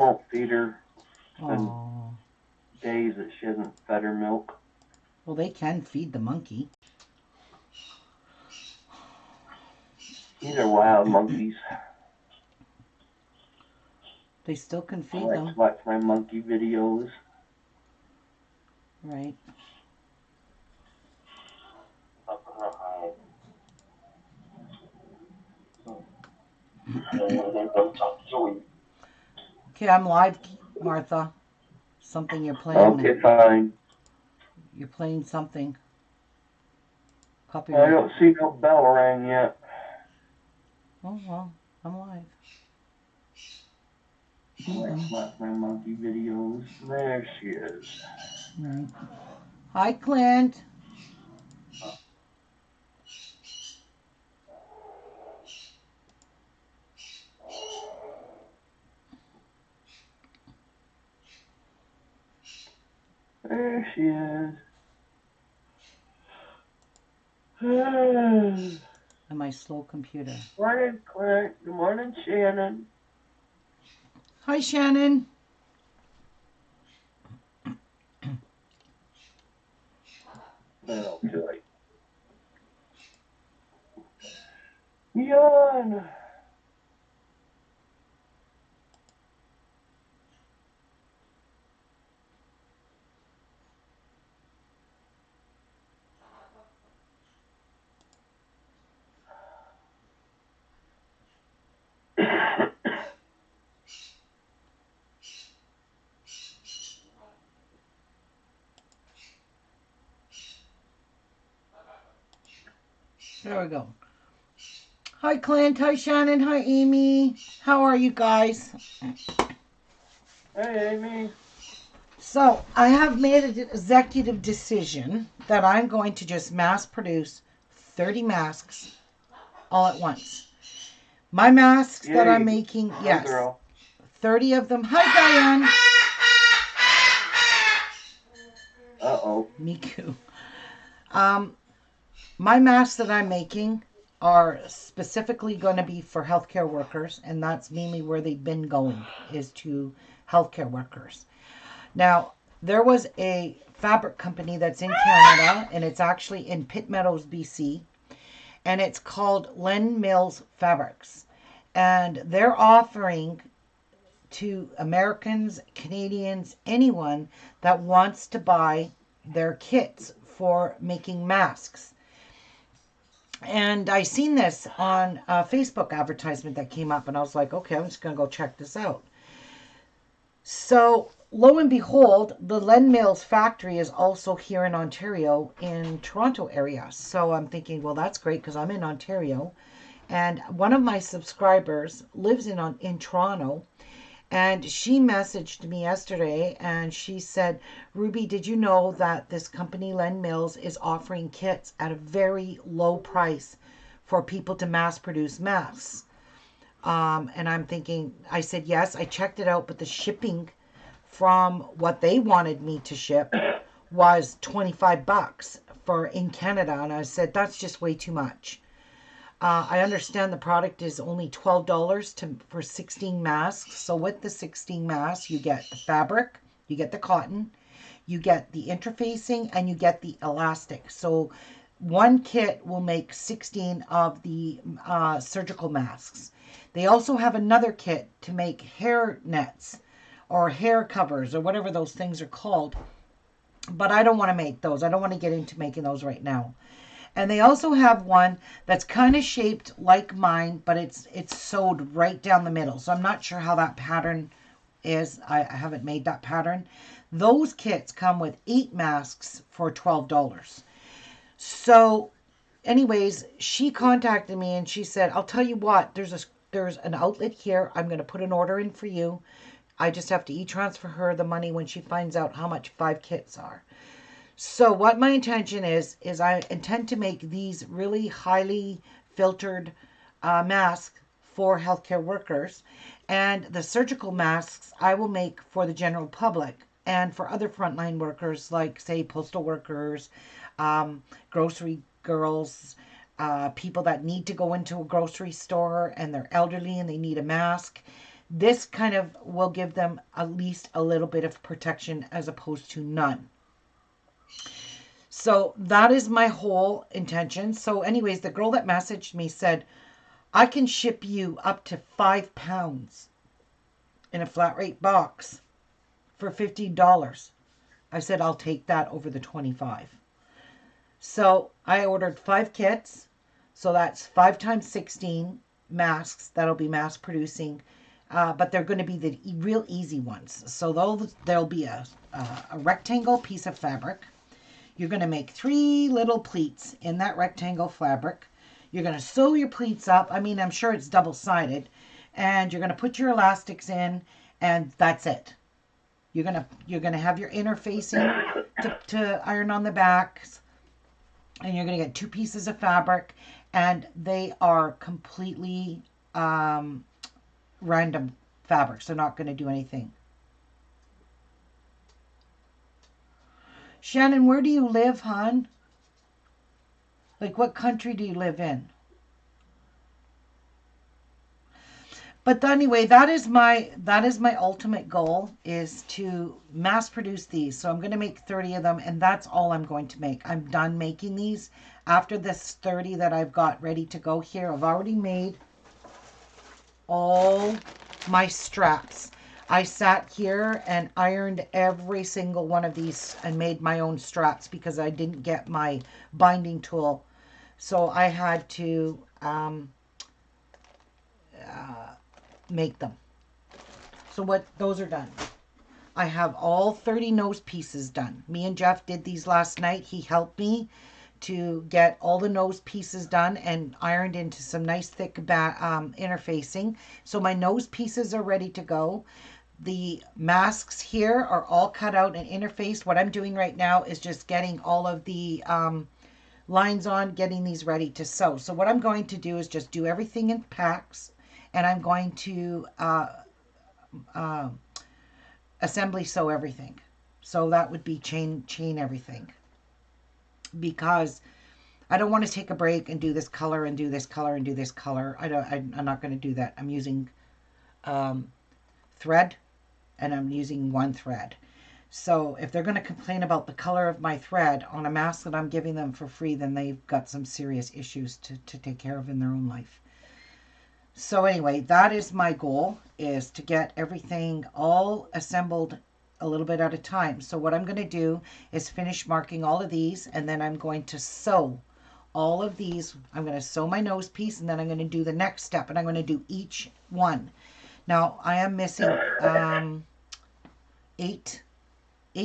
won't feed her. It's been Oh. days that she hasn't fed her milk. Well, they can feed the monkey. These are wild monkeys. They still can I feed like to them. watch my monkey videos. Right. Okay, I'm live, Martha. Something you're playing now. Okay, fine. You're playing something. I Copyright. don't see no bell rang yet. Oh, well, I'm live. I like to watch my monkey videos. There she is. Right. Hi, Clint. There she is. Good And my slow computer. morning, Clint. Good morning, Shannon. Hi, Shannon. Okay. Yawn. There we go. Hi, Clint. Hi, Shannon. Hi, Amy. How are you guys? Hey, Amy. So, I have made an executive decision that I'm going to just mass produce 30 masks all at once. My masks that I'm Yay. making, Go, yes, girl. 30 of them. Hi, Diane. Uh-oh. Miku. Um, my masks that I'm making are specifically going to be for healthcare workers, and that's mainly where they've been going, is to healthcare workers. Now, there was a fabric company that's in Canada, and it's actually in Pitt Meadows, BC, and it's called Len Mills Fabrics. And they're offering to Americans, Canadians, anyone that wants to buy their kits for making masks. And I seen this on a Facebook advertisement that came up, and I was like, okay, I'm just going to go check this out. So, lo and behold, the Len Mills factory is also here in Ontario, in Toronto area. So I'm thinking, well, that's great because I'm in Ontario. And one of my subscribers lives in Toronto, and she messaged me yesterday and she said, Ruby, did you know that this company, Len Mills, is offering kits at a very low price for people to mass produce masks? And I'm thinking, I said, yes, I checked it out, but the shipping from what they wanted me to ship was 25 bucks for in Canada. And I said, that's just way too much. I understand the product is only $12 for 16 masks. So with the 16 masks, you get the fabric, you get the cotton, you get the interfacing, and you get the elastic. So one kit will make 16 of the surgical masks. They also have another kit to make hair nets or hair covers or whatever those things are called. But I don't want to make those. I don't want to get into making those right now. And they also have one that's kind of shaped like mine, but it's sewed right down the middle. So I'm not sure how that pattern is. I haven't made that pattern. Those kits come with 8 masks for $12. So anyways, she contacted me and she said, I'll tell you what, there's an outlet here. I'm going to put an order in for you. I just have to e-transfer her the money when she finds out how much 5 kits are. So what my intention is I intend to make these really highly filtered masks for healthcare workers. And the surgical masks I will make for the general public and for other frontline workers like, say, postal workers, grocery girls, people that need to go into a grocery store and they're elderly and they need a mask. This kind of will give them at least a little bit of protection as opposed to none. So that is my whole intention. So anyways, the girl that messaged me said, I can ship you up to 5 pounds in a flat rate box for $15. I said, I'll take that over the 25. So I ordered 5 kits. So that's 5 times 16 masks that'll be mass producing. But they're going to be the real easy ones. So there'll be a rectangle piece of fabric. You're going to make 3 little pleats in that rectangle fabric. You're going to sew your pleats up. I mean, I'm sure it's double-sided. And you're going to put your elastics in, and that's it. You're gonna have your interfacing to iron on the backs, and you're gonna get 2 pieces of fabric, and they are completely random fabrics. They're not gonna do anything. Shannon, where do you live, hon? Like, what country do you live in? But anyway, that is my ultimate goal, is to mass produce these. So I'm going to make 30 of them, and that's all I'm going to make. I'm done making these. After this 30 that I've got ready to go here, I've already made all my straps. I sat here and ironed every single one of these and made my own straps because I didn't get my binding tool. So I had to make them. So those are done. I have all 30 nose pieces done. Me and Jeff did these last night. He helped me to get all the nose pieces done and ironed into some nice thick interfacing. So my nose pieces are ready to go. The masks here are all cut out and interfaced. What I'm doing right now is just getting all of the lines on, getting these ready to sew. So what I'm going to do is just do everything in packs, and I'm going to assembly sew everything. So that would be chain everything, because I don't want to take a break and do this color and do this color and do this color. I'm not going to do that. I'm using thread, and I'm using one thread. So if they're going to complain about the color of my thread on a mask that I'm giving them for free, then they've got some serious issues to take care of in their own life. So anyway, that is my goal, is to get everything all assembled a little bit at a time. So what I'm going to do is finish marking all of these, and then I'm going to sew all of these. I'm going to sew my nose piece, and then I'm going to do the next step, and I'm going to do each one. Now, I am missing 8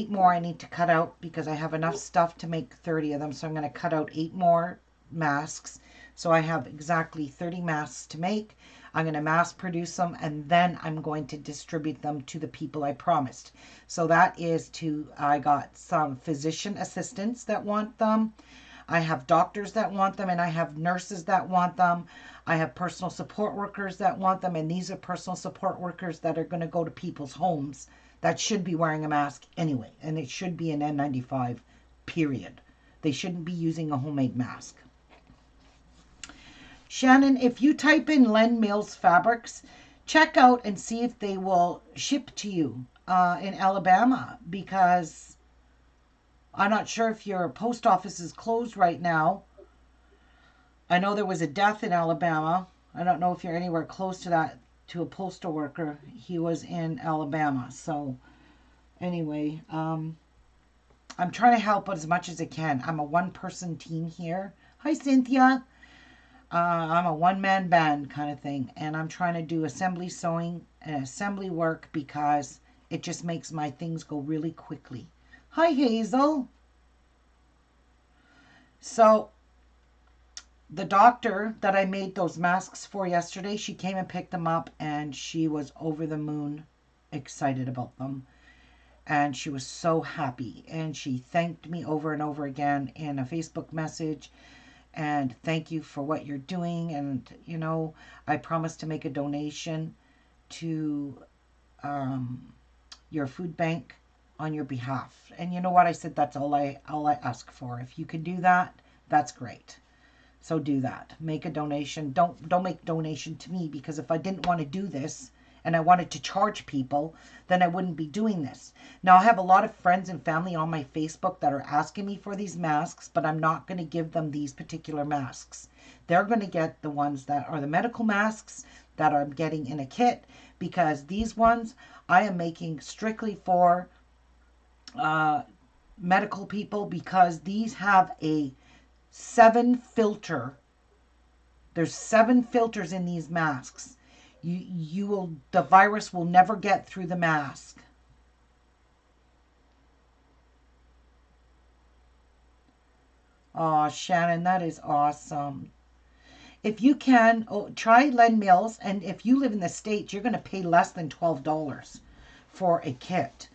more I need to cut out because I have enough stuff to make 30 of them. So I'm going to cut out 8 more masks. So I have exactly 30 masks to make. I'm going to mass produce them, and then I'm going to distribute them to the people I promised. So that is I got some physician assistants that want them. I have doctors that want them, and I have nurses that want them. I have personal support workers that want them, and these are personal support workers that are going to go to people's homes that should be wearing a mask anyway, and it should be an N95, period. They shouldn't be using a homemade mask. Shannon, if you type in Len Mills Fabrics, check out and see if they will ship to you in Alabama, because I'm not sure if your post office is closed right now. I know there was a death in Alabama. I don't know if you're anywhere close to that, to a postal worker. He was in Alabama. So anyway, I'm trying to help as much as I can. I'm a one-person team here. Hi, Cynthia. I'm a one-man band kind of thing, and I'm trying to do assembly sewing and assembly work because it just makes my things go really quickly. Hi, Hazel. So the doctor that I made those masks for yesterday, she came and picked them up, and she was over the moon excited about them. And she was so happy, and she thanked me over and over again in a Facebook message. And thank you for what you're doing. And, you know, I promised to make a donation to your food bank on your behalf. And you know what? I said that's all I ask for. If you can do that, that's great. So do that. Make a donation. Don't make a donation to me, because if I didn't want to do this and I wanted to charge people, then I wouldn't be doing this. Now, I have a lot of friends and family on my Facebook that are asking me for these masks, but I'm not going to give them these particular masks. They're going to get the ones that are the medical masks that I'm getting in a kit, because these ones I am making strictly for medical people, because these have a 7 filter. There's 7 filters in these masks. The virus will never get through the mask. Oh, Shannon, that is awesome. If you can, try Len Mills, and if you live in the States, you're going to pay less than $12 for a kit.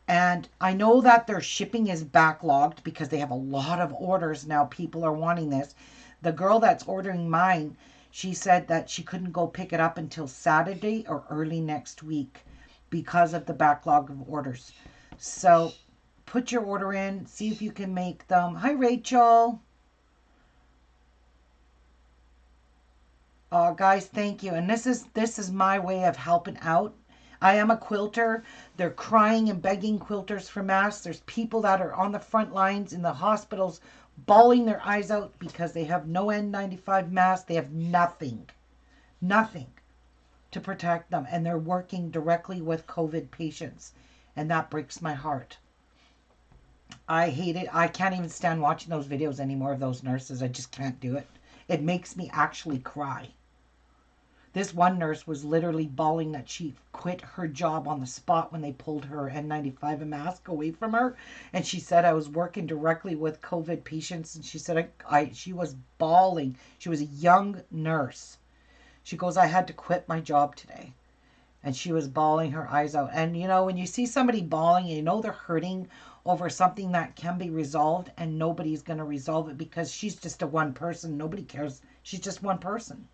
And I know that their shipping is backlogged because they have a lot of orders now. People are wanting this. The girl that's ordering mine, she said that she couldn't go pick it up until Saturday or early next week because of the backlog of orders. So put your order in, see if you can make them. Hi, Rachel. Guys, thank you. And this is my way of helping out. I am a quilter. They're crying and begging quilters for masks. There's people that are on the front lines in the hospitals bawling their eyes out because they have no N95 masks. They have nothing to protect them. And they're working directly with COVID patients. And that breaks my heart. I hate it. I can't even stand watching those videos anymore of those nurses. I just can't do it. It makes me actually cry. This one nurse was literally bawling that she quit her job on the spot when they pulled her N95 and mask away from her. And she said, I was working directly with COVID patients. And she said, she was bawling. She was a young nurse. She goes, I had to quit my job today. And she was bawling her eyes out. And, when you see somebody bawling, they're hurting over something that can be resolved, and nobody's going to resolve it because she's just a one person. Nobody cares. She's just one person.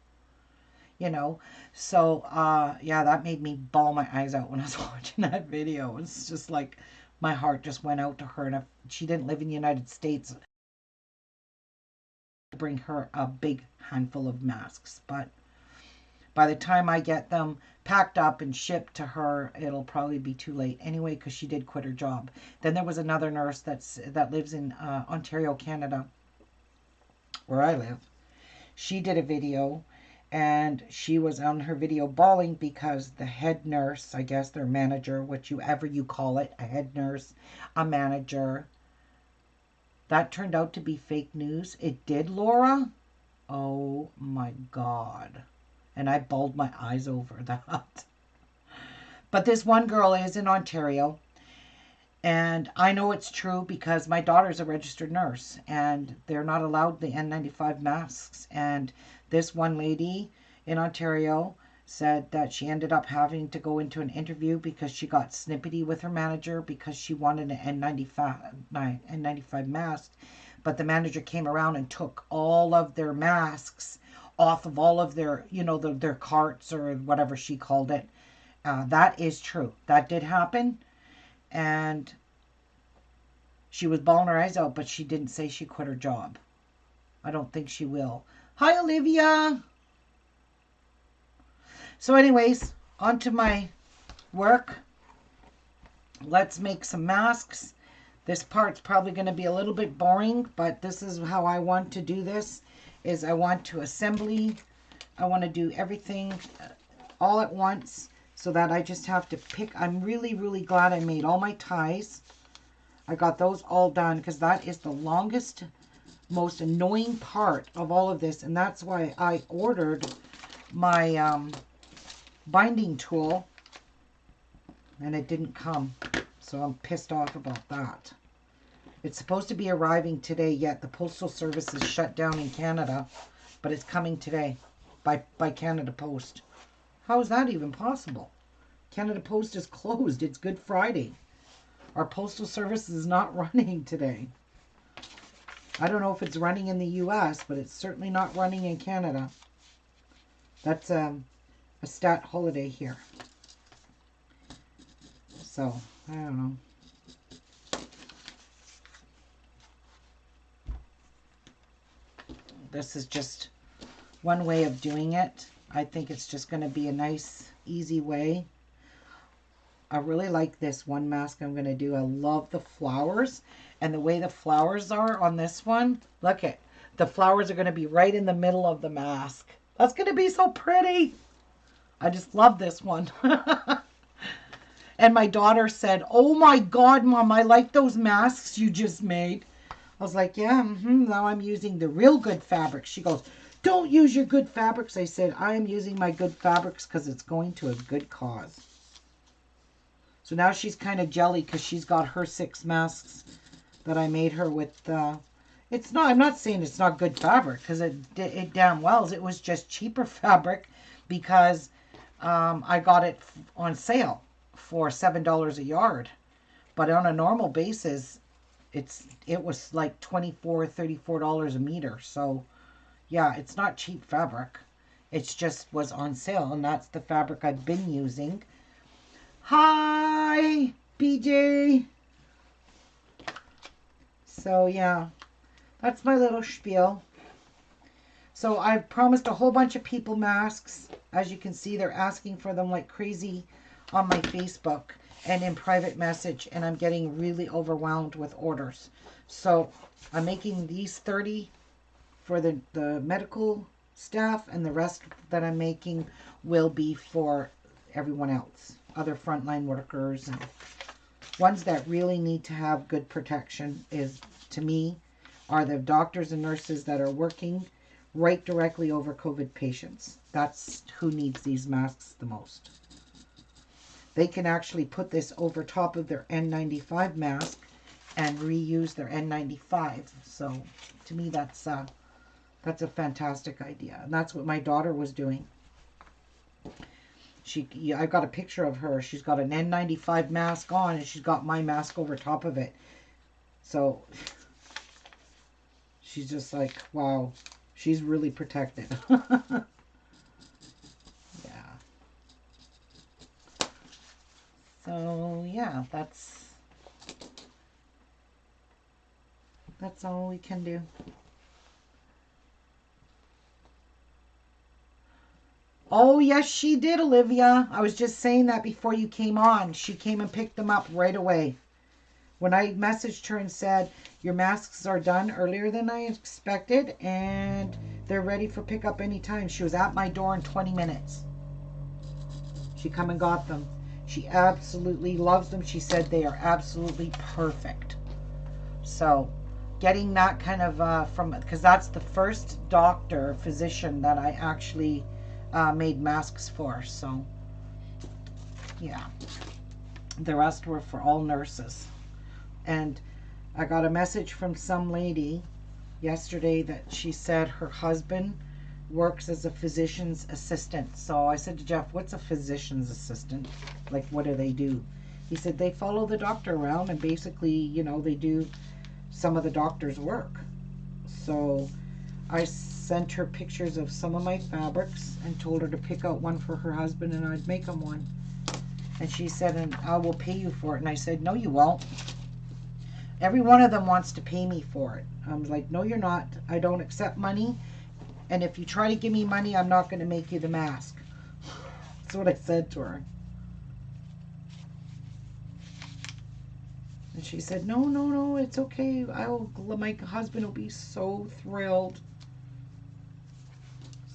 So yeah, that made me bawl my eyes out when I was watching that video. It's just like my heart just went out to her. And if she didn't live in the United States, I'd bring her a big handful of masks. But by the time I get them packed up and shipped to her, it'll probably be too late anyway, because she did quit her job. Then there was another nurse that lives in Ontario, Canada, where I live. She did a video, and she was on her video bawling because the head nurse, I guess their manager, whichever you call it, a head nurse, a manager, that turned out to be fake news. It did, Laura? Oh my God. And I bawled my eyes over that. But this one girl is in Ontario, and I know it's true because my daughter's a registered nurse, and they're not allowed the N95 masks. And this one lady in Ontario said that she ended up having to go into an interview because she got snippety with her manager because she wanted an N95 mask. But the manager came around and took all of their masks off of all of their, their carts or whatever she called it. That is true. That did happen. And she was bawling her eyes out, but she didn't say she quit her job. I don't think she will. Hi, Olivia. So anyways, on to my work. Let's make some masks. This part's probably going to be a little bit boring, but this is how I want to do this. Is I want to I want to do everything all at once so that I just have to pick. I'm really, really glad I made all my ties. I got those all done because that is the longest, most annoying part of all of this. And that's why I ordered my binding tool and it didn't come. So I'm pissed off about that. It's supposed to be arriving today, yet the Postal Service is shut down in Canada, but it's coming today by Canada Post. How is that even possible? Canada Post is closed. It's Good Friday. Our Postal Service is not running today. I don't know if it's running in the U.S., but it's certainly not running in Canada. That's a stat holiday here. So, I don't know. This is just one way of doing it. I think it's just going to be a nice easy way. I really like this one mask I'm going to do. I love the flowers and the way the flowers are on this one. Look at the flowers are going to be right in the middle of the mask. That's going to be so pretty. I just love this one. And my daughter said, "Oh my God, Mom, I like those masks you just made." I was like, "Yeah, now I'm using the real good fabrics." She goes, "Don't use your good fabrics." I said, "I am using my good fabrics because it's going to a good cause." So now she's kind of jelly because she's got her 6 masks that I made her with. It's not, I'm not saying it's not good fabric because it damn well, it was just cheaper fabric because I got it on sale for $7 a yard. But on a normal basis, it was like $24, $34 a meter. So yeah, it's not cheap fabric. It's just was on sale, and that's the fabric I've been using. Hi, BJ. So yeah, that's my little spiel. So I've promised a whole bunch of people masks. As you can see, they're asking for them like crazy on my Facebook and in private message, and I'm getting really overwhelmed with orders. So I'm making these 30 for the medical staff, and the rest that I'm making will be for everyone else, other frontline workers and ones that really need to have good protection. Is, to me, are the doctors and nurses that are working right directly over COVID patients. That's who needs these masks the most. They can actually put this over top of their N95 mask and reuse their N95. So to me, that's a fantastic idea. And that's what my daughter was doing. I got a picture of her. She's got an N95 mask on, and she's got my mask over top of it. So she's just like, wow, she's really protected. Yeah. So yeah, that's all we can do. Oh, yes, she did, Olivia. I was just saying that before you came on. She came and picked them up right away. When I messaged her and said, your masks are done earlier than I expected, and they're ready for pickup anytime. She was at my door in 20 minutes. She come and got them. She absolutely loves them. She said they are absolutely perfect. So getting that kind of from, because that's the first physician that I actually made masks for. So yeah, the rest were for all nurses. And I got a message from some lady yesterday that she said her husband works as a physician's assistant. So I said to Jeff, what's a physician's assistant? Like, what do they do? He said they follow the doctor around and basically, you know, they do some of the doctor's work. So I sent her pictures of some of my fabrics and told her to pick out one for her husband and I'd make him one. And she said, and I will pay you for it. And I said, no, you won't. Every one of them wants to pay me for it. I was like, no, you're not. I don't accept money. And if you try to give me money, I'm not going to make you the mask. That's what I said to her. And she said, no, no, no, it's okay. My husband will be so thrilled.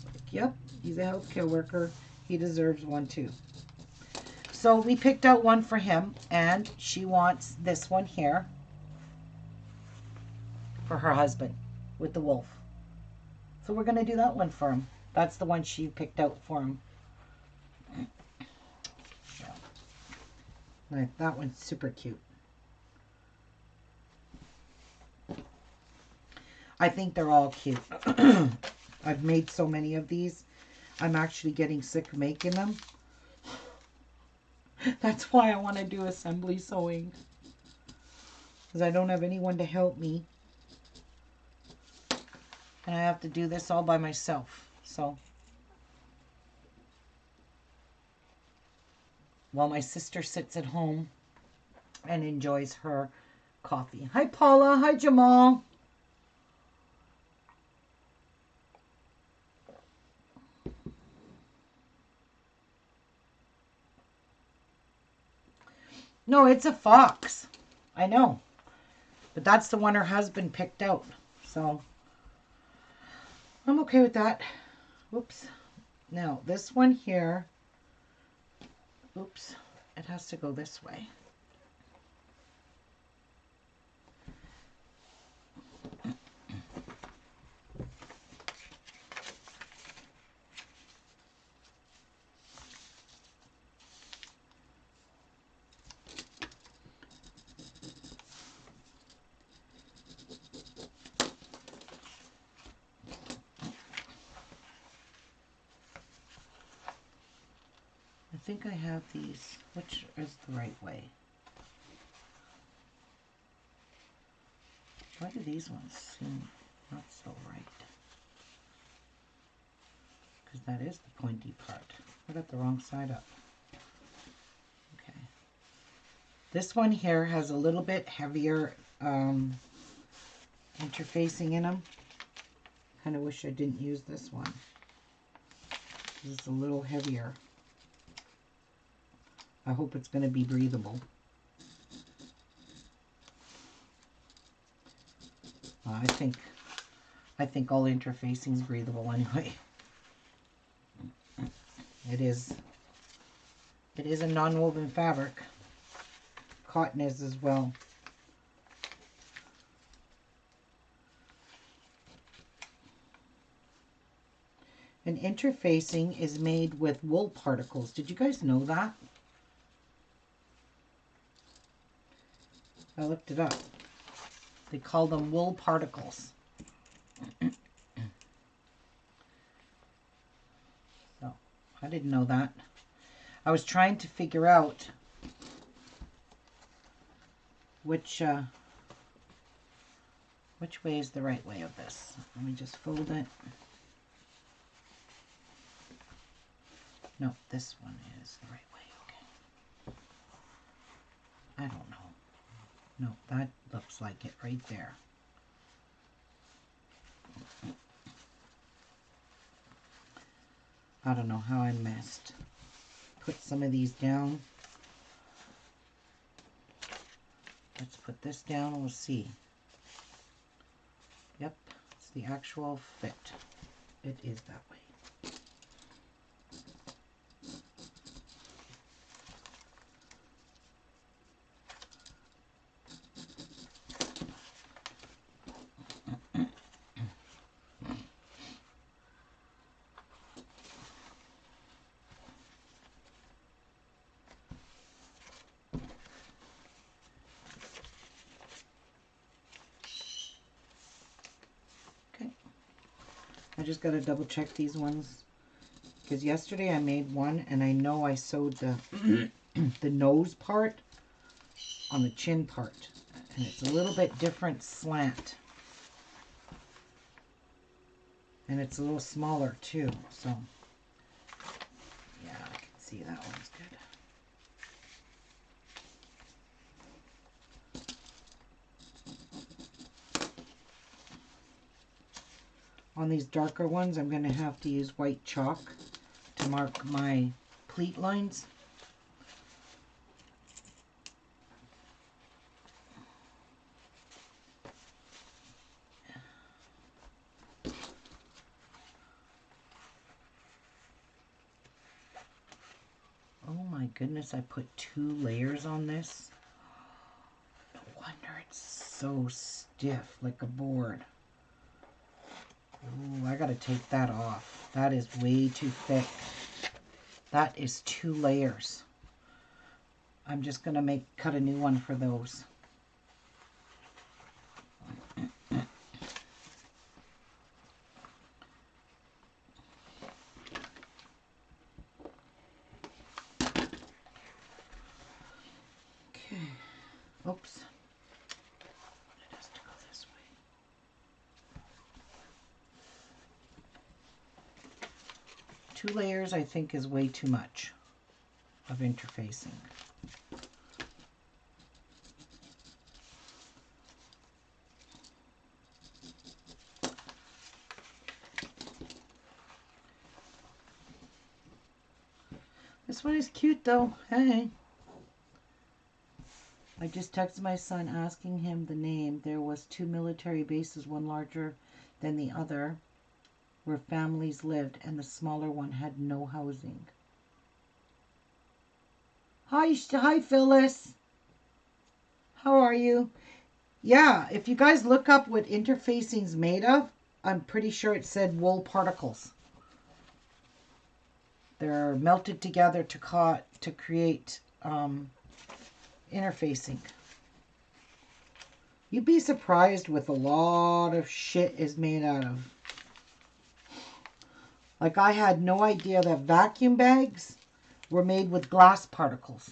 Like, yep, he's a healthcare worker. He deserves one too. So we picked out one for him, and she wants this one here for her husband with the wolf. So we're going to do that one for him. That's the one she picked out for him. Like, that one's super cute. I think they're all cute. I've made so many of these. I'm actually getting sick making them. That's why I want to do assembly sewing. Because I don't have anyone to help me. And I have to do this all by myself. So, while my sister sits at home and enjoys her coffee. Hi, Paula. Hi, Jamal. No, it's a fox. I know. But that's the one her husband picked out. So I'm okay with that. Oops. Now this one here. Oops. It has to go this way. I think I have these. Which is the right way? Why do these ones seem not so right? Because that is the pointy part. I got the wrong side up. Okay. This one here has a little bit heavier interfacing in them. Kind of wish I didn't use this one. It's a little heavier. I hope it's going to be breathable. I think all interfacing is breathable anyway. It is a non-woven fabric. Cotton is as well. And interfacing is made with wool particles. Did you guys know that? I looked it up. They call them wool particles. So, I didn't know that. I was trying to figure out which way is the right way of this. Let me just fold it. No, this one is the right way. Okay. I don't know. No, that looks like it right there. I don't know how I messed. Put some of these down. Let's put this down. We'll see. Yep, it's the actual fit. It is that way. I just got to double check these ones because yesterday I made one and I know I sewed the the nose part on the chin part, and it's a little bit different slant, and it's a little smaller too, so yeah, I can see that one's good. On these darker ones, I'm going to have to use white chalk to mark my pleat lines. Oh my goodness, I put 2 layers on this. No wonder it's so stiff like a board. Ooh, I gotta take that off. That is way too thick. That is 2 layers. I'm just gonna cut a new one for those. Okay. Oops. It has to go this way. 2 layers I think is way too much of interfacing. This one is cute though. Hey. I just texted my son asking him the name. There was 2 military bases, one larger than the other, where families lived, and the smaller one had no housing. Hi, Phyllis. How are you? Yeah, if you guys look up what interfacing's made of, I'm pretty sure it said wool particles. They're melted together to create interfacing. You'd be surprised with a lot of shit is made out of. Like, I had no idea that vacuum bags were made with glass particles.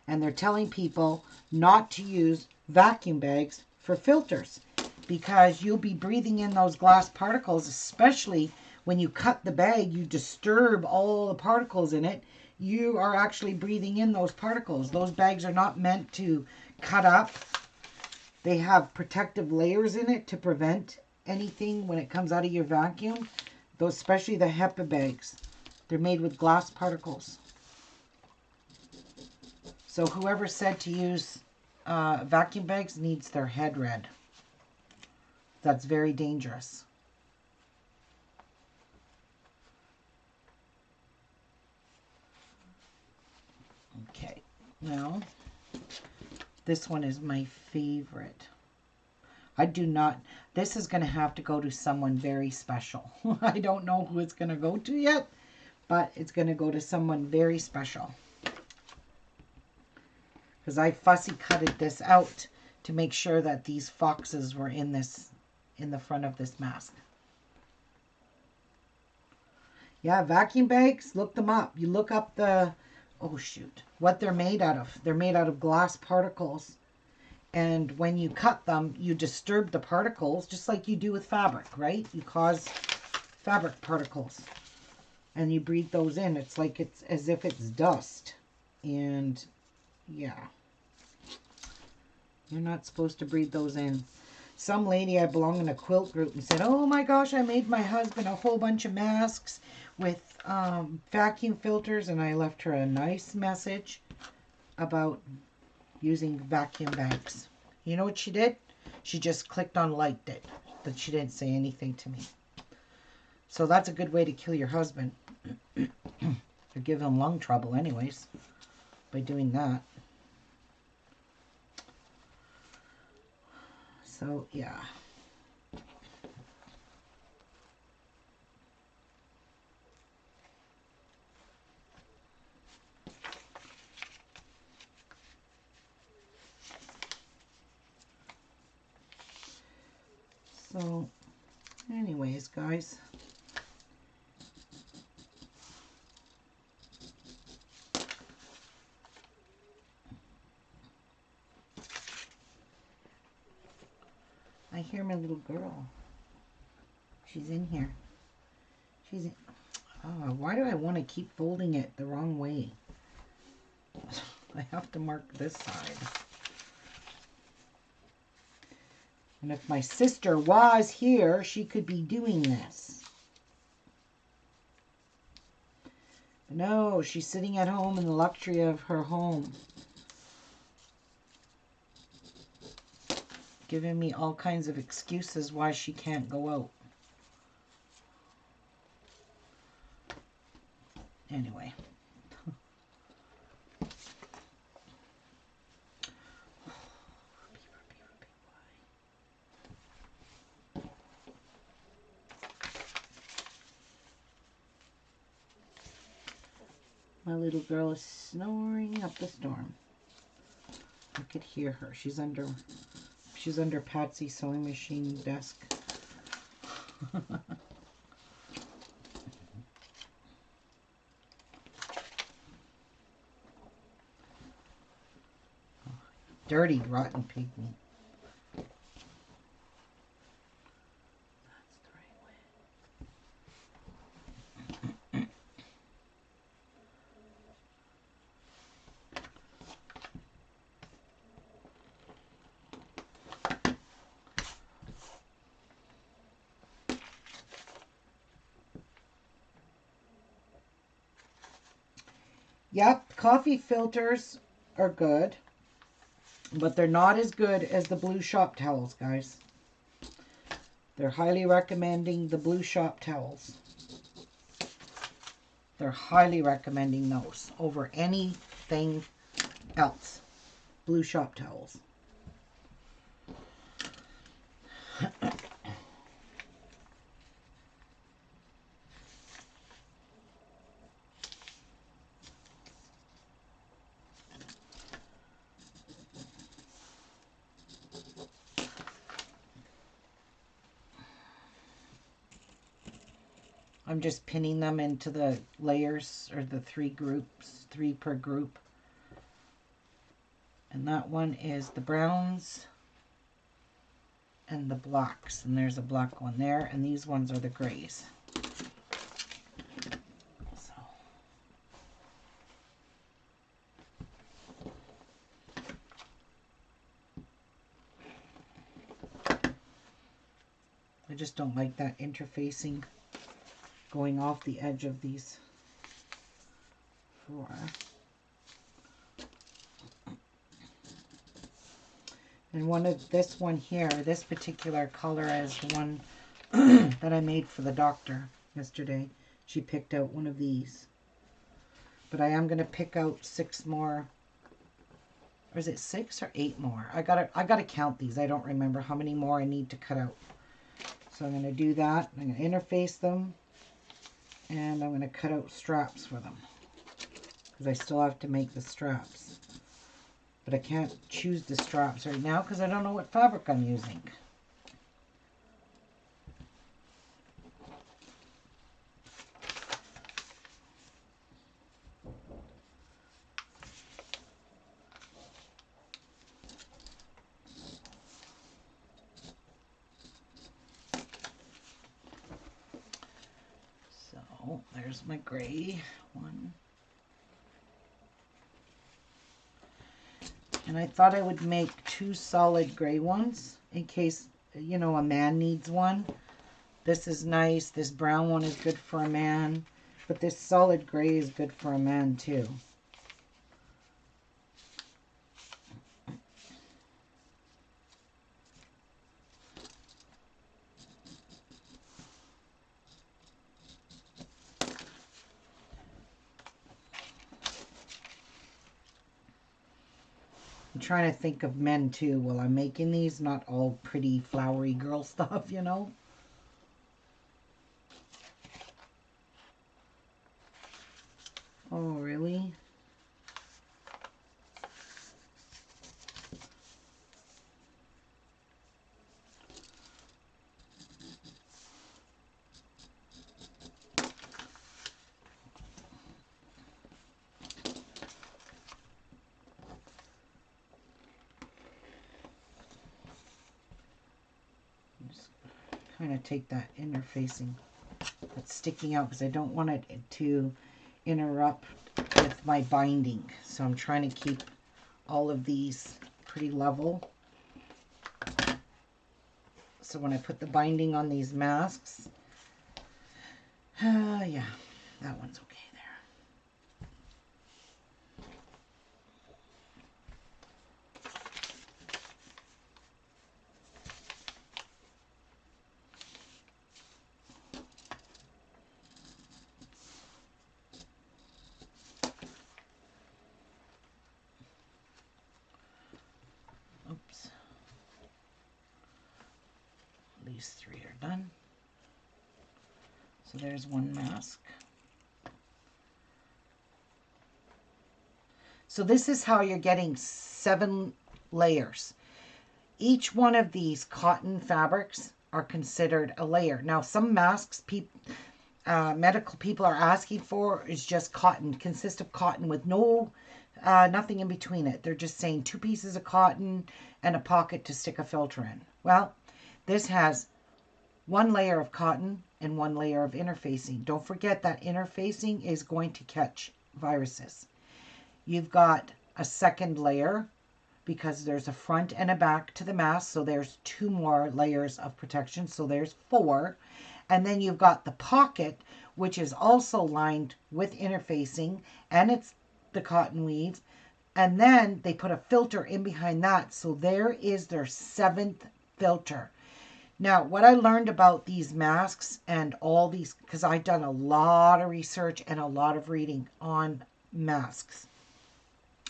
And they're telling people not to use vacuum bags for filters because you'll be breathing in those glass particles, especially when you cut the bag, you disturb all the particles in it. You are actually breathing in those particles. Those bags are not meant to cut up. They have protective layers in it to prevent anything when it comes out of your vacuum. Those, especially the HEPA bags, they're made with glass particles. So whoever said to use vacuum bags needs their head read. That's very dangerous. Okay, now this one is my favorite. I do not, this is going to have to go to someone very special. I don't know who it's going to go to yet, but it's going to go to someone very special. Because I fussy cutted this out to make sure that these foxes were in the front of this mask. Yeah, vacuum bags, look them up. You look up what they're made out of. They're made out of glass particles. And when you cut them, you disturb the particles, just like you do with fabric, right? You cause fabric particles. And you breathe those in. It's like it's as if it's dust. And yeah. You're not supposed to breathe those in. Some lady, I belong in a quilt group, and said, oh my gosh, I made my husband a whole bunch of masks with vacuum filters, and I left her a nice message about using vacuum bags. You know what she did? She just clicked on liked it, but she didn't say anything to me. So that's a good way to kill your husband. Or give him lung trouble anyways, by doing that. So, yeah. So, anyways, guys. I hear my little girl. She's in here. She's in. Oh, why do I want to keep folding it the wrong way? I have to mark this side. And if my sister was here, she could be doing this. But no, she's sitting at home in the luxury of her home. Giving me all kinds of excuses why she can't go out. Anyway. My little girl is snoring up the storm. I could hear her. She's under Patsy's sewing machine desk. Dirty, rotten pygmy. That's the right way. Yep, coffee filters are good, but they're not as good as the blue shop towels, guys. They're highly recommending the blue shop towels. They're highly recommending those over anything else. Blue shop towels. I'm just pinning them into the layers, or the 3 groups, 3 per group. And that one is the browns and the blacks. And there's a black one there. And these ones are the grays. So. I just don't like that interfacing going off the edge of these 4. And one of this one here, this particular color is the one that I made for the doctor yesterday. She picked out one of these. But I am going to pick out 6 more. Or is it 6 or 8 more? I gotta count these. I don't remember how many more I need to cut out. So I'm going to do that. I'm going to interface them. And I'm going to cut out straps for them. Because I still have to make the straps. But I can't choose the straps right now because I don't know what fabric I'm using. So there's my gray one. And I thought I would make 2 solid gray ones in case, you know, a man needs one. This is nice. This brown one is good for a man. But this solid gray is good for a man too. I'm trying to think of men too while I'm making these. Not all pretty flowery girl stuff, you know. Oh, really? Just kind of take that interfacing that's sticking out because I don't want it to interrupt with my binding. So I'm trying to keep all of these pretty level. So when I put the binding on these masks, yeah, that one's okay there. Oops. These 3 are done. So there's one mask. So this is how you're getting 7 layers. Each one of these cotton fabrics are considered a layer. Now some masks medical people are asking for is just cotton, consists of cotton with no nothing in between it. They're just saying 2 pieces of cotton and a pocket to stick a filter in. Well, this has 1 layer of cotton and 1 layer of interfacing. Don't forget that interfacing is going to catch viruses. You've got a second layer because there's a front and a back to the mask, so there's 2 more layers of protection, so there's 4. And then you've got the pocket, which is also lined with interfacing, and it's the cotton weave. And then they put a filter in behind that. So there is their 7th filter. Now, what I learned about these masks and all these, because I've done a lot of research and a lot of reading on masks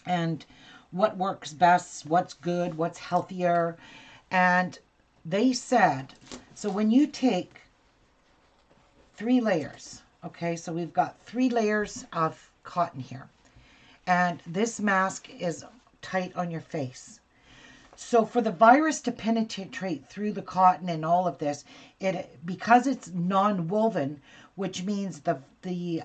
and what works best, what's good, what's healthier. And they said, so when you take 3 layers, okay, so we've got 3 layers of cotton here. And this mask is tight on your face. So for the virus to penetrate through the cotton and all of this, because it's non-woven, which means the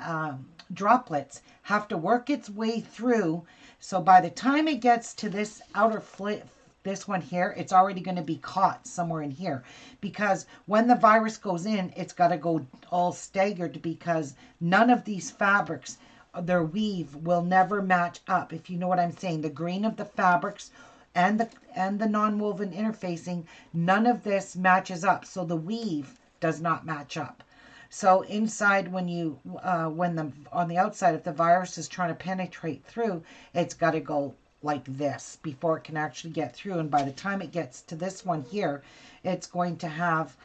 droplets have to work its way through. So by the time it gets to this outer this one here, it's already going to be caught somewhere in here. Because when the virus goes in, it's got to go all staggered, because none of these fabrics, their weave will never match up. If you know what I'm saying, the grain of the fabrics and the non-woven interfacing, none of this matches up. So the weave does not match up. So inside, when on the outside, if the virus is trying to penetrate through, it's got to go like this before it can actually get through. And by the time it gets to this one here, it's going to have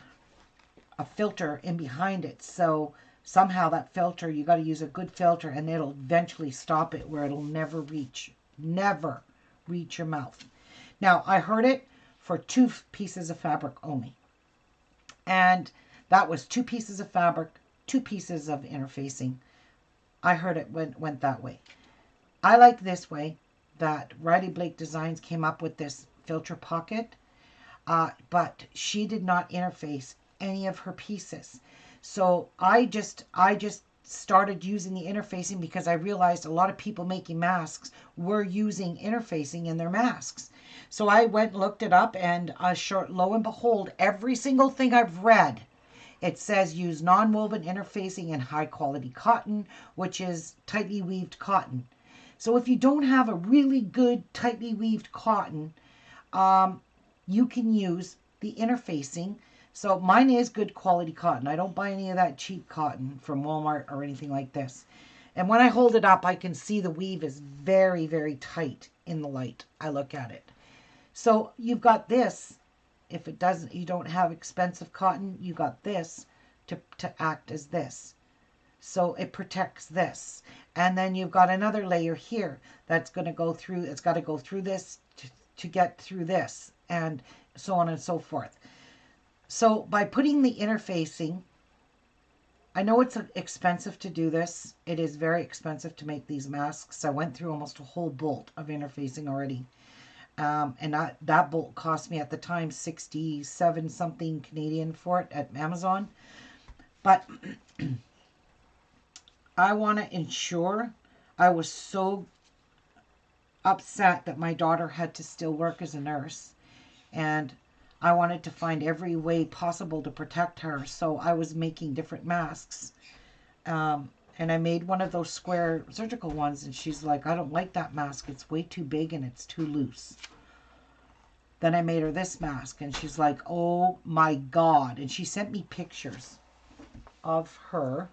a filter in behind it. So somehow that filter, you got to use a good filter, and it'll eventually stop it where it'll never reach your mouth. Now, I heard it for 2 pieces of fabric only. And that was 2 pieces of fabric, 2 pieces of interfacing. I heard it went that way. I like this way that Riley Blake Designs came up with this filter pocket, but she did not interface any of her pieces. So I just started using the interfacing because I realized a lot of people making masks were using interfacing in their masks. So I went and looked it up, and lo and behold, every single thing I've read, it says use non-woven interfacing in high quality cotton, which is tightly weaved cotton. So if you don't have a really good tightly weaved cotton, you can use the interfacing. So mine is good quality cotton. I don't buy any of that cheap cotton from Walmart or anything like this. And when I hold it up, I can see the weave is very, very tight in the light. I look at it. So you've got this. If you don't have expensive cotton, you got this to act as this. So it protects this. And then you've got another layer here that's going to go through, it's got to go through this to get through this, and so on and so forth. So by putting the interfacing, I know it's expensive to do this. It is very expensive to make these masks. I went through almost a whole bolt of interfacing already. And that bolt cost me at the time 67 something Canadian for it at Amazon. But I want to ensure, I was so upset that my daughter had to still work as a nurse, and I wanted to find every way possible to protect her. So I was making different masks. And I made one of those square surgical ones, and she's like, I don't like that mask. It's way too big and it's too loose. Then I made her this mask, and she's like, oh my God. And she sent me pictures of her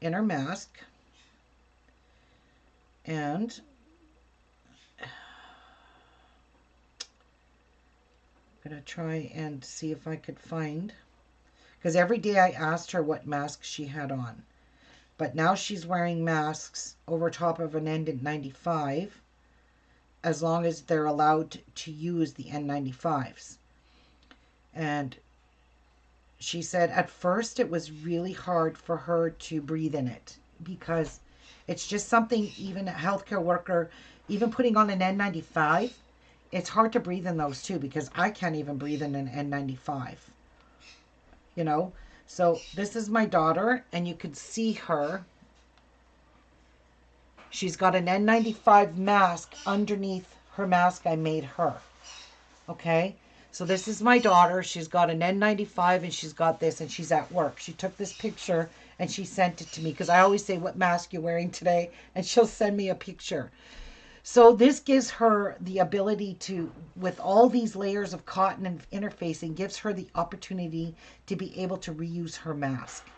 in her mask. And I'm going to try and see if I could find, because every day I asked her what mask she had on. But now she's wearing masks over top of an N95, as long as they're allowed to use the N95s. And she said at first it was really hard for her to breathe in it, because it's just something, even a healthcare worker, even putting on an N95, it's hard to breathe in those too, because I can't even breathe in an N95. You know? So this is my daughter, and you could see her. She's got an N95 mask underneath her mask I made her. Okay? So this is my daughter. She's got an N95, and she's got this, and she's at work. She took this picture and she sent it to me, because I always say, what mask you're wearing today? And she'll send me a picture. So this gives her the ability to, with all these layers of cotton and interfacing, gives her the opportunity to be able to reuse her mask.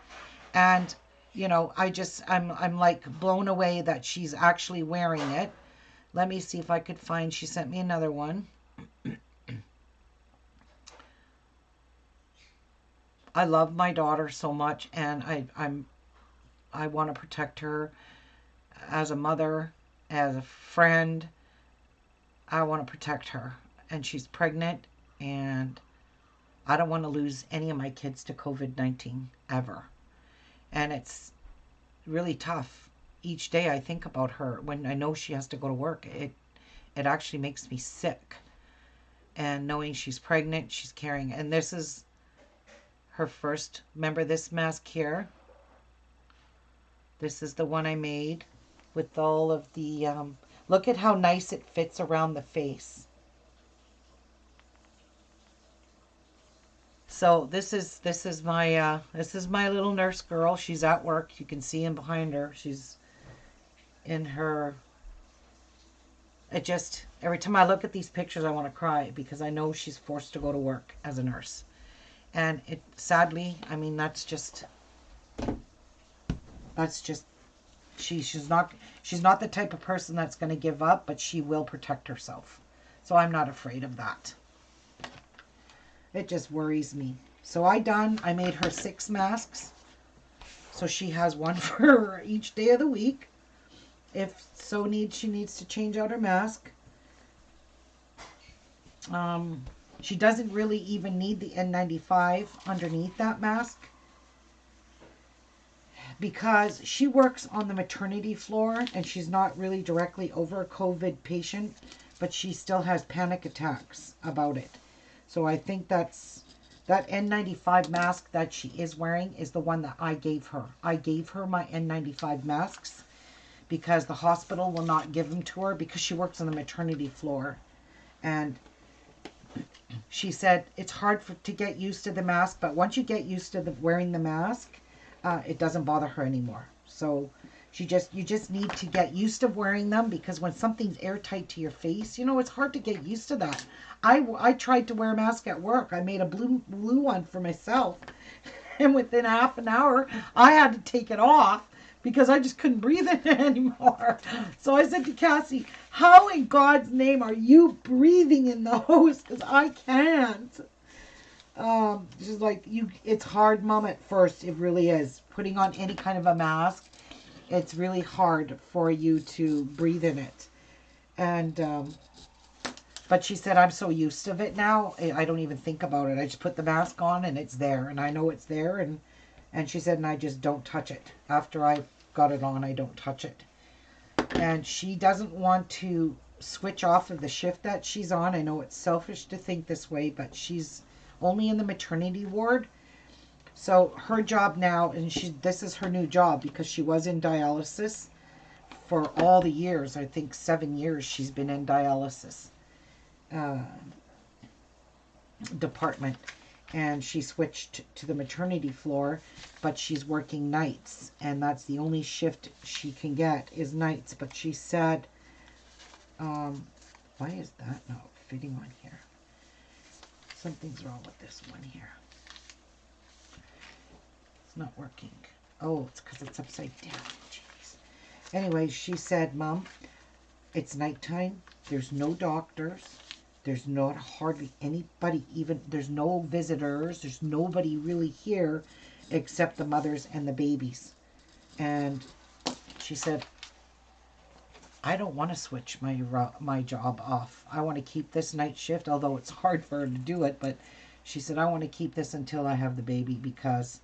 And, you know, I'm like blown away that she's actually wearing it. Let me see if I could find, she sent me another one. I love my daughter so much, and I want to protect her as a mother, as a friend. I want to protect her. And she's pregnant, and I don't want to lose any of my kids to COVID-19 ever. And it's really tough. Each day I think about her when I know she has to go to work. It actually makes me sick. And knowing she's pregnant, she's carrying, and this is her first. Remember this mask here? This is the one I made with all of the, look at how nice it fits around the face. So this is my little nurse girl. She's at work. You can see him behind her. She's in her. It just, every time I look at these pictures, I want to cry because I know she's forced to go to work as a nurse. And it, sadly, I mean, that's just, she's not the type of person that's going to give up, but she will protect herself. So I'm not afraid of that. It just worries me. So I made her 6 masks. So she has one for each day of the week. If so she needs to change out her mask. She doesn't really even need the N95 underneath that mask, because she works on the maternity floor and she's not really directly over a COVID patient, but she still has panic attacks about it. So I think that N95 mask that she is wearing is the one that I gave her. I gave her my N95 masks because the hospital will not give them to her because she works on the maternity floor. And she said it's hard to get used to the mask, but once you get used to wearing the mask, it doesn't bother her anymore. So you just need to get used to wearing them, because when something's airtight to your face, it's hard to get used to that. I tried to wear a mask at work. I made a blue one for myself, and within half an hour, I had to take it off because I just couldn't breathe in it anymore. So I said to Cassie, how in God's name are you breathing in those? Because I can't. Just like it's hard, Mom, at first. It really is. Putting on any kind of a mask, it's really hard for you to breathe in it. And, but she said, I'm so used to it now, I don't even think about it. I just put the mask on and it's there, and I know it's there. And she said, and I just don't touch it. After I've got it on, I don't touch it. And she doesn't want to switch off of the shift that she's on. I know it's selfish to think this way, but she's only in the maternity ward. So her job now, and this is her new job because she was in dialysis for all the years. I think 7 years she's been in dialysis department. And she switched to the maternity floor, but she's working nights, and that's the only shift she can get is nights. But she said, why is that not fitting on here? Something's wrong with this one here. It's not working. Oh, it's because it's upside down. Jeez. Anyway, she said, Mom, it's nighttime. There's no doctors. There's not hardly anybody, even there's no visitors. There's nobody really here except the mothers and the babies. And she said, I don't want to switch my job off. I want to keep this night shift, although it's hard for her to do it. But she said, I want to keep this until I have the baby, because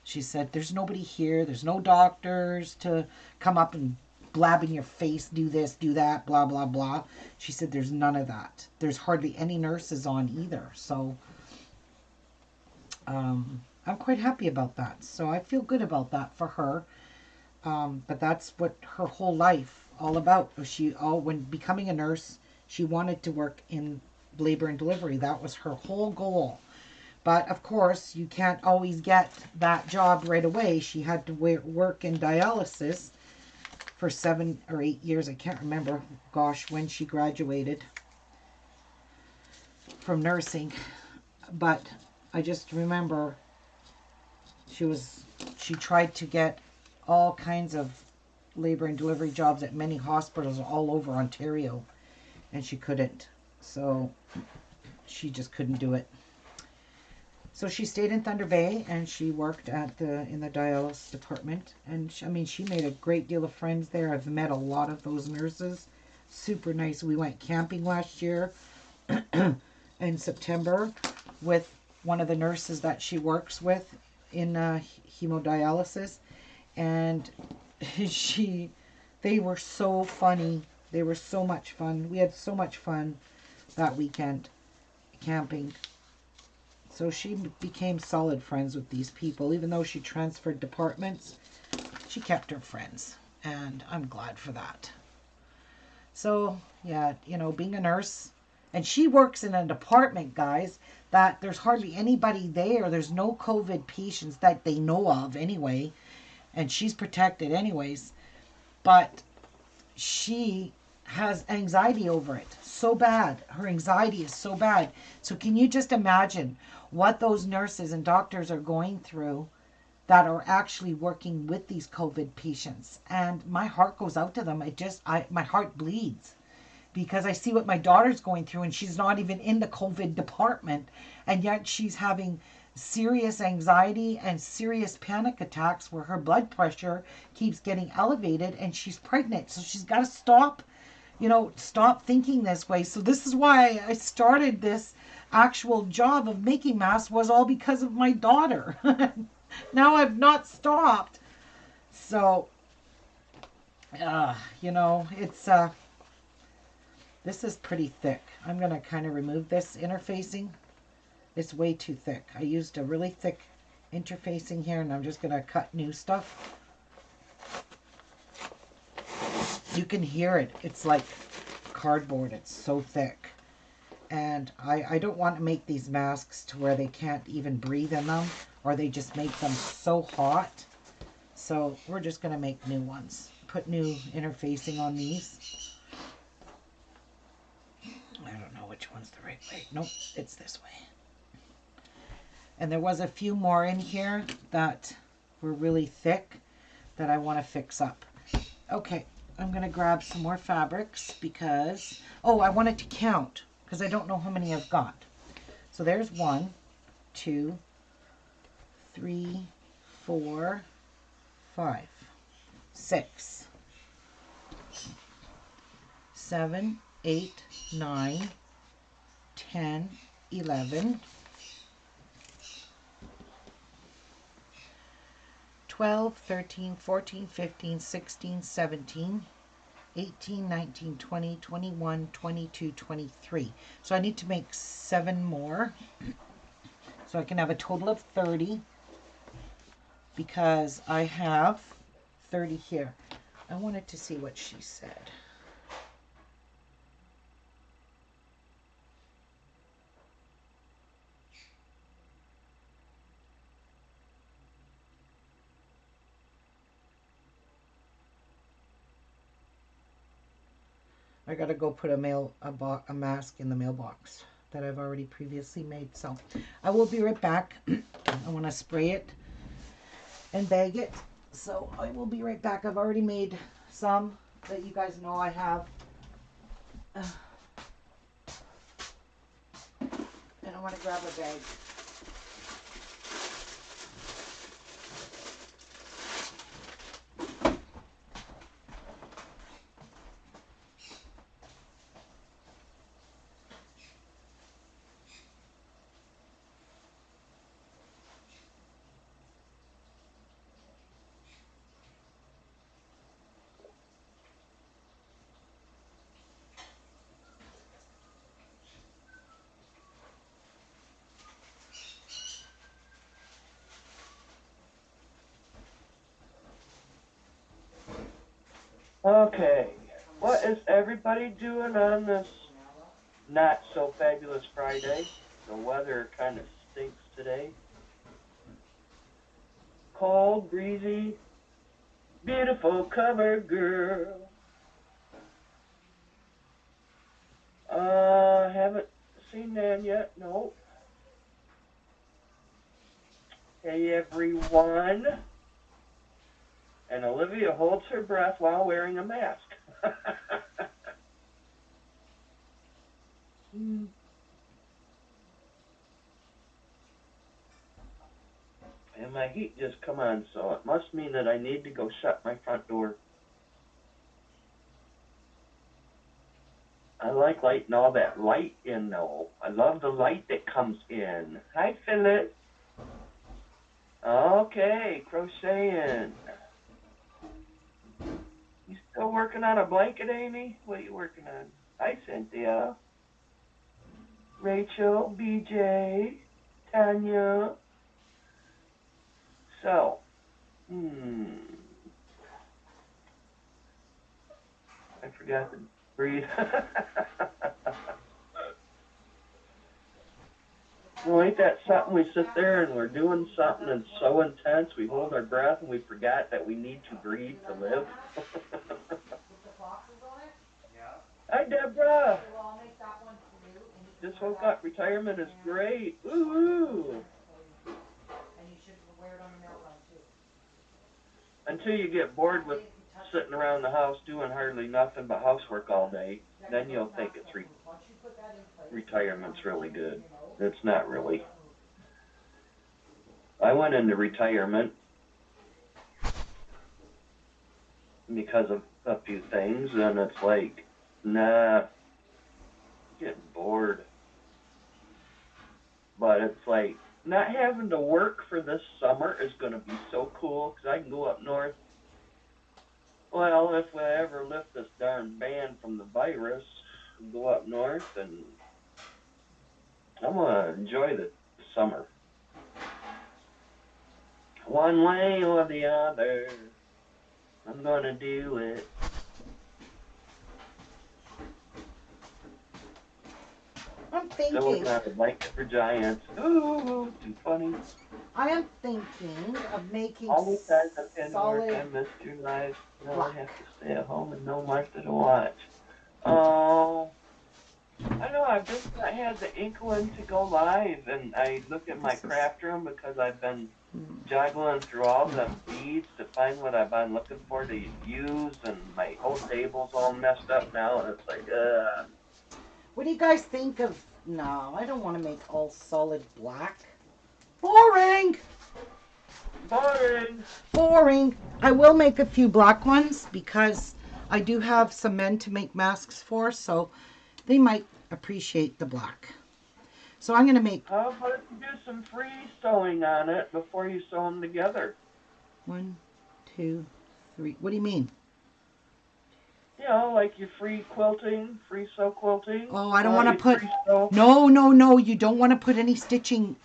she said, there's nobody here. There's no doctors to come up and blab in your face, do this, do that, blah, blah, blah. She said there's none of that. There's hardly any nurses on either. So I'm quite happy about that. So I feel good about that for her. But that's what her whole life all about. When becoming a nurse, she wanted to work in labor and delivery. That was her whole goal. But of course, you can't always get that job right away. She had to work in dialysis for 7 or 8 years. I can't remember, gosh, when she graduated from nursing. But I just remember she tried to get all kinds of labor and delivery jobs at many hospitals all over Ontario, and she couldn't. So she just couldn't do it. So she stayed in Thunder Bay, and she worked in the dialysis department. And she made a great deal of friends there. I've met a lot of those nurses. Super nice. We went camping last year in September with one of the nurses that she works with in hemodialysis, and they were so funny. They were so much fun. We had so much fun that weekend camping. So she became solid friends with these people. Even though she transferred departments, she kept her friends, and I'm glad for that. So yeah, being a nurse, and she works in a department, guys, that there's hardly anybody there. There's no COVID patients that they know of anyway, and she's protected anyways. But she has anxiety over it so bad. Her anxiety is so bad. So can you just imagine what those nurses and doctors are going through that are actually working with these COVID patients? And my heart goes out to them. My heart bleeds because I see what my daughter's going through, and she's not even in the COVID department, and yet she's having serious anxiety and serious panic attacks where her blood pressure keeps getting elevated, and she's pregnant. So she's got to stop thinking this way. So this is why I started this actual job of making masks, was all because of my daughter. Now I've not stopped. So, it's this is pretty thick. I'm going to kind of remove this interfacing. It's way too thick. I used a really thick interfacing here, and I'm just going to cut new stuff. You can hear it. It's like cardboard. It's so thick. And I don't want to make these masks to where they can't even breathe in them, or they just make them so hot. So we're just going to make new ones. Put new interfacing on these. I don't know which one's the right way. Nope, it's this way. And there was a few more in here that were really thick that I want to fix up. Okay, I'm going to grab some more fabrics because, I wanted to count because I don't know how many I've got. So there's 1, 2, 3, 4, 5, 6, 7, 8, 9, 10, 11, 12, 13, 14, 15, 16, 17, 18, 19, 20, 21, 22, 23. So I need to make 7 more. So I can have a total of 30 because I have 30 here. I wanted to see what she said. I gotta go put a mask in the mailbox that I've already previously made. So I will be right back. I want to spray it and bag it. So I will be right back. I've already made some that you guys know I have. And I want to grab a bag. Okay, what is everybody doing on this not so fabulous Friday? The weather kind of stinks today. Cold, breezy, beautiful cover girl. Haven't seen them yet. No. Hey everyone. And Olivia holds her breath while wearing a mask. And my heat just come on, so it must mean that I need to go shut my front door. I like lighting all that light in, though. I love the light that comes in. Hi, Phyllis. Okay, crocheting. You still working on a blanket, Amy? What are you working on? Hi, Cynthia. Rachel, BJ, Tanya. So, I forgot to breathe. Well, ain't that something? We sit there and we're doing something and so intense, we hold our breath and we forgot that we need to breathe to live. Hi, Deborah. Just woke up. Retirement is great. Woo-hoo. Until you get bored with sitting around the house doing hardly nothing but housework all day, then you'll think it's retirement's really good. It's not really. I went into retirement because of a few things, and it's like, nah, getting bored. But it's like, not having to work for this summer is going to be so cool because I can go up north. Well, if we ever lift this darn ban from the virus, go up north, and I'm going to enjoy the summer. One way or the other, I'm going to do it. I'm thinking. Still looking at the blanket for giants. Ooh, too funny. I am thinking of making All the times I've been to work, solid. I missed your life. Now I have to stay at home and no Martha to watch. Oh, I know. I've just not had the inkling to go live, and I look at my craft room because I've been juggling through all the beads to find what I've been looking for to use, and my whole table's all messed up now, and it's like, What do you guys think of? No, I don't want to make all solid black. Boring. Boring. Boring. I will make a few black ones because I do have some men to make masks for, so they might appreciate the black. So I'm going to make... How about you do some free sewing on it before you sew them together? 1, 2, 3. What do you mean? You know, like your free quilting, free sew quilting. Oh, I don't want to put... No, you don't want to put any stitching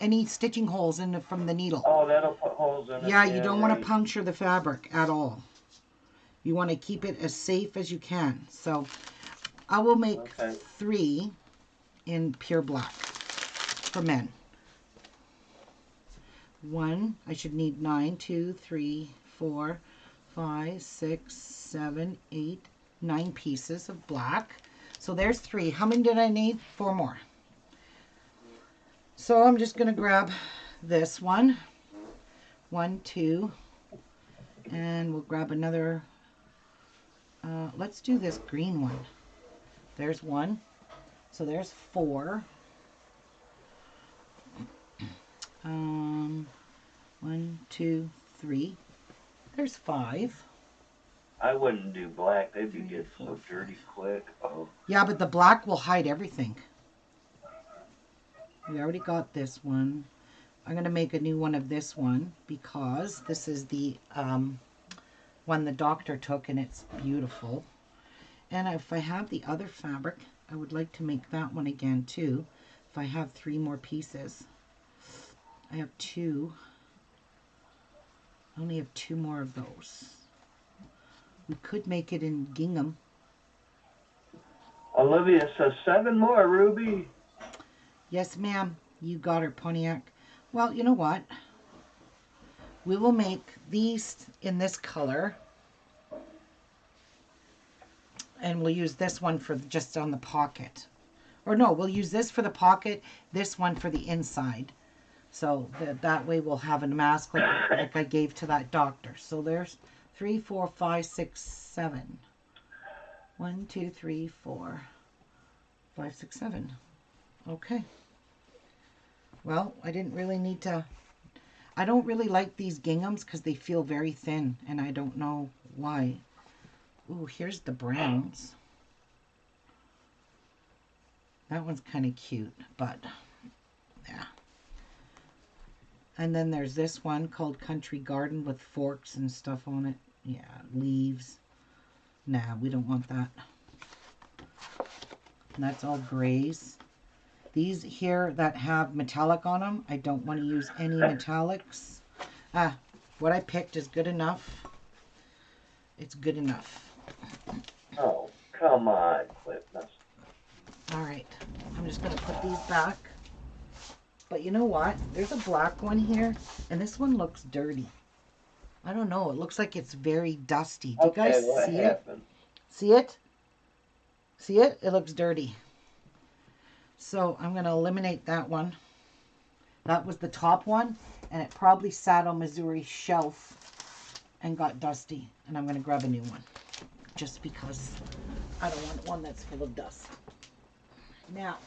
holes in from the needle. Oh, that'll put holes in it. Yeah, you don't want to puncture the fabric at all. You want to keep it as safe as you can. So I will make 3 in pure black for men. 1, I should need 9, 2, 3, 4, 5, 6, 7, 8, 9 pieces of black. So there's 3. How many did I need? 4 more. So I'm just going to grab this one. 1, 2, and we'll grab another. Let's do this green one. There's 1. So there's 4. 1, 2, 3. There's 5. I wouldn't do black. They'd be getting so dirty quick. Oh. Yeah, but the black will hide everything. We already got this one. I'm going to make a new one of this one because this is the one the doctor took and it's beautiful. And if I have the other fabric, I would like to make that one again too. If I have 3 more pieces. I have 2. I only have 2 more of those. We could make it in gingham. Olivia says 7 more, Ruby. Yes, ma'am. You got her, Pontiac. Well, you know what? We will make these in this color. And we'll use this one for just on the pocket. Or no, we'll use this for the pocket, this one for the inside. So that way we'll have a mask like I gave to that doctor. So there's 3, 4, 5, 6, 7. 1, 2, 3, 4, 5, 6, 7. Okay. Well, I didn't really need to. I don't really like these ginghams because they feel very thin, and I don't know why. Ooh, here's the browns. That one's kind of cute, but yeah. And then there's this one called Country Garden with forks and stuff on it. Yeah, leaves. Nah, we don't want that. And that's all grays. These here that have metallic on them, I don't want to use any metallics. What I picked is good enough. It's good enough. Oh, come on, Cliff. All right, I'm just going to put these back. But you know what? There's a black one here, and this one looks dirty. I don't know. It looks like it's very dusty. Do you guys see it? See it? See it? It looks dirty. So I'm going to eliminate that one. That was the top one, and it probably sat on Missouri's shelf and got dusty. And I'm going to grab a new one, just because I don't want one that's full of dust. Now,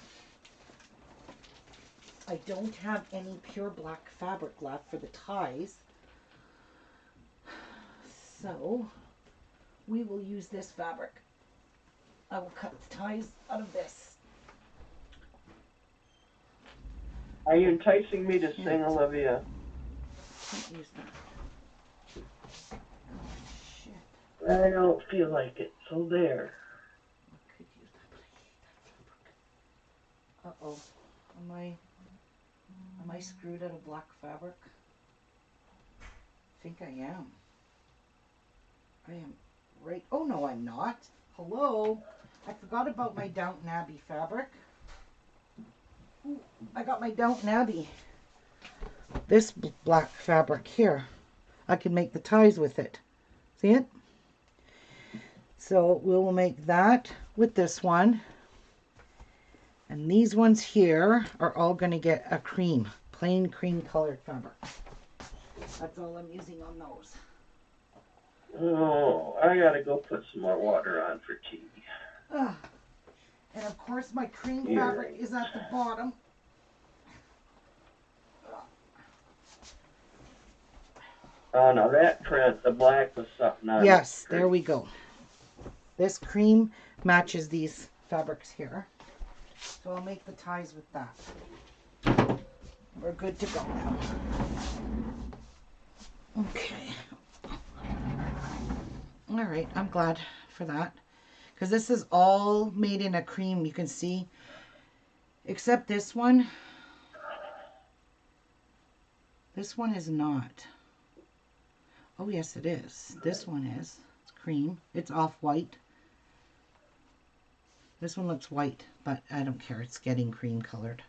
I don't have any pure black fabric left for the ties, so we will use this fabric. I will cut the ties out of this. Are you enticing me to sing, Olivia? Can't use that. Oh, shit. I don't feel like it, so there. I could use that, but I hate that fabric. Uh-oh. Am I screwed out of black fabric? I think I am. I am right. Oh, no, I'm not. Hello? I forgot about my Downton Abbey fabric. Ooh, I got my Downton Abbey. This black fabric here. I can make the ties with it. See it? So we will make that with this one. And these ones here are all going to get a cream, plain cream colored fabric. That's all I'm using on those. Oh, I gotta go put some more water on for tea. And of course my cream fabric is at the bottom. Oh no, that print, the black was something else. Yes, there we go. This cream matches these fabrics here. So I'll make the ties with that. We're good to go now. Okay. All right, I'm glad for that. Because this is all made in a cream, you can see. Except this one. This one is not. Oh, yes, it is. This one is. It's cream. It's off-white. This one looks white, but I don't care. It's getting cream colored.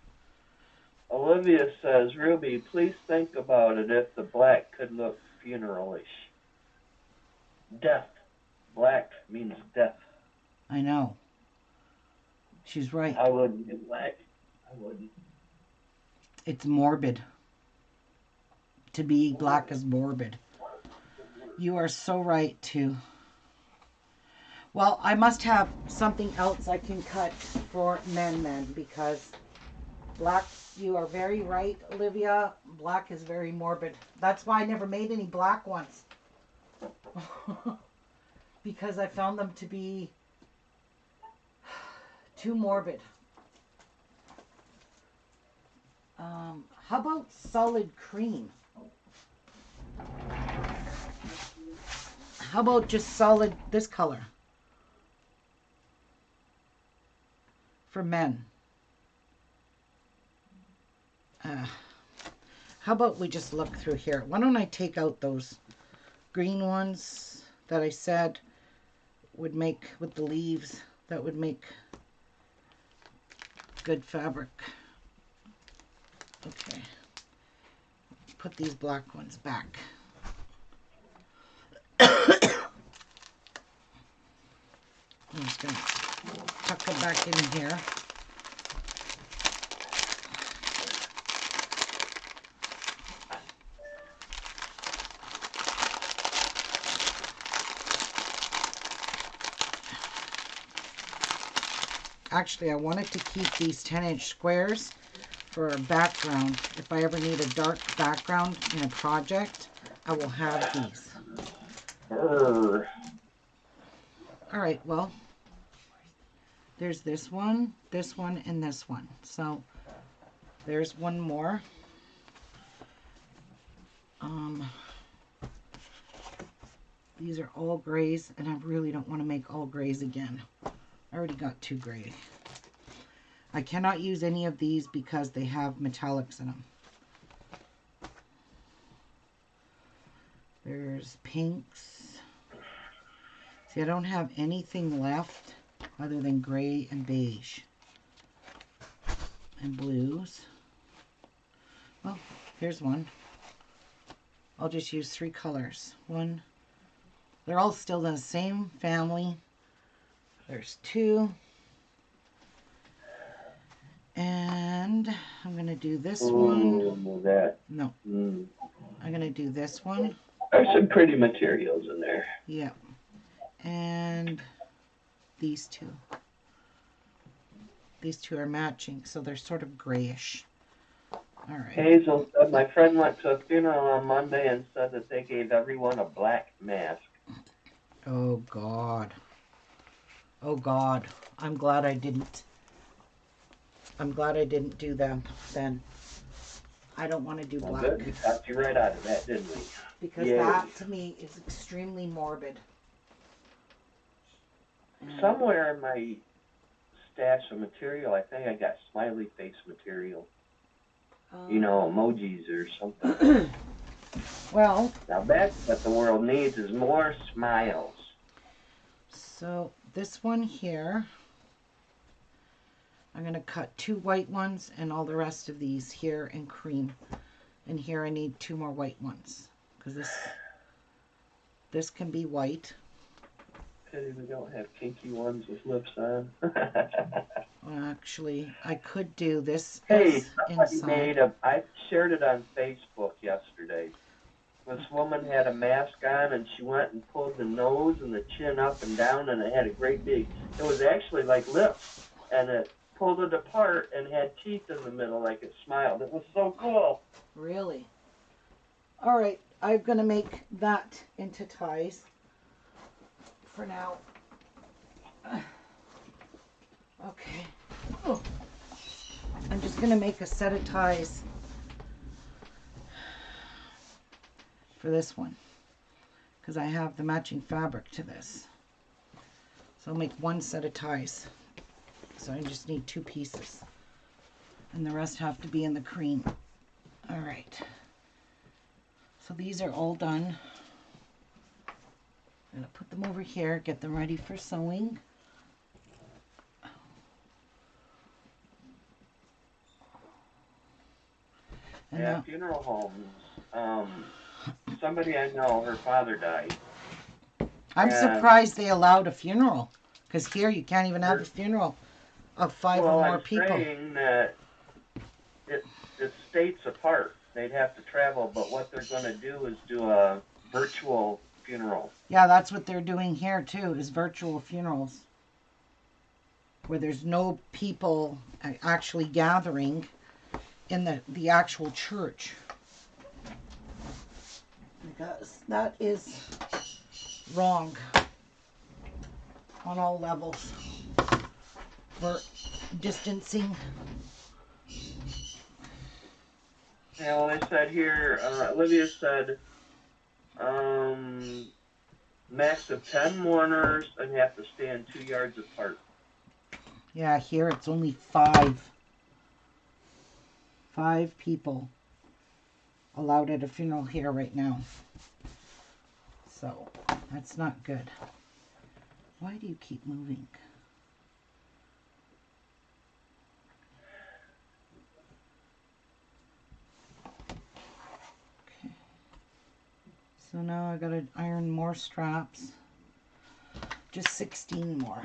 Olivia says, Ruby, please think about it if the black could look funeralish. Death. Black means death. I know. She's right. I wouldn't do black. I wouldn't. It's morbid. To be black is morbid. You are so right, too. Well, I must have something else I can cut for men, because black, you are very right, Olivia. Black is very morbid. That's why I never made any black ones. Because I found them to be too morbid. How about solid cream? How about just solid this color? For men. How about we just look through here? Why don't I take out those green ones that I said would make with the leaves, that would make good fabric. Okay. Put these black ones back. I'm just going to tuck them back in here. Actually, I wanted to keep these 10-inch squares for a background. If I ever need a dark background in a project, I will have these. Brr. All right, well, there's this one, and this one. So there's one more. These are all grays, and I really don't want to make all grays again. I already got 2 gray. I cannot use any of these because they have metallics in them. There's pinks. See, I don't have anything left other than gray and beige. And blues. Well, here's one. I'll just use 3 colors. One. They're all still in the same family. There's 2. And I'm going to do this one. That. No. I'm going to do this one. There's some pretty materials in there. Yep. And these 2. These 2 are matching, so they're sort of grayish. All right. Hazel said my friend went to a funeral on Monday and said that they gave everyone a black mask. Oh, God. Oh, God. I'm glad I didn't. I'm glad I didn't do them then. I don't want to do black. Good. We talked you right out of that, didn't we? Because that, to me, is extremely morbid. Somewhere in my stash of material, I think I got smiley face material. You know, emojis or something. Well. Now that's what the world needs is more smiles. So this one here, I'm going to cut 2 white ones and all the rest of these here in cream. And here I need 2 more white ones because this can be white. Pity we don't have kinky ones with lips on. Well, actually, I could do this. Hey, I shared it on Facebook yesterday. This woman had a mask on and she went and pulled the nose and the chin up and down and it had a great big, it was actually like lips, and it pulled it apart and had teeth in the middle like it smiled. It was so cool. Really? All right, I'm going to make that into ties for now. Okay. Oh. I'm just going to make a set of ties for this one because I have the matching fabric to this. So I'll make 1 set of ties. So I just need 2 pieces. And the rest have to be in the cream. All right. So these are all done. I'm going to put them over here, get them ready for sewing. And yeah, funeral homes. Somebody I know, her father died. I'm surprised they allowed a funeral, because here you can't even have a funeral of 5 or more people. Well, I'm saying that it states apart. They'd have to travel, but what they're going to do is do a virtual funeral. Yeah, that's what they're doing here too, is virtual funerals, where there's no people actually gathering in the actual church. Because that is wrong on all levels. For distancing. Yeah, well, they said here, Olivia said, max of 10 mourners and have to stand 2 yards apart. Yeah, here it's only 5. 5 people allowed at a funeral here right now. So, that's not good. Why do you keep moving? Okay. So now I gotta iron more straps. Just 16 more.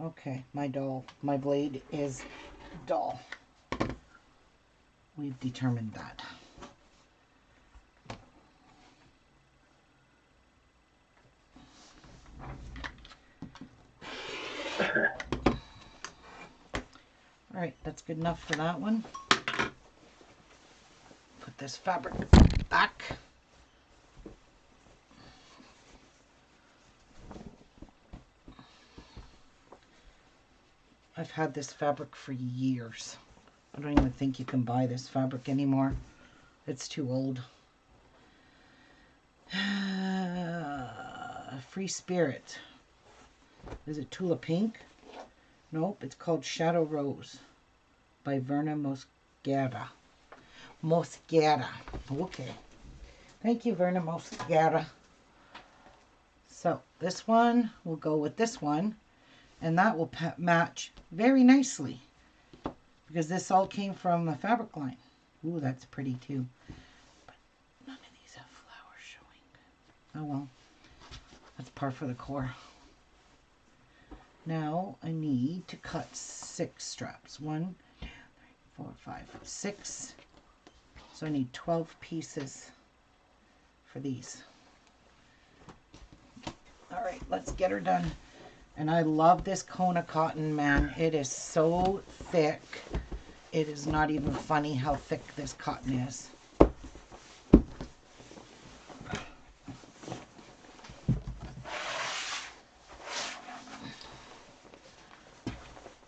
Okay, my blade is dull. We've determined that. that's good enough for that one. Put this fabric back. I've had this fabric for years. I don't even think you can buy this fabric anymore. It's too old. Free Spirit. Is it Tula Pink? Nope, it's called Shadow Rose by Verna Mosquera. Mosquera. Okay. Thank you, Verna Mosquera. So this one will go with this one, and that will match very nicely because this all came from the fabric line. Ooh, that's pretty too. But none of these have flowers showing. Oh well. That's par for the course. Now I need to cut 6 straps. 1, 2, 3, 4, 5, 6. So I need 12 pieces for these. All right, let's get her done. And I love this Kona cotton, man. It is so thick. It is not even funny how thick this cotton is.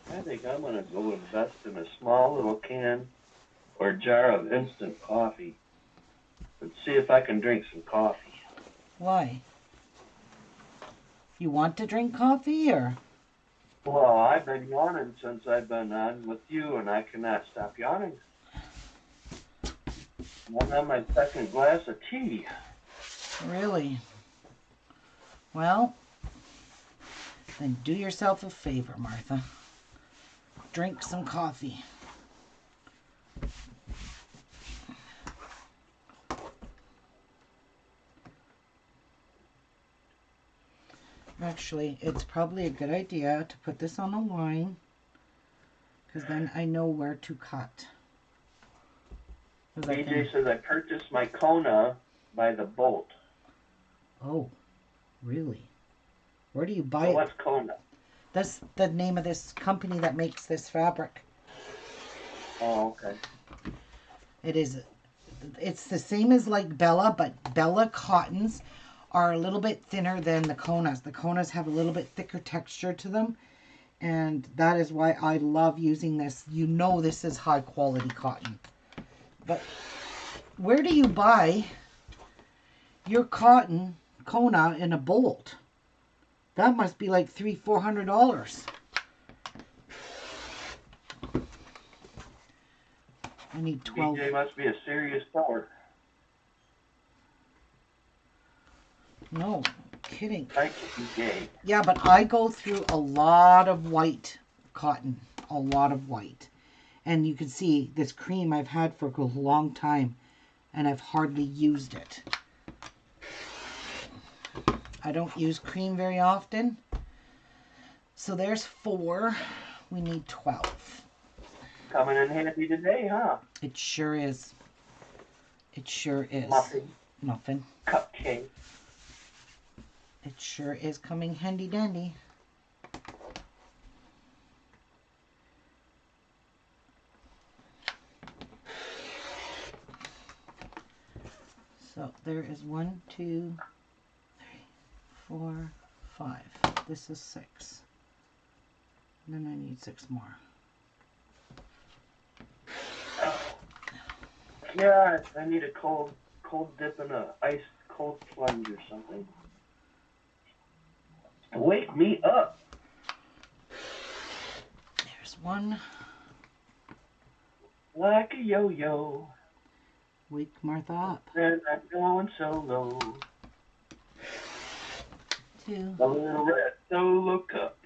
I think I'm going to go invest in a small little can or jar of instant coffee and see if I can drink some coffee. Why? You want to drink coffee, or? Well, I've been yawning since I've been on with you, and I cannot stop yawning. I'm on my second glass of tea. Really? Well, then do yourself a favor, Martha. Drink some coffee. Actually, it's probably a good idea to put this on a line, because then I know where to cut. BJ says I purchased my Kona by the bolt. Oh, really? Where do you buy it? What's Kona? That's the name of this company that makes this fabric. Oh, okay. It's the same as like Bella, but Bella cottons are a little bit thinner than the Konas. The Konas have a little bit thicker texture to them, and that is why I love using this. You know this is high quality cotton. But where do you buy your cotton Kona in a bolt? That must be like $300-400. I need 12. BJ must be a serious seller. No, kidding. Thank you, BJ. Yeah, but I go through a lot of white cotton. A lot of white. And you can see this cream I've had for a long time, and I've hardly used it. I don't use cream very often. So there's 4. We need 12. Coming in handy today, huh? It sure is. It sure is. Muffin. Cupcake. It sure is coming handy dandy. So there is 1, 2, 3, 4, 5. This is 6. And then I need 6 more. Yeah, I need a cold dip in a ice cold plunge or something. Wake me up. There's 1. Like a yo-yo. Wake Martha up. And I'm going solo. 2. A little red solo cup.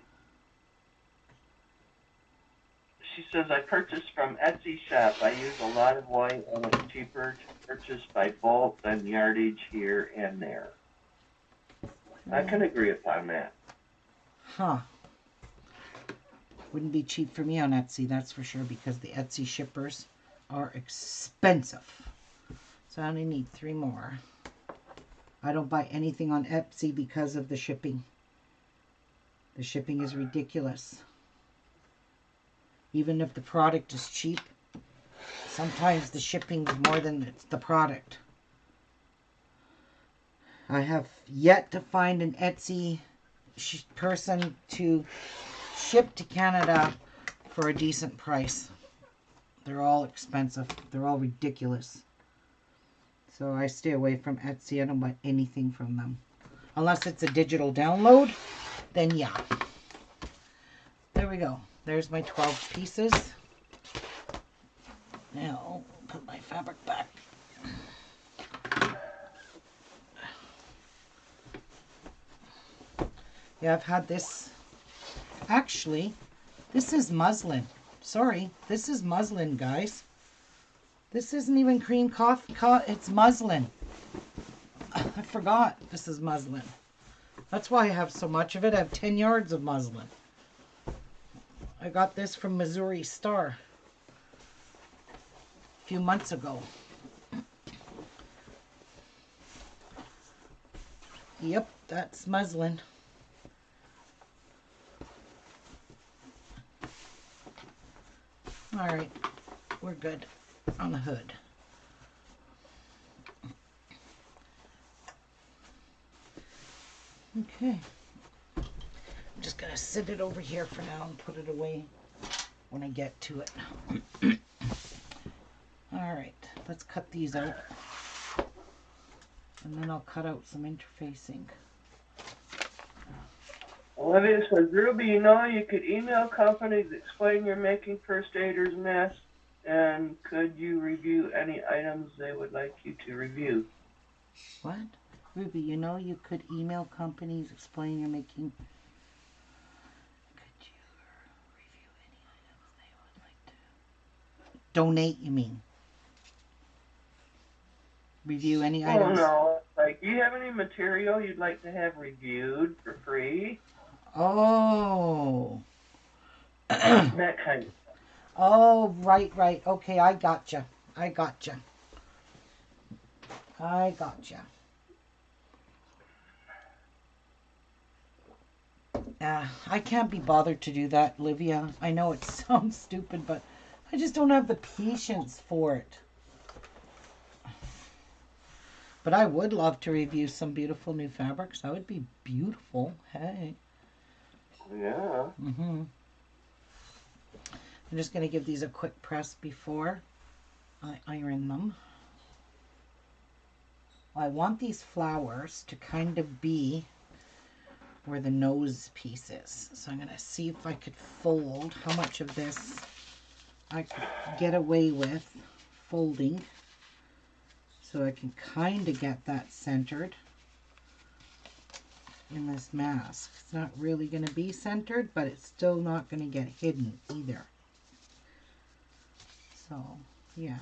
She says, I purchased from Etsy shop. I use a lot of white and it's cheaper to purchase by bulk than yardage here and there. I can agree upon that. Huh. Wouldn't be cheap for me on Etsy, that's for sure, because the Etsy shippers are expensive. So I only need 3 more. I don't buy anything on Etsy because of the shipping. The shipping is ridiculous. Even if the product is cheap, sometimes the shipping is more than the product. I have yet to find an Etsy person to ship to Canada for a decent price. They're all expensive. They're all ridiculous. So I stay away from Etsy. I don't buy anything from them. Unless it's a digital download, then yeah. There we go. There's my 12 pieces. Now I'll put my fabric back. Yeah, I've had this. Actually, this is muslin. Sorry, this is muslin, guys. This isn't even cream coffee. It's muslin. I forgot this is muslin. That's why I have so much of it. I have 10 yards of muslin. I got this from Missouri Star a few months ago. Yep, that's muslin. All right, we're good on the hood. Okay, I'm just gonna sit it over here for now and put it away when I get to it. All right, let's cut these out. And then I'll cut out some interfacing. Olivia says, Ruby, you could email companies, explain you're making first aiders mess, and could you review any items they would like you to review? What? Ruby, you could email companies, explain you're making... Could you review any items they would like to... Donate, you mean? Review any items? Oh, no. Like, do you have any material you'd like to have reviewed for free? Oh. That kind of stuff. Oh, right. Okay, I gotcha. I can't be bothered to do that, Livia. I know it sounds stupid, but I just don't have the patience for it. But I would love to review some beautiful new fabrics. That would be beautiful. Hey. Yeah. I'm just going to give these a quick press before I iron them. I want these flowers to kind of be where the nose piece is. So I'm going to see if I could fold how much of this I could get away with folding. So I can kind of get that centered in this mask. It's not really going to be centered, but it's still not going to get hidden either. So, yeah,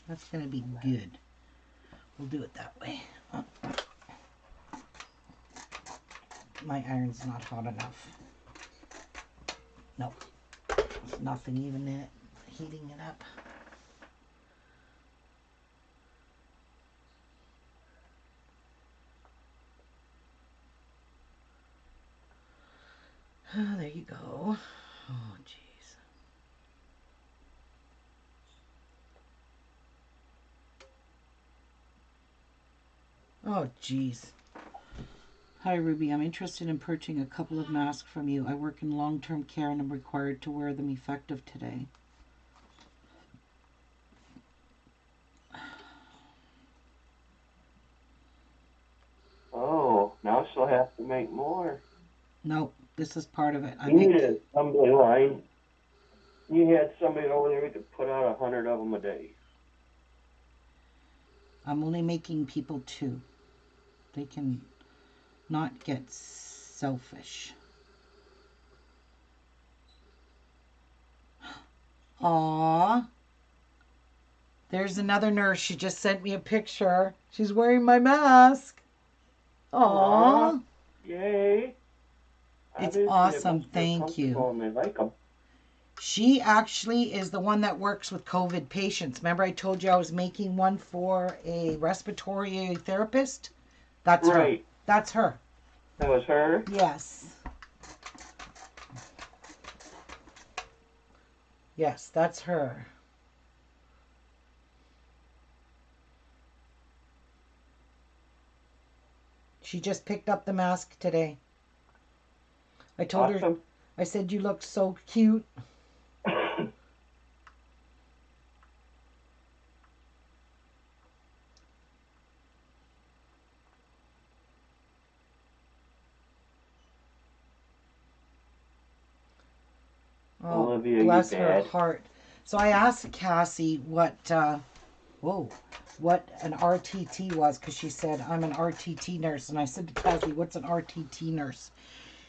that's going to be good. We'll do it that way. My iron's not hot enough. Nope. There's nothing even in it, heating it up. Oh, there you go. Oh, jeez. Oh, jeez. Hi, Ruby. I'm interested in purchasing a couple of masks from you. I work in long-term care and I'm required to wear them effective today. Oh, now she'll have to make more. No, this is part of it. You need an assembly line. You had somebody over there who could put out 100 of them a day. I'm only making people 2. They can not get selfish. Aww. There's another nurse. She just sent me a picture. She's wearing my mask. Aww. Yay. It's awesome. Thank you. And they like them. She actually is the one that works with COVID patients. Remember I told you I was making one for a respiratory therapist? That's right. Her. That's her. That was her? Yes. Yes, that's her. She just picked up the mask today. I told her, Awesome. I said, you look so cute. Oh, Olivia, you bless her bad. heart. So I asked Cassie what an RTT was, because she said, I'm an RTT nurse. And I said to Cassie, what's an RTT nurse?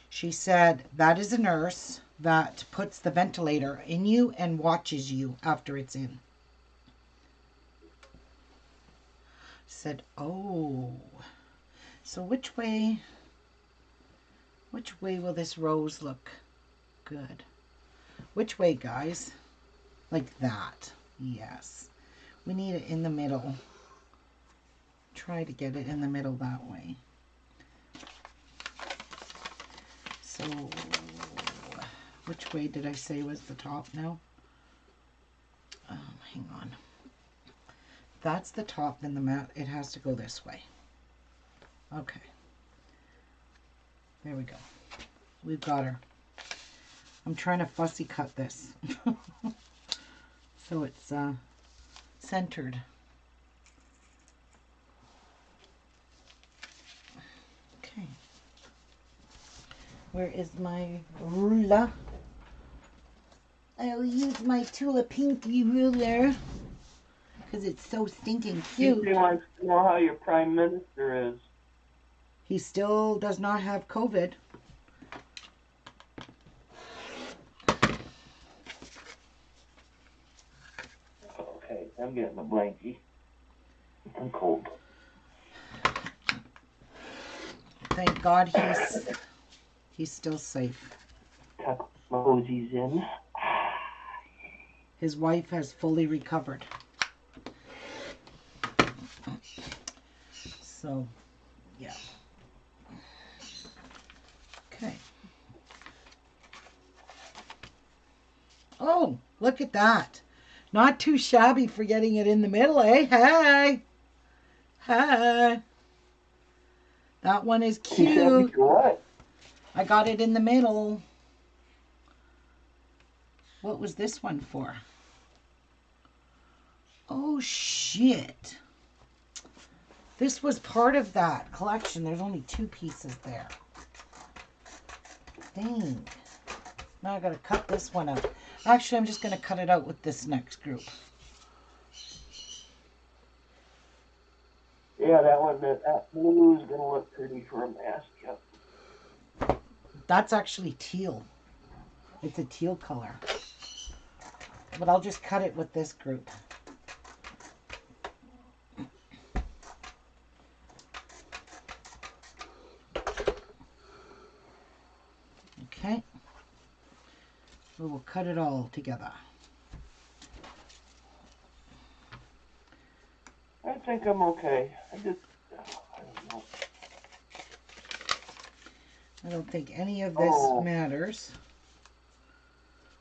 She said, that is a nurse that puts the ventilator in you and watches you after it's in. I said, oh, so which way will this rose look good? Which way, guys? Like that. Yes. We need it in the middle. Try to get it in the middle that way. So, which way did I say was the top now? Hang on. That's the top, then the mat, it has to go this way. Okay. There we go. We've got her. I'm trying to fussy cut this. So it's centered. Okay. Where is my ruler? I'll use my Tula Pinky ruler because it's so stinking cute. He wants to know how your prime minister is. He still does not have COVID. Okay, I'm getting a blankie. I'm cold. Thank God he's still safe. Tuck my cozies in. His wife has fully recovered. So, yeah. Okay. Oh, look at that. Not too shabby for getting it in the middle, eh? Hey! Hey! That one is cute. What? I got it in the middle. What was this one for? Oh, shit. This was part of that collection. There's only 2 pieces there. Dang. Now I gotta cut this one out. Actually, I'm just gonna cut it out with this next group. Yeah, that blue is gonna look pretty for a mask. Yep. That's actually teal. It's a teal color. But I'll just cut it with this group. Okay. We will cut it all together. I think I'm okay. I don't know. I don't think any of this matters.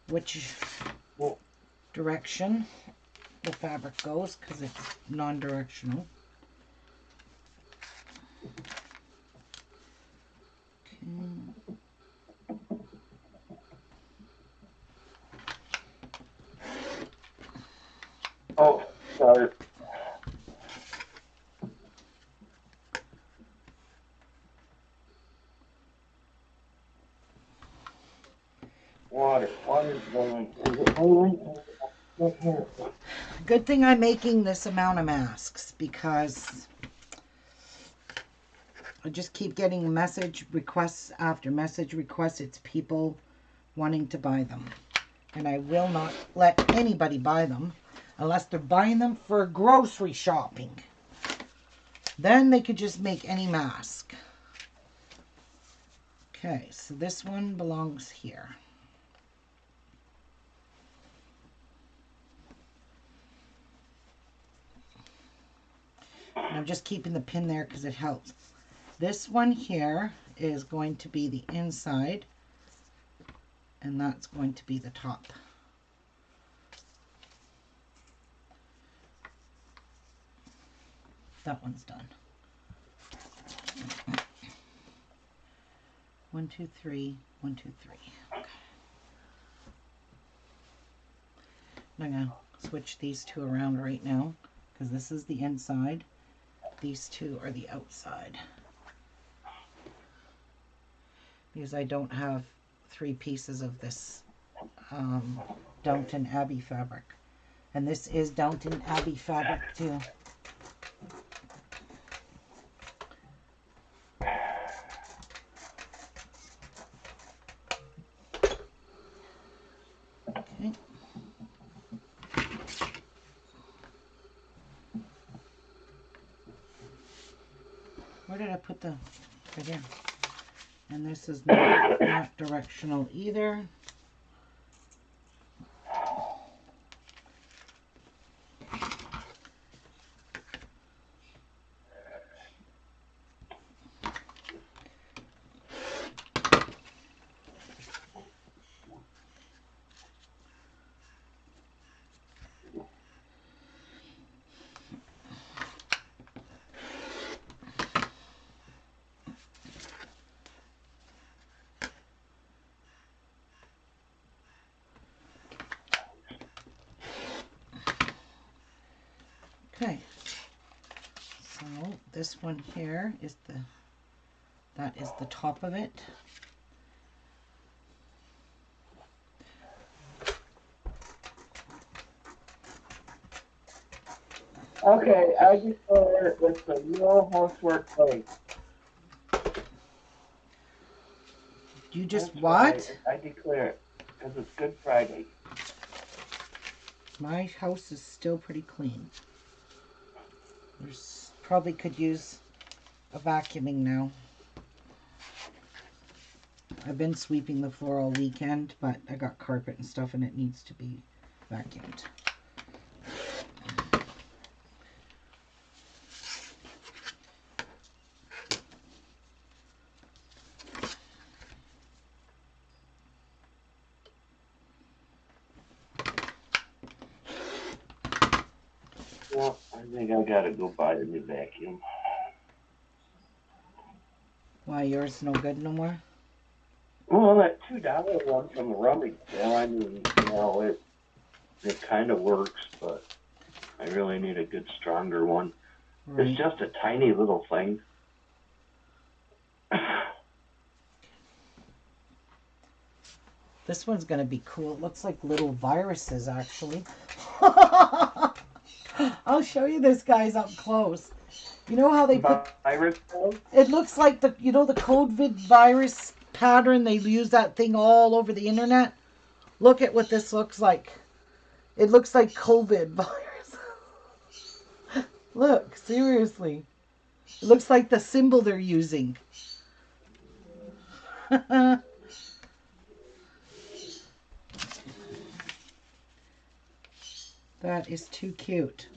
Which direction the fabric goes, because it's non-directional. Okay. Oh, sorry. Water's boiling. Is it boiling? Good thing I'm making this amount of masks, because I just keep getting message requests after message requests. It's people wanting to buy them. And I will not let anybody buy them unless they're buying them for grocery shopping. Then they could just make any mask. Okay, so this one belongs here. And I'm just keeping the pin there because it helps. This one here is going to be the inside, and that's going to be the top. that one's done. 1, 2, 3, 1, 2, 3. Okay. I'm going to switch these two around right now because this is the inside. These two are the outside. Because I don't have 3 pieces of this Downton Abbey fabric. And this is Downton Abbey fabric too. Okay. Where did I put the, right here. And this is not directional either. Okay, so this one here is that is the top of it. Okay, I declare it with the real housework plate. You just That's what? right, I declare it because it's Good Friday. My house is still pretty clean. There's probably could use a vacuuming now. I've been sweeping the floor all weekend, but I got carpet and stuff and it needs to be vacuumed. Well, I think I gotta go buy a new vacuum. Why, yours no good no more? Well, that $2 one from the rummage sale, I mean, it kind of works, but I really need a good, stronger one. Right. It's just a tiny little thing. This one's going to be cool. It looks like little viruses, actually. I'll show you this, guys, up close. You know how they put... Virus code? It looks like the COVID virus pattern. They use that thing all over the internet. Look at what this looks like. It looks like COVID virus. Look, seriously. It looks like the symbol they're using. That is too cute.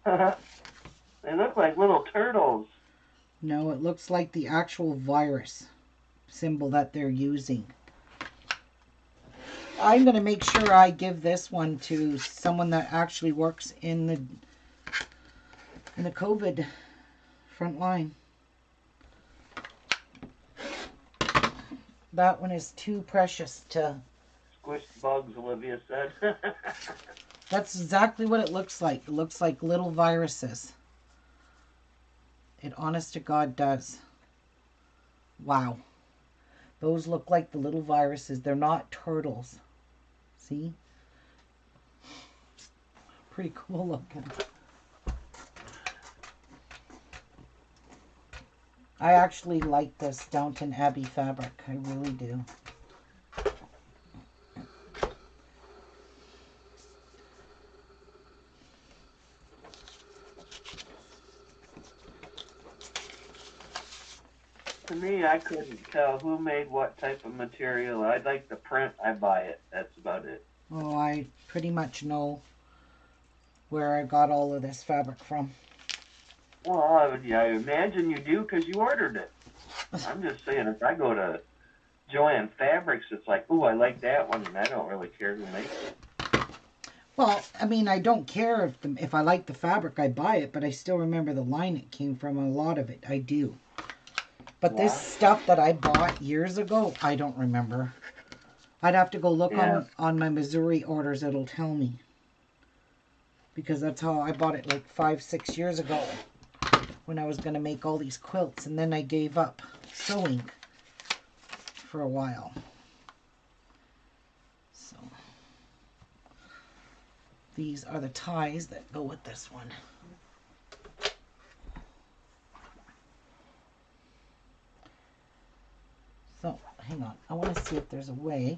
They look like little turtles. No, it looks like the actual virus symbol that they're using. I'm going to make sure I give this one to someone that actually works in the COVID front line. That one is too precious to... Squished bugs, Olivia said. That's exactly what it looks like. It looks like little viruses. It honest to God does. Wow. Those look like the little viruses. They're not turtles. See? Pretty cool looking. I actually like this Downton Abbey fabric. I really do. To me, I couldn't tell who made what type of material. I like the print, I buy it. That's about it. Oh, I pretty much know where I got all of this fabric from. Well, I imagine you do because you ordered it. I'm just saying, if I go to Joann Fabrics, it's like, ooh, I like that one, and I don't really care who makes it. Well, I mean, I don't care if I like the fabric, I buy it, but I still remember the line it came from. A lot of it, I do. But this stuff that I bought years ago, I don't remember. I'd have to go look on my Missouri orders. It'll tell me. Because that's how I bought it like 5-6 years ago when I was going to make all these quilts. And then I gave up sewing for a while. So these are the ties that go with this one. So, hang on. I want to see if there's a way.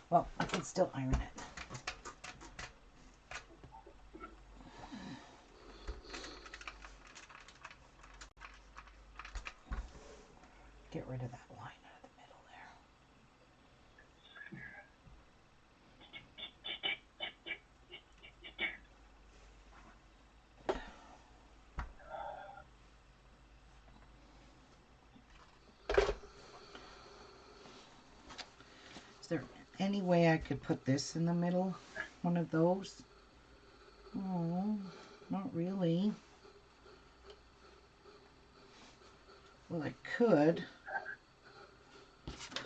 Well, I can still iron it. Get rid of that line out of the middle there. Is there any way I could put this in the middle? One of those? Oh, not really. Well, I could.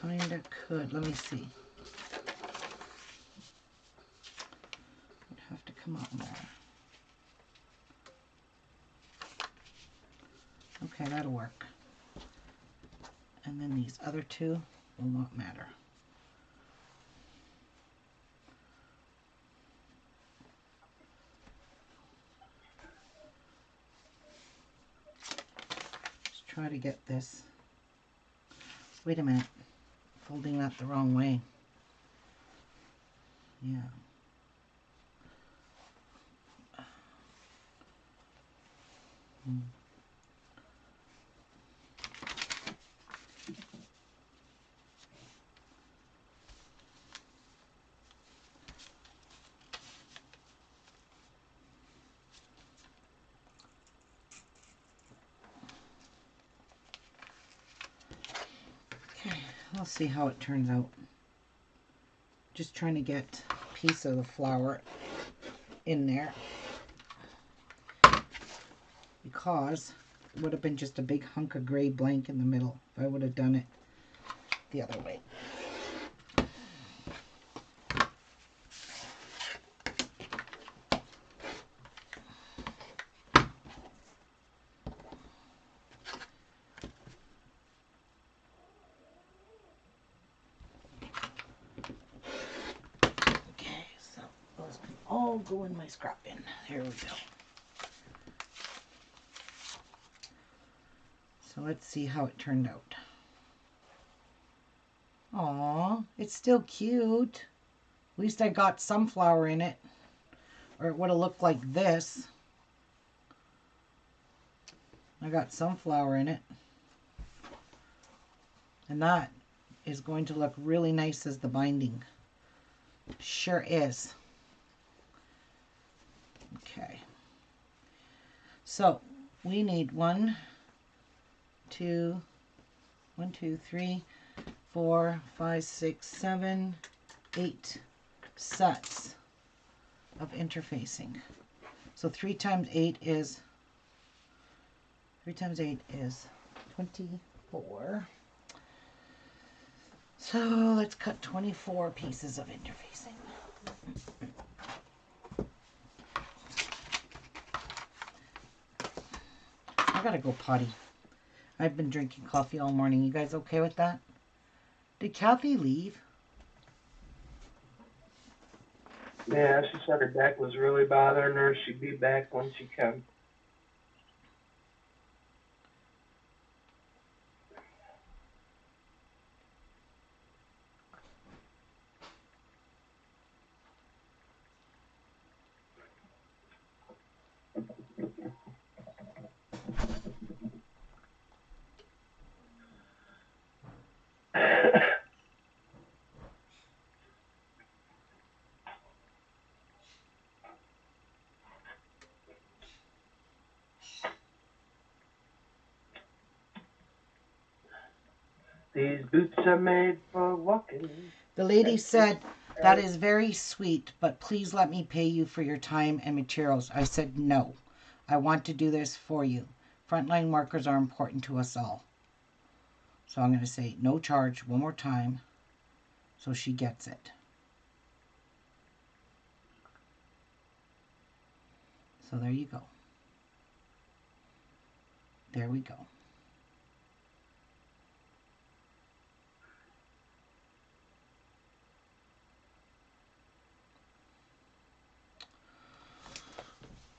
Kinda could. Let me see. Would have to come out more. Okay, that'll work. And then these other two will not matter. Let's try to get this. Wait a minute. Folding that the wrong way. Yeah. Okay, we'll see how it turns out. Just trying to get a piece of the flower in there, because it would have been just a big hunk of gray blank in the middle if I would have done it the other way. Okay, so those can all go in my scrap bin. Here we go. So let's see how it turned out. Aw, it's still cute. At least I got some flower in it. Or it would have looked like this. I got some flower in it. And that is going to look really nice as the binding. Sure is. Okay. So we need 1, 2, 3, 4, 5, 6, 7, 8 sets of interfacing. So 3 times 8 is 24. So let's cut 24 pieces of interfacing. I gotta go potty. I've been drinking coffee all morning. You guys okay with that? Did Kathy leave? Yeah, she said her back was really bothering her. She'd be back when she can. These boots are made for walking. The lady said, that is very sweet, but please let me pay you for your time and materials. I said, no. I want to do this for you. Frontline workers are important to us all. So I'm going to say no charge one more time so she gets it. So there you go. There we go.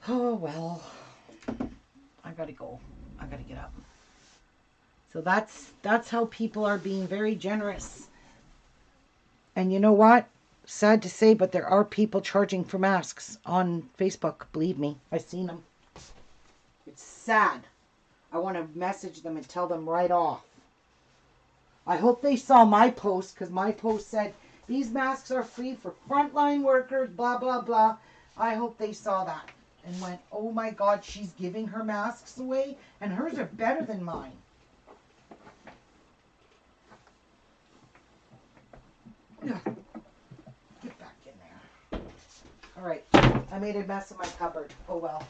Oh, well, I gotta go. I gotta get up. So that's how people are being very generous. And you know what? Sad to say, but there are people charging for masks on Facebook. Believe me, I've seen them. It's sad. I want to message them and tell them right off. I hope they saw my post, because my post said, these masks are free for frontline workers, blah, blah, blah. I hope they saw that and went, oh my God, she's giving her masks away, and hers are better than mine. Get back in there. All right, I made a mess of my cupboard. Oh well.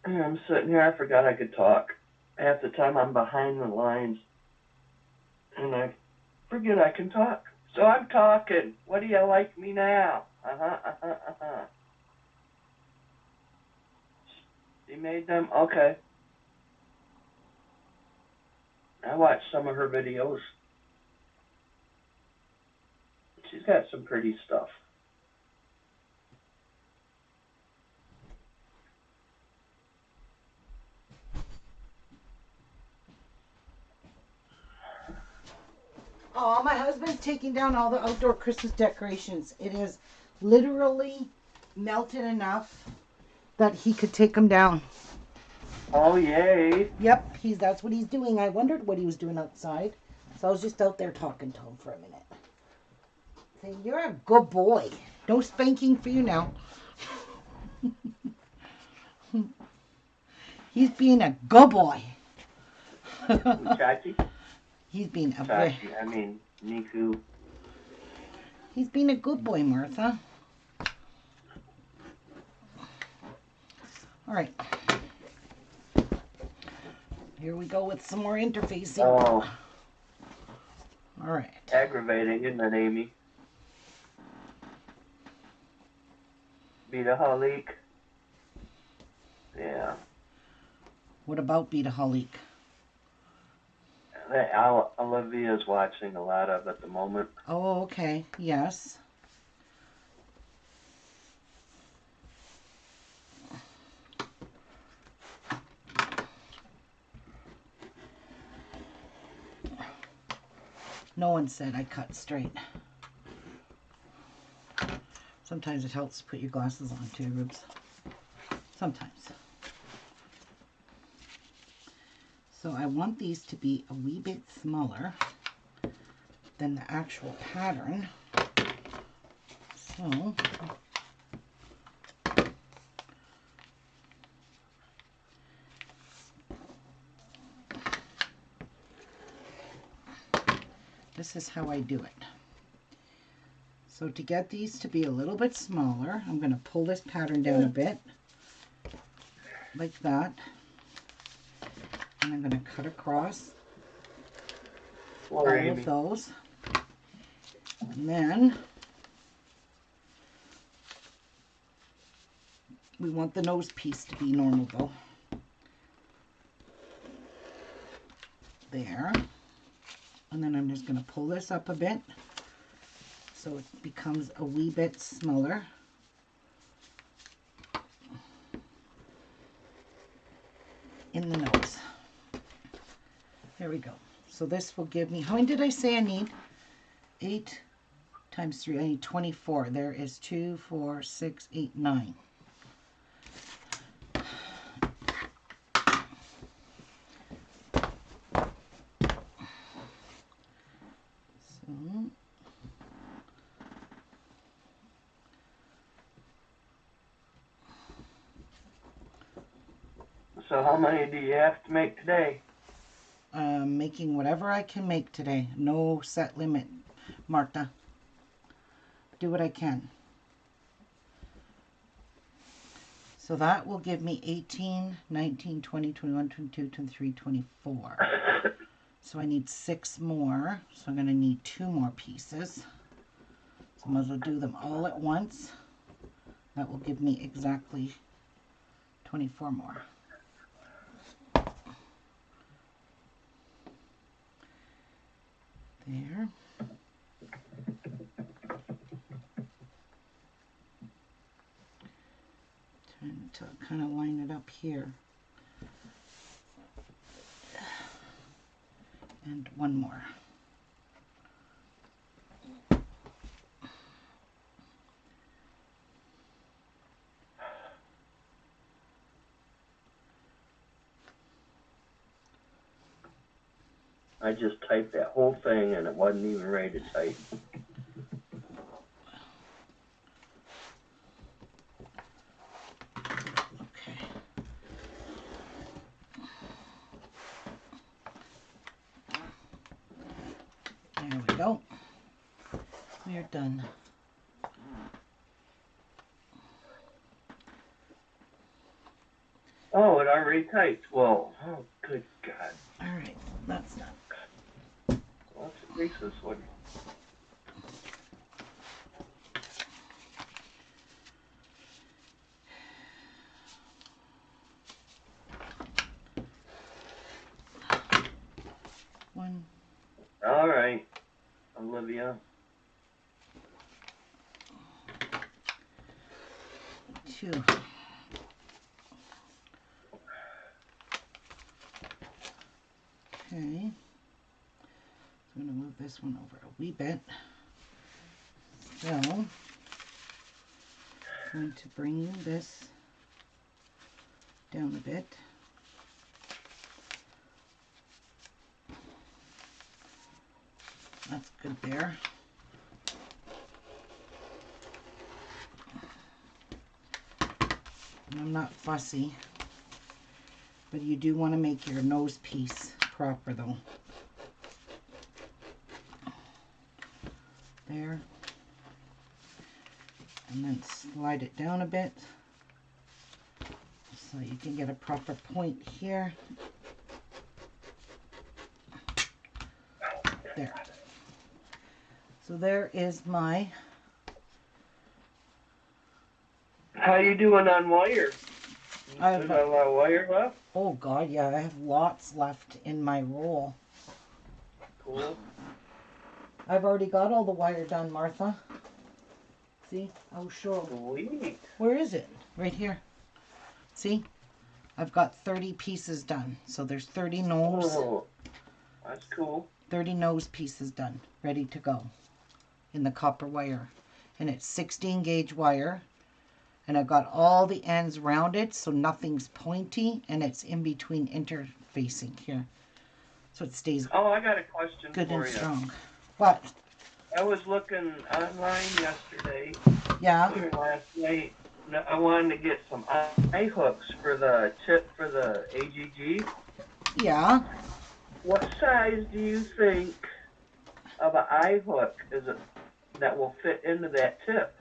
I'm sitting here. I forgot I could talk. Half the time I'm behind the lines, and I forget I can talk. So I'm talking. What do you like me now? She made them? Okay. I watched some of her videos. She's got some pretty stuff. Oh, my husband's taking down all the outdoor Christmas decorations. It is literally melted enough that he could take them down. Oh, yay. Yep, that's what he's doing. I wondered what he was doing outside. So I was just out there talking to him for a minute. Saying, you're a good boy. No spanking for you now. He's being a good boy. Chachi? He's being a Chachi, I mean, Niku. He's being a good boy, Martha. All right. Here we go with some more interfacing. Oh. All right. Aggravating, isn't it, Amy? Beataholic. Yeah. What about Beataholic? Olivia's watching a lot of at the moment. Oh, okay. Yes. No one said I cut straight. Sometimes it helps to put your glasses on too, Rubes. Sometimes. So I want these to be a wee bit smaller than the actual pattern. So this is how I do it. So to get these to be a little bit smaller, I'm going to pull this pattern down a bit, like that. And I'm going to cut across all of those. And then we want the nose piece to be normal though. There. And then I'm just going to pull this up a bit so it becomes a wee bit smaller. In the nose. There we go. So this will give me, how many did I say I need? 8 times 3, I need 24. There is 2, 4, 6, 8, 9. So how many do you have to make today? Making whatever I can make today. No set limit, Martha. Do what I can. So that will give me 18, 19, 20, 21, 22, 23, 24. So I need 6 more. So I'm going to need 2 more pieces. So I might as well do them all at once. That will give me exactly 24 more. There. Trying to kind of line it up here. And 1 more. I just typed that whole thing and it wasn't even ready to type. Okay. There we go. We're done. Oh, it already typed. Whoa. Oh, good God. All right, that's done. Let's fix this one. One. All right, Olivia. 2. Okay. So I'm going to move this one over a wee bit. So I'm going to bring this down a bit. That's good there. And I'm not fussy, but you do want to make your nose piece proper though. There. And then slide it down a bit so you can get a proper point here. There. So there is my... How you doing on wire? I You got a lot of wire left? Oh God, yeah, I have lots left in my roll. Cool. I've already got all the wire done, Martha. See? I'll show. Sweet. Where is it? Right here. See? I've got 30 pieces done. So there's 30 nose. Oh, that's cool. 30 nose pieces done. Ready to go. In the copper wire. And it's 16 gauge wire. And I've got all the ends rounded so nothing's pointy. And it's in between interfacing here. So it stays Oh, I got a question good for and you. strong. What? I was looking online yesterday, Yeah. or last night. I wanted to get some eye hooks for the tip for the AGG. Yeah. What size do you think of an eye hook is it that will fit into that tip?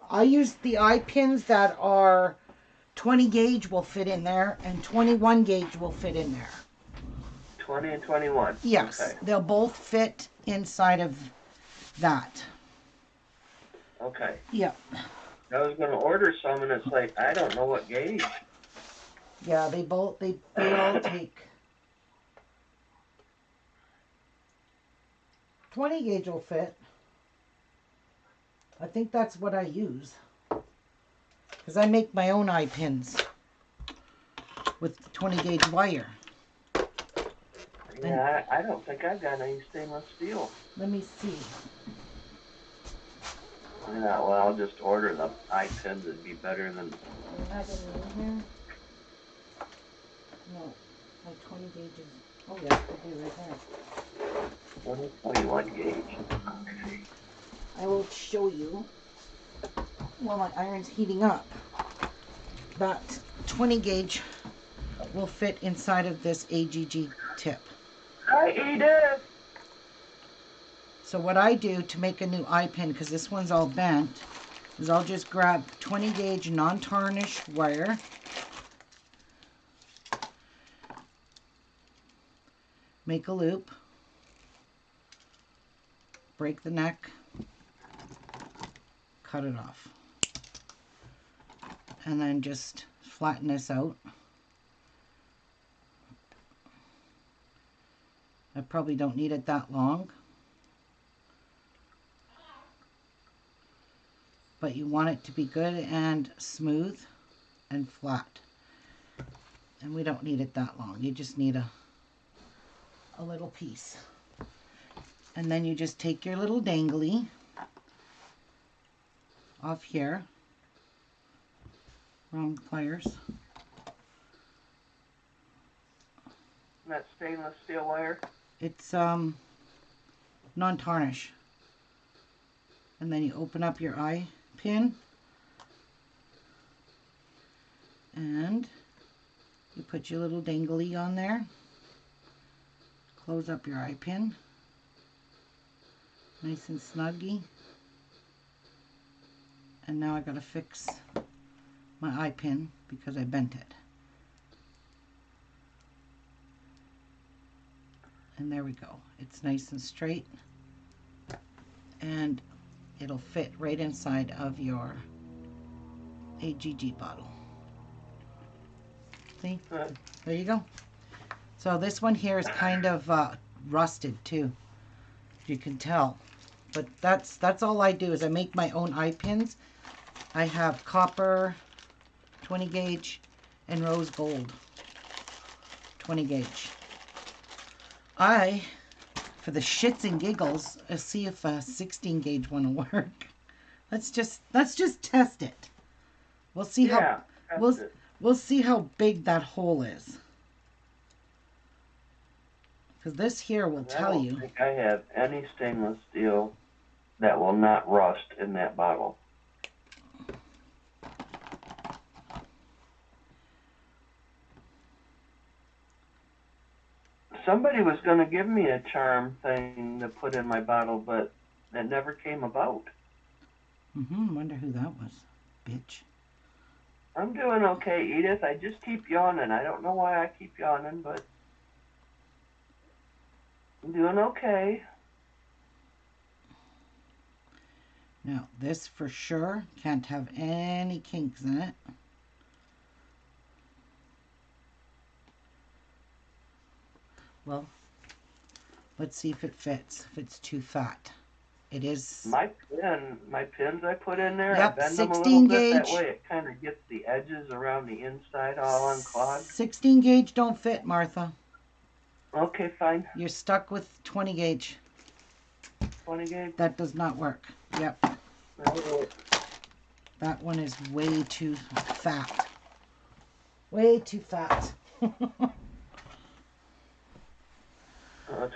I use the eye pins that are 20 gauge will fit in there and 21 gauge will fit in there. 20 and 21. Yes, Okay. they'll both fit inside of that. Okay. Yep. I was going to order some, and it's like, I don't know what gauge. Yeah, they all take 20 gauge will fit. I think that's what I use. Because I make my own eye pins with 20 gauge wire. Yeah, I don't think I've got any stainless steel. Let me see. Yeah, well, I'll just order the eye pins. It'd be better than... Do I have any in here? No, like 20 gauges. Oh yeah, I do right there. 21 gauge. Okay. I will show you while my iron's heating up. That 20 gauge will fit inside of this AGG tip. Hi, Edith! So what I do to make a new eye pin, because this one's all bent, is I'll just grab 20 gauge non-tarnish wire. Make a loop. Break the neck. Cut it off. And then just flatten this out. I probably don't need it that long. But you want it to be good and smooth and flat. And we don't need it that long. You just need a little piece. And then you just take your little dangly off here. Wrong pliers. That stainless steel wire? It's non-tarnish. And then you open up your eye pin and you put your little dangly on there. Close up your eye pin. Nice and snuggy. And now I gotta fix my eye pin because I bent it. And there we go. It's nice and straight. And it'll fit right inside of your AGG bottle. See? There you go. So this one here is kind of rusted too. You can tell. But that's all I do is I make my own eye pins. I have copper, 20 gauge, and rose gold, 20 gauge. For the shits and giggles, see if a 16 gauge one will work. Let's just test it. We'll see how we'll see how big that hole is. Because this here will I tell don't you. think I have any stainless steel that will not rust in that bottle. Somebody was going to give me a charm thing to put in my bottle, but that never came about. Wonder who that was. Bitch. I'm doing okay, Edith. I just keep yawning. I don't know why I keep yawning, but I'm doing okay. Now, this for sure can't have any kinks in it. Well, let's see if it fits, if it's too fat. It is. My pins I put in there, Yep, I bend them a little 16 bit. That gauge. way it kind of gets the edges around the inside all unclogged. 16 gauge don't fit, Martha. Okay, fine. You're stuck with 20 gauge. 20 gauge? That does not work. Yep. That one is way too fat. Way too fat.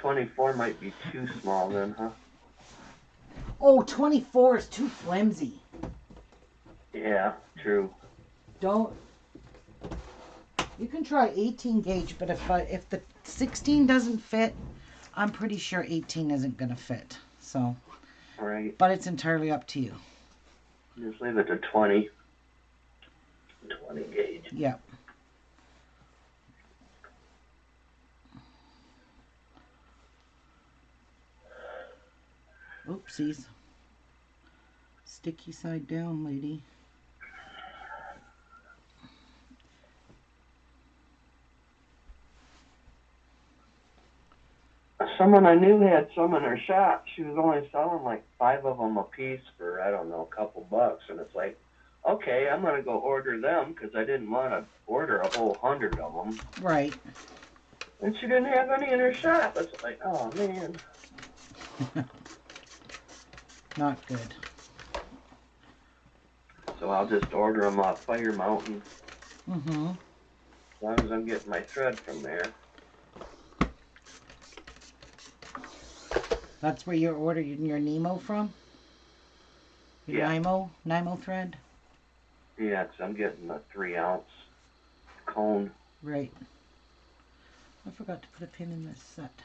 24 might be too small then, huh? Oh, 24 is too flimsy. Yeah, true. Don't. You can try 18 gauge, but if the 16 doesn't fit, I'm pretty sure 18 isn't going to fit. So. Right. But it's entirely up to you. Just leave it to 20. 20 gauge. Yep. Oopsies. Sticky side down, lady. Someone I knew had some in her shop. She was only selling like 5 of them a piece for, I don't know, a couple bucks. And it's like, okay, I'm going to go order them because I didn't want to order a whole 100 of them. Right. And she didn't have any in her shop. It's like, oh, man. Not good. So I'll just order them off Fire Mountain. Mm-hmm. As long as I'm getting my thread from there. That's where you're ordering your Nemo from? Your Yeah. Nemo thread? Yeah, because I'm getting a 3-ounce cone. Right. I forgot to put a pin in this set.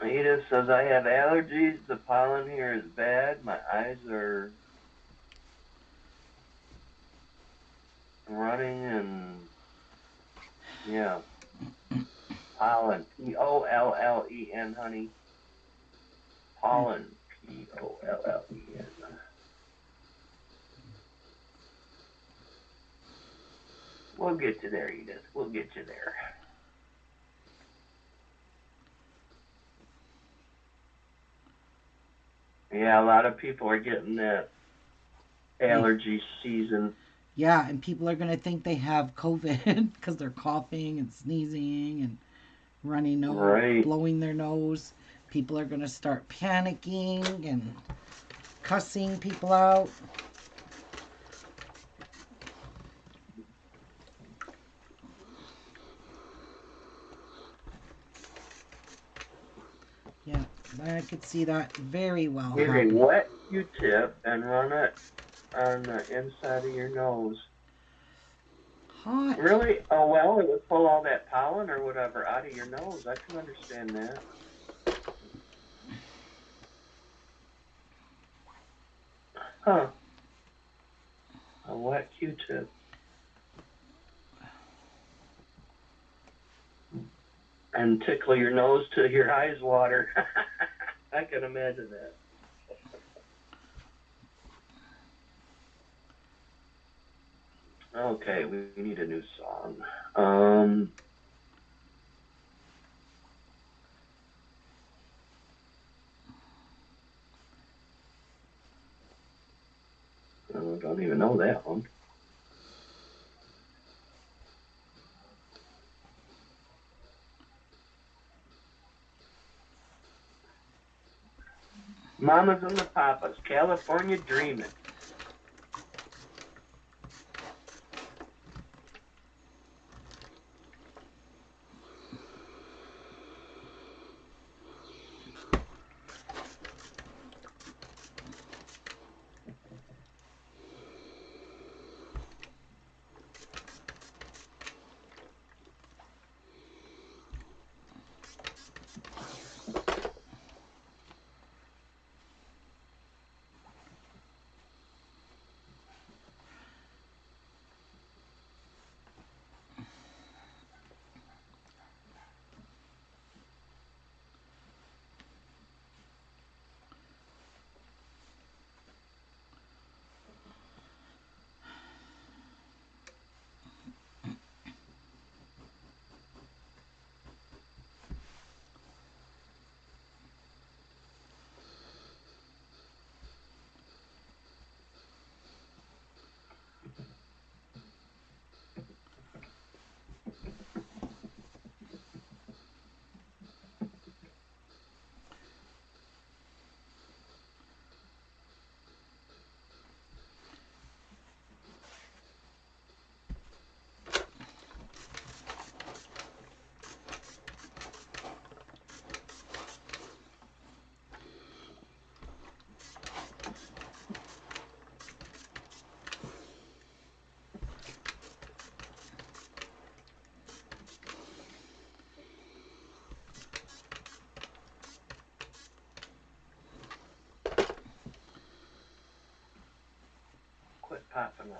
Edith says, I have allergies. The pollen here is bad. My eyes are running and, yeah. Pollen. Pollen, honey. Pollen. Pollen. We'll get you there, Edith. We'll get you there. Yeah, a lot of people are getting that allergy season. Yeah, and people are going to think they have COVID because they're coughing and sneezing and runny nose, Right. blowing their nose. People are going to start panicking and cussing people out. Yeah, I could see that very well. Get a wet Q-tip and run it on the inside of your nose. Hot. Really? Oh, well, it would pull all that pollen or whatever out of your nose. I can understand that. Huh. A wet Q-tip. And tickle your nose till your eyes water. I can imagine that. Okay, we need a new song. I don't even know that one. Mamas and the Papas, California Dreamin'.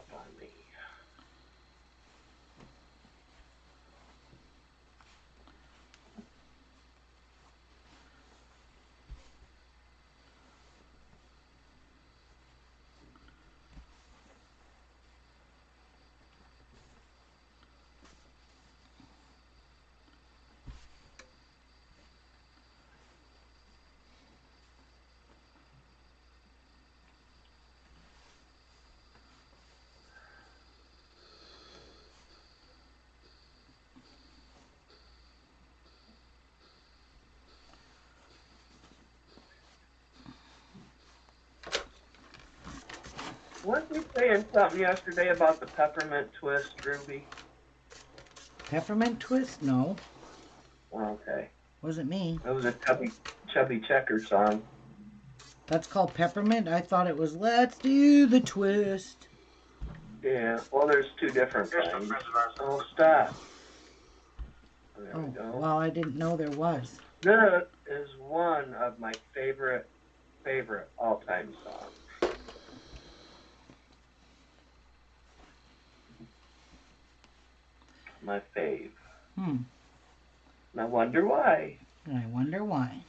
up on me. Wasn't you saying something yesterday about the peppermint twist, Ruby? Peppermint twist? No. Okay. Wasn't me. It was a chubby checker song. That's called peppermint? I thought it was let's do the twist. Yeah, well, there's two different kinds. Oh, stop. There we go. Well, I didn't know there was. This is one of my favorite all-time songs. My fave. And I wonder why. I wonder why.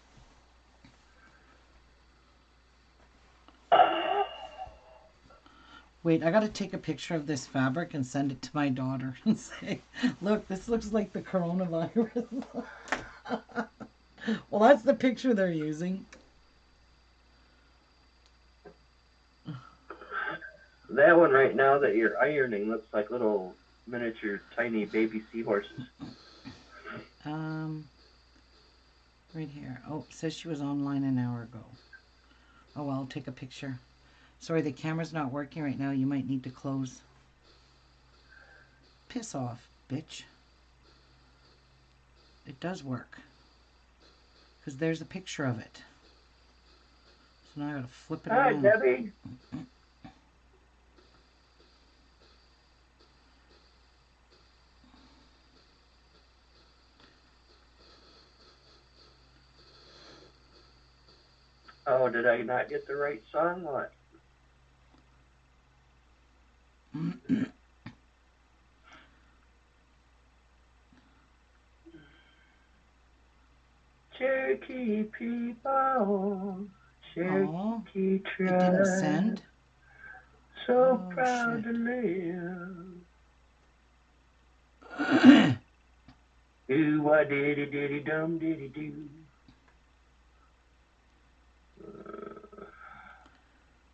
Wait, I gotta take a picture of this fabric and send it to my daughter and say, look, this looks like the coronavirus. Well, that's the picture they're using. That one right now that you're ironing looks like little miniature tiny baby seahorses. Right here. Oh, it says she was online an hour ago. Oh, well, I'll take a picture. Sorry, the camera's not working right now. You might need to close. Piss off, bitch. It does work. Because there's a picture of it. So now I gotta flip it around. Hi, Debbie. Oh, did I not get the right song? What? Cherokee people, Cherokee tribe. It didn't send? So proud to live. Do what diddy diddy dum diddy do.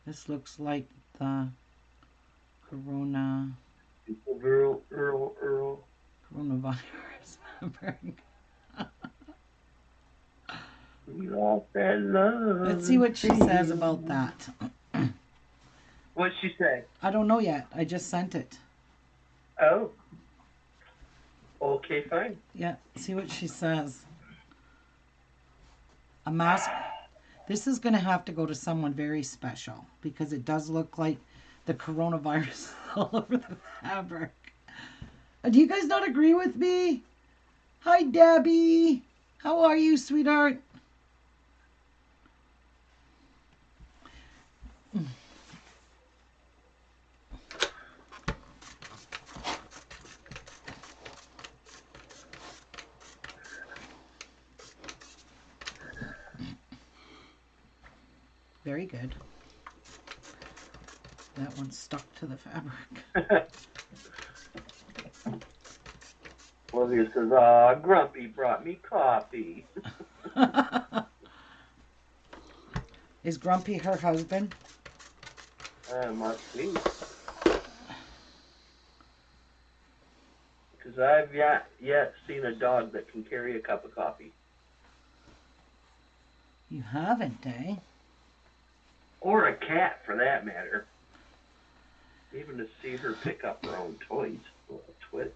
This looks like the coronavirus fabric. We lost that love. Let's see what she says about that. What'd she say? I don't know yet. I just sent it. Oh. Okay, fine. Yeah, see what she says. A mask. This is going to have to go to someone very special because it does look like the coronavirus all over the fabric. Do you guys not agree with me? Hi, Debbie. How are you, sweetheart? Very good. That one stuck to the fabric. Well, this is Grumpy brought me coffee. Is Grumpy her husband? Must be. Because I've yet seen a dog that can carry a cup of coffee. You haven't, eh? Or a cat, for that matter. Even to see her pick up her own toys. Little twit.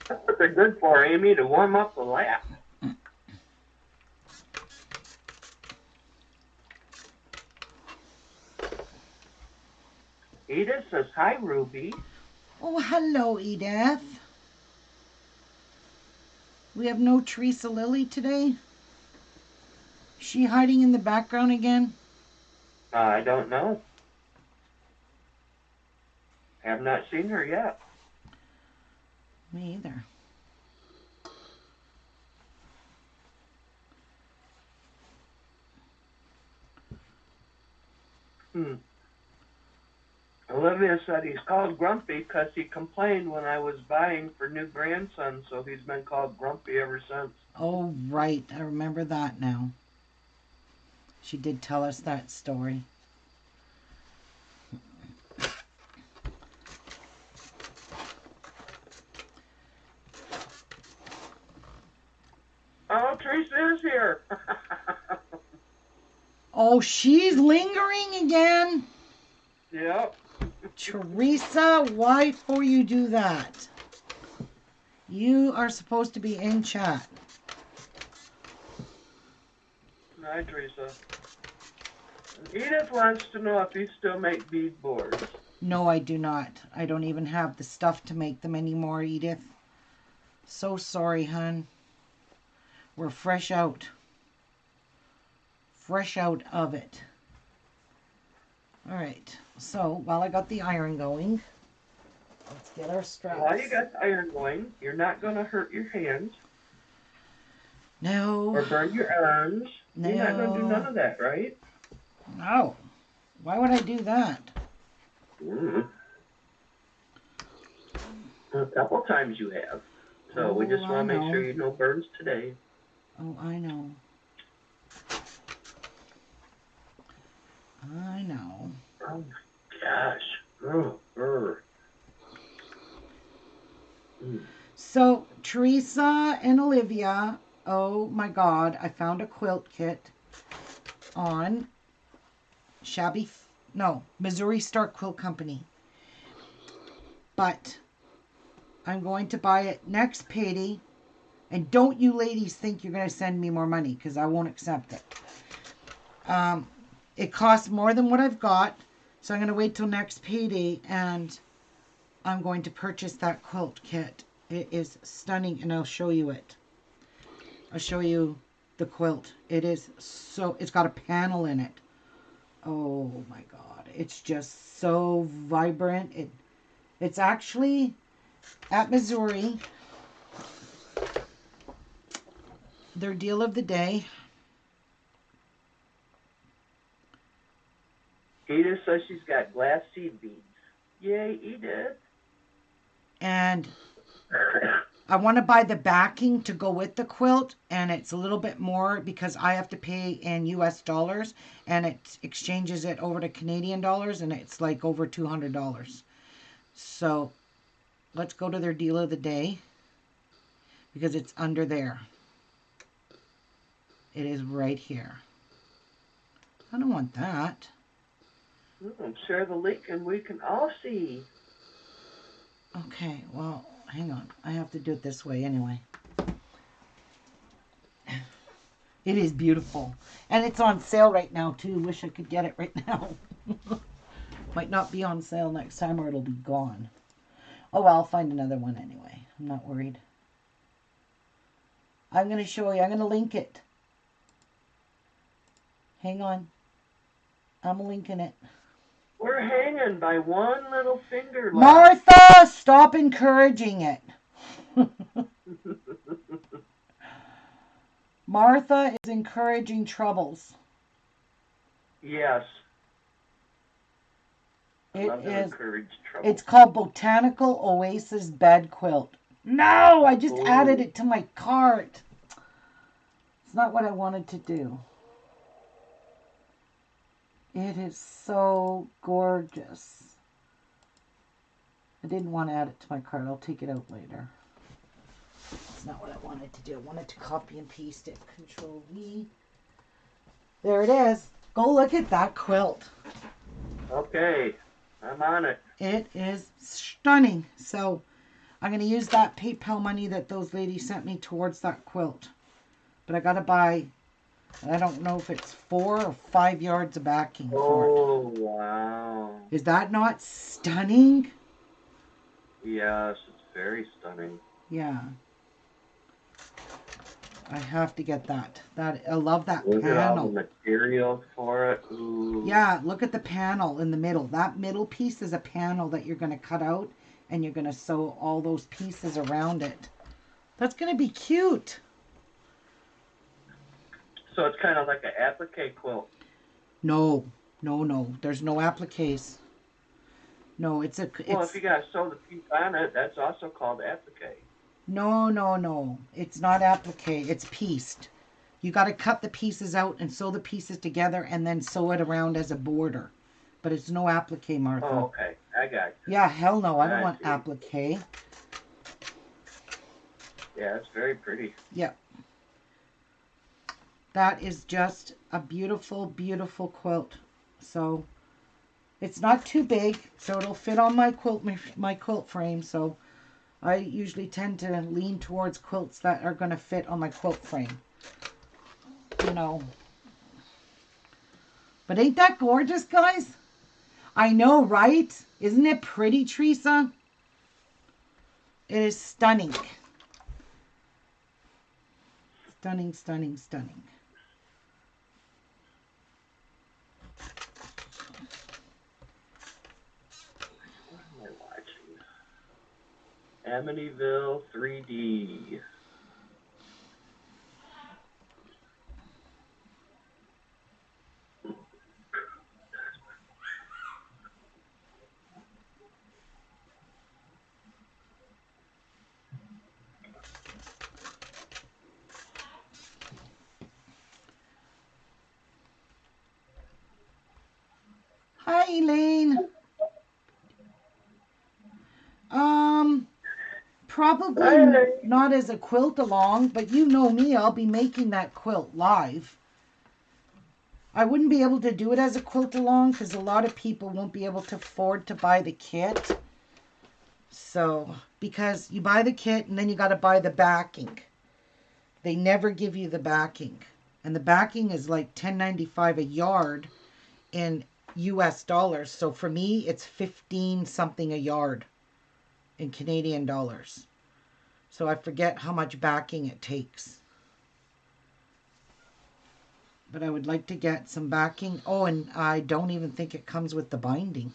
That's what they're good for, Amy, to warm up the lap. Edith says, hi, Ruby. Oh, hello, Edith. We have no Teresa Lily today? Is she hiding in the background again? I don't know. Have not seen her yet. Me either. Olivia said he's called Grumpy because he complained when I was buying for new grandson, so he's been called Grumpy ever since. Oh, right. I remember that now. She did tell us that story. Oh, Teresa is here. Oh, she's lingering again? Yep. Teresa, why for you do that? You are supposed to be in chat. Hi, Teresa. Edith wants to know if you still make bead boards. No, I do not. I don't even have the stuff to make them anymore, Edith. So sorry, hun. We're fresh out. Fresh out of it. All right. So, while I got the iron going, let's get our straps. While you got the iron going, you're not going to hurt your hands. No. Or burn your arms. No. You're not going to do none of that, right? No. Why would I do that? A couple times you have. So we just want to make sure you no burns today. Oh, I know. I know. Oh my gosh. So, Teresa and Olivia, oh my God, I found a quilt kit on Missouri Star Quilt Company. But I'm going to buy it next payday. And don't you ladies think you're going to send me more money, because I won't accept it. It costs more than what I've got. So I'm going to wait till next payday and I'm going to purchase that quilt kit. It is stunning, and I'll show you it. I'll show you the quilt. It is so, it's got a panel in it. Oh my God. It's just so vibrant. It's actually at Missouri. Their deal of the day. Edith says she's got glass seed beads. Yay, Edith. And I want to buy the backing to go with the quilt, and it's a little bit more because I have to pay in US dollars, and it exchanges it over to Canadian dollars, and it's like over $200. So let's go to their deal of the day because it's under there. It is right here. I don't want that. Share the link and we can all see. Okay, well, hang on. I have to do it this way anyway. It is beautiful. And it's on sale right now, too. Wish I could get it right now. Might not be on sale next time, or it'll be gone. Oh, well, I'll find another one anyway. I'm not worried. I'm going to show you. I'm going to link it. Hang on. I'm linking it. We're hanging by one little finger left. Martha, stop encouraging it. Martha is encouraging troubles. Yes. It's called Botanical Oasis Bed Quilt. No, I just added it to my cart. It's not what I wanted to do. It is so gorgeous. I didn't want to add it to my cart. I'll take it out later. It's not what I wanted to do. I wanted to copy and paste it. Control V. There it is. Go look at that quilt. Okay. I'm on it. It is stunning. So I'm going to use that PayPal money that those ladies sent me towards that quilt. But I got to buy, I don't know if it's 4 or 5 yards of backing for it. Oh, wow. Is that not stunning? Yes, it's very stunning. Yeah. I have to get that. I love that Look at all the panel. material for it. Ooh. Yeah, look at the panel in the middle. That middle piece is a panel that you're going to cut out and you're going to sew all those pieces around it. That's going to be cute. So it's kind of like an applique quilt. No. There's no appliques. No, it's Well, if you got to sew the piece on it, that's also called applique. No. It's not applique. It's pieced. You got to cut the pieces out and sew the pieces together and then sew it around as a border. But it's no applique, Martha. Oh, okay. I got you. Yeah, hell no. I don't I want see. applique. Yeah, it's very pretty. Yeah. That is just a beautiful, beautiful quilt. So it's not too big, so it'll fit on my quilt frame. So I usually tend to lean towards quilts that are going to fit on my quilt frame. You know. But ain't that gorgeous, guys? I know, right? Isn't it pretty, Teresa? It is stunning. Stunning, stunning, stunning. What am I watching? Amityville 3D. Hi, Elaine. Probably Hey. not as a quilt along, but you know me, I'll be making that quilt live. I wouldn't be able to do it as a quilt along because a lot of people won't be able to afford to buy the kit. So, because you buy the kit and then you got to buy the backing. They never give you the backing. And the backing is like $10.95 a yard in US dollars. So for me, it's 15 something a yard in Canadian dollars. So I forget how much backing it takes. But I would like to get some backing. Oh, and I don't even think it comes with the binding.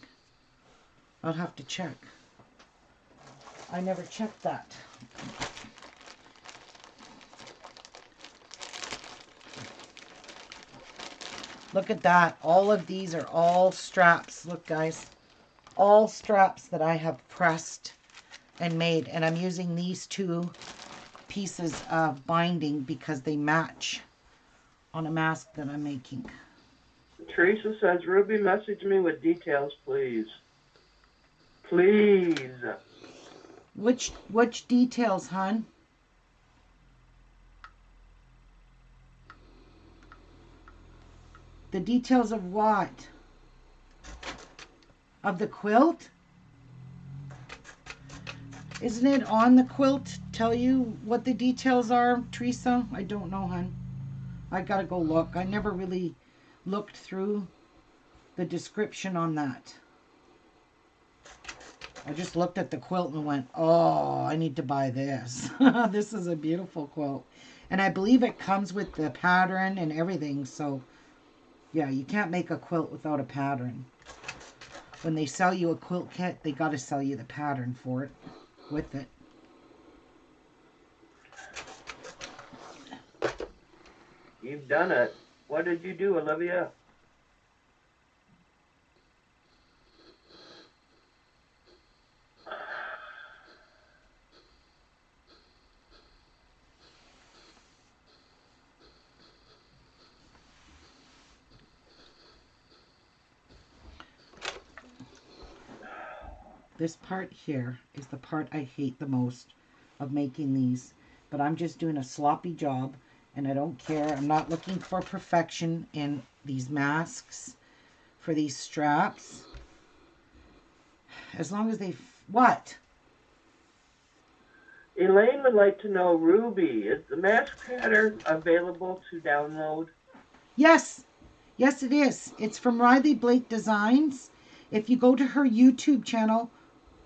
I'll have to check. I never checked that. Look at that. All of these are all straps. Look, guys. All straps that I have pressed and made. And I'm using these 2 pieces of binding because they match on a mask that I'm making. Teresa says, Ruby, message me with details, please. Please. Which details, hon? The details of what? Of the quilt? Isn't it on the quilt? Tell you what the details are, Teresa? I don't know, hon. I gotta go look. I never really looked through the description on that. I just looked at the quilt and went, oh, I need to buy this. This is a beautiful quilt. And I believe it comes with the pattern and everything. So, yeah, you can't make a quilt without a pattern. When they sell you a quilt kit, they got to sell you the pattern for it, with it. You've done it. What did you do, Olivia? This part here is the part I hate the most of making these. But I'm just doing a sloppy job and I don't care. I'm not looking for perfection in these masks for these straps. as long as they, what? Elaine would like to know, Ruby, is the mask pattern available to download? Yes, yes, it is. It's from Riley Blake Designs. If you go to her YouTube channel,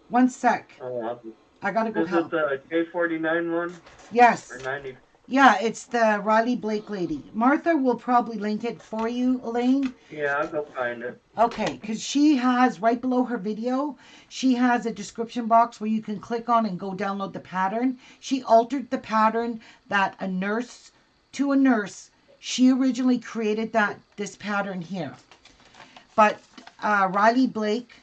one sec, Oh, I gotta go is it help. the K49 one? Or Yes, 90? yeah, it's the Riley Blake lady. Martha will probably link it for you, Elaine. Yeah, I'll go find it. Okay, because she has right below her video, she has a description box where you can click on and go download the pattern. She altered the pattern that a nurse, she originally created this pattern here. But Riley Blake,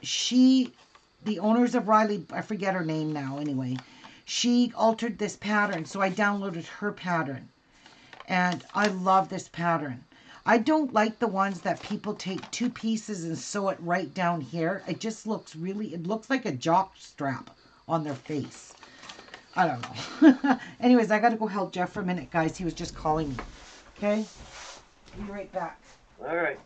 the owners of Riley, I forget her name now anyway, she altered this pattern. So I downloaded her pattern. And I love this pattern. I don't like the ones that people take two pieces and sew it right down here. It just looks it looks like a jock strap on their face. I don't know. Anyways, I got to go help Jeff for a minute, guys. He was just calling me. Okay? Be right back. All right.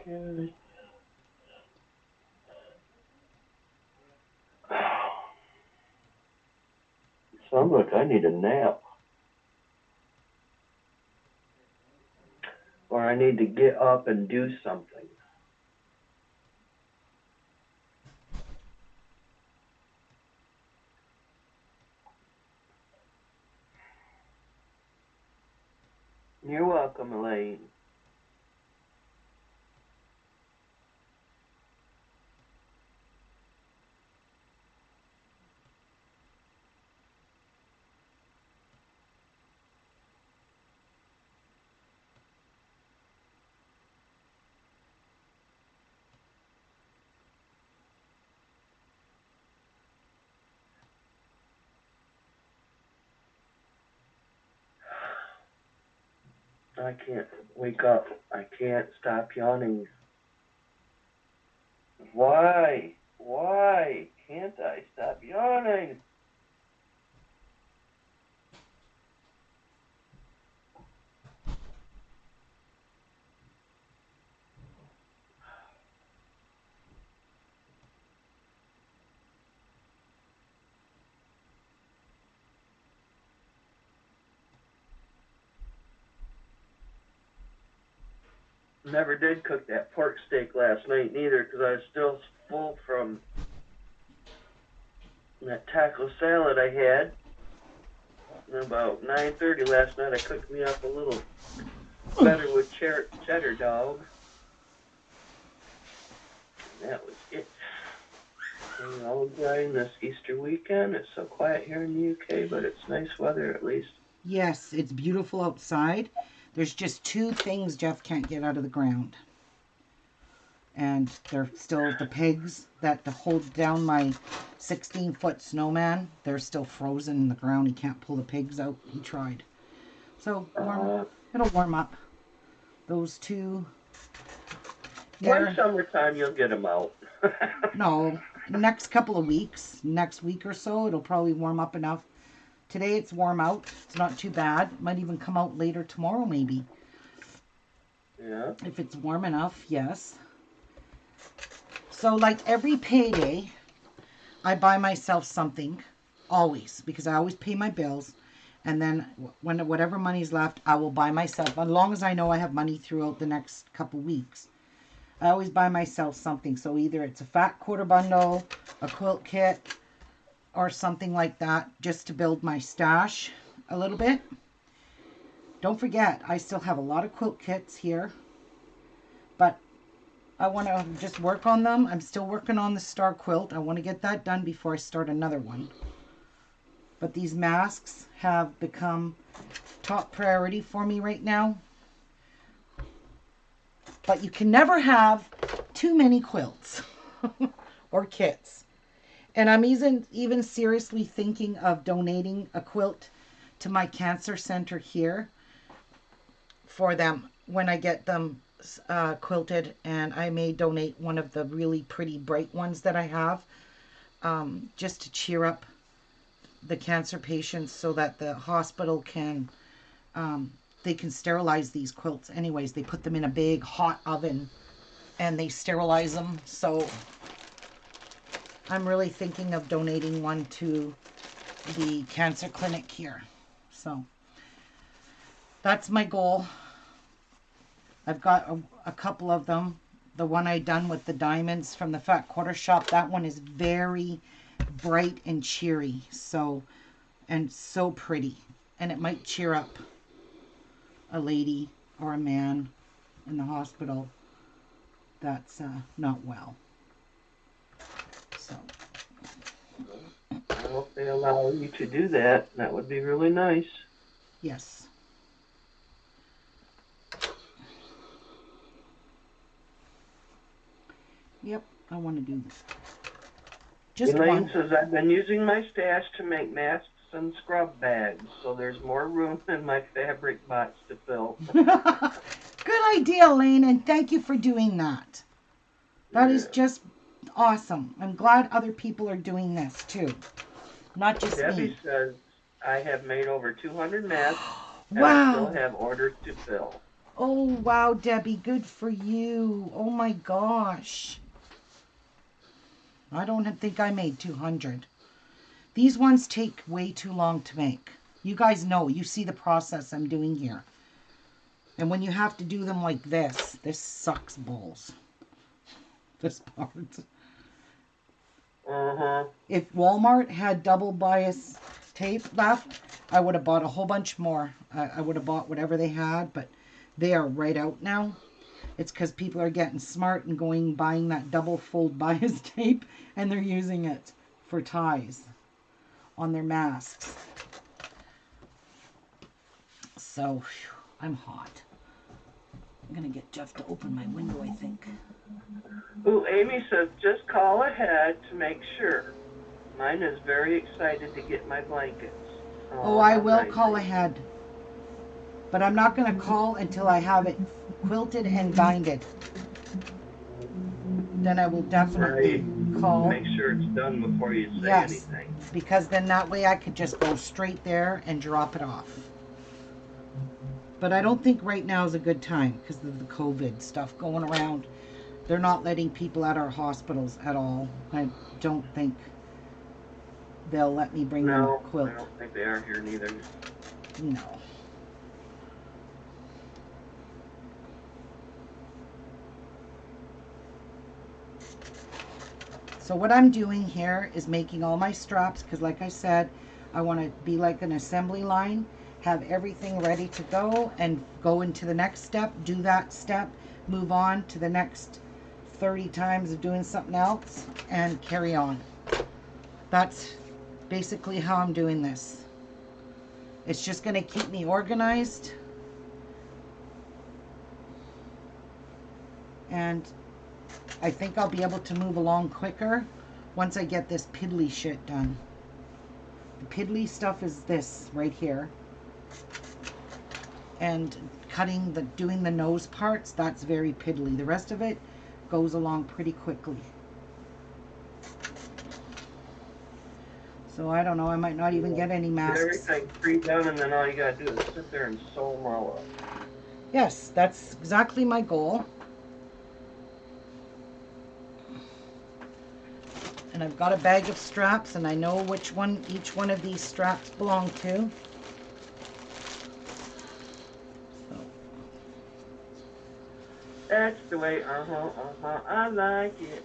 Okay. Sounds like I need a nap. Or I need to get up and do something. You're welcome, Elaine. I can't wake up. I can't stop yawning. Why? Why can't I stop yawning? Never did cook that pork steak last night neither because I was still full from that taco salad I had. And about 9:30 last night, I cooked me up a little better with cheddar dog. And that was it. And all enjoying this Easter weekend. It's so quiet here in the UK, but it's nice weather at least. Yes, it's beautiful outside. There's just two things Jeff can't get out of the ground. And they're still the pigs that hold down my 16-foot snowman. They're still frozen in the ground. He can't pull the pigs out. He tried. So it'll warm up. Those two. One summertime, you'll get them out. No, next couple of weeks, next week or so, it'll probably warm up enough. Today it's warm out. It's not too bad. Might even come out later tomorrow, maybe. Yeah. If it's warm enough, yes. So like every payday, I buy myself something, always, because I always pay my bills. And then when whatever money's left, I will buy myself, as long as I know I have money throughout the next couple weeks. I always buy myself something. So either it's a fat quarter bundle, a quilt kit, or something like that, just to build my stash a little bit. Don't forget, I still have a lot of quilt kits here, but I want to just work on them. I'm still working on the star quilt. I want to get that done before I start another one. But these masks have become top priority for me right now. But you can never have too many quilts or kits. And I'm even seriously thinking of donating a quilt to my cancer center here for them when I get them quilted. And I may donate one of the really pretty bright ones that I have just to cheer up the cancer patients so that the hospital can they can sterilize these quilts anyways. They put them in a big hot oven and they sterilize them. So I'm really thinking of donating one to the cancer clinic here. So that's my goal. I've got a couple of them. The one I done with the diamonds from the Fat Quarter Shop, that one is very bright and cheery. So, and so pretty. And it might cheer up a lady or a man in the hospital that's not well. So, I hope they allow you to do that. That would be really nice. yes. Yep, I want to do this. Just Elaine one. says, I've been using my stash to make masks and scrub bags, so there's more room in my fabric box to fill. Good idea, Elaine, and thank you for doing that. That is just awesome. I'm glad other people are doing this too, not just Debbie me. says, I have made over 200 masks, and I still Wow. have orders to fill. Oh, wow, Debbie, good for you. Oh my gosh. I don't think I made 200. These ones take way too long to make. You guys know, you see the process I'm doing here. And when you have to do them like this sucks balls. This part. If Walmart had double bias tape left, I would have bought a whole bunch more. I would have bought whatever they had, but they are right out now. It's because people are getting smart and buying that double fold bias tape, and they're using it for ties on their masks. So, whew, I'm hot. I'm going to get Jeff to open my window, I think. Ooh, Amy says, just call ahead to make sure. Mine is very excited to get my blankets. Oh, I will call ahead. But I'm not going to call until I have it quilted and binded. Then I will definitely call. Make sure it's done before you say anything. Because then that way I could just go straight there and drop it off. But I don't think right now is a good time because of the COVID stuff going around. They're not letting people at our hospitals at all. I don't think they'll let me bring them a quilt. I don't think they are here neither. No. So what I'm doing here is making all my straps because like I said, I want to be like an assembly line, have everything ready to go and go into the next step, do that step, move on to the next 30 times of doing something else and carry on. That's basically how I'm doing this. It's just going to keep me organized and I think I'll be able to move along quicker once I get this piddly shit done. The piddly stuff is this right here. And doing the nose parts, that's very piddly. The rest of it goes along pretty quickly. So I don't know, I might not even get any masks. Everything pre-done and then all you gotta do is sit there and sew them all up. Yes, that's exactly my goal. And I've got a bag of straps and I know which one each one of these straps belong to. So. That's the way, I like it,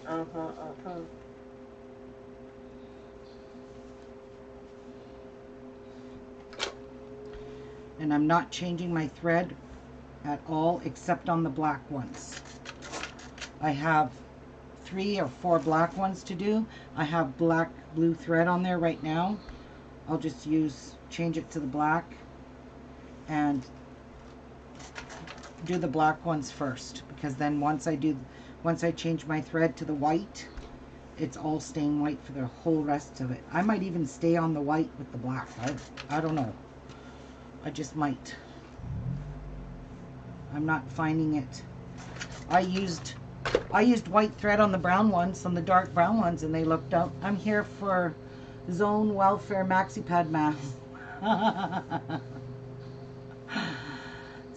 And I'm not changing my thread at all except on the black ones. I have 3 or 4 black ones to do. I have blue thread on there right now. I'll just change it to the black and do the black ones first because then once I change my thread to the white, it's all staying white for the whole rest of it. I might even stay on the white with the black. I don't know. I just might. I'm not finding it. I used white thread on the brown ones, on the dark brown ones, and they looked out. I'm here for Zone Welfare Maxi Pad Math.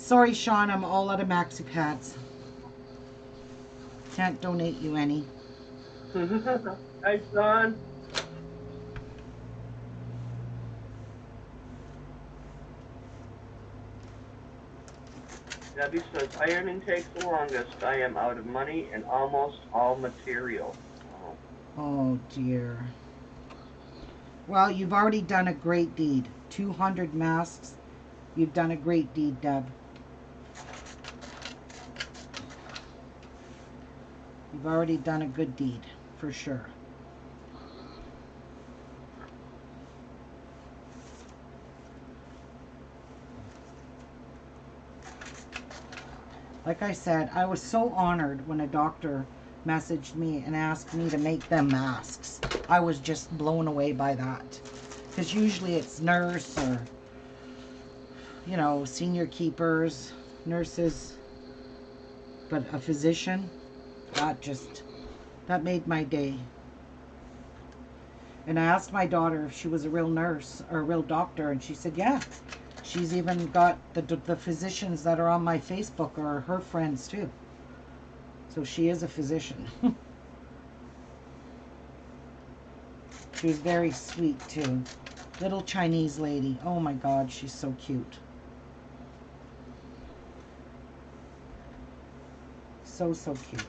Sorry, Sean, I'm all out of maxi pads. Can't donate you any. Hi, Son. Debbie says, ironing takes the longest. I am out of money and almost all material. Oh. Oh, dear. Well, you've already done a great deed. 200 masks. You've done a great deed, Deb. You've already done a good deed, for sure. Like I said, I was so honored when a doctor messaged me and asked me to make them masks. I was just blown away by that. Because usually it's nurse or, you know, senior keepers, nurses. But a physician, that made my day. And I asked my daughter if she was a real nurse or a real doctor, and she said, yeah. She's even got the physicians that are on my Facebook are her friends too. So she is a physician. She was very sweet too. Little Chinese lady. Oh my God, she's so cute. So, so cute.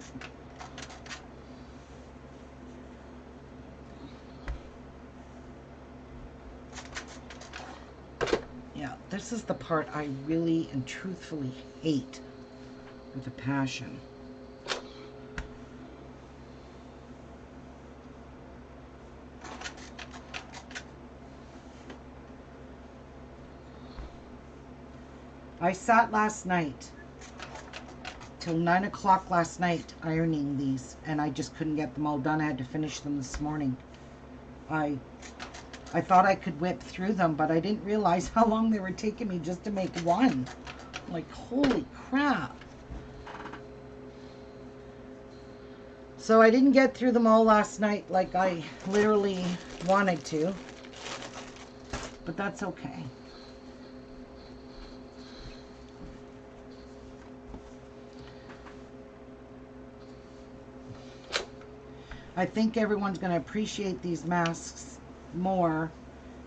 Yeah, this is the part I really and truthfully hate with a passion. I sat last night till 9 o'clock last night ironing these, and I just couldn't get them all done. I had to finish them this morning. I thought I could whip through them, but I didn't realize how long they were taking me just to make one. Like, holy crap. So I didn't get through them all last night like I literally wanted to. But that's okay. I think everyone's going to appreciate these masks more,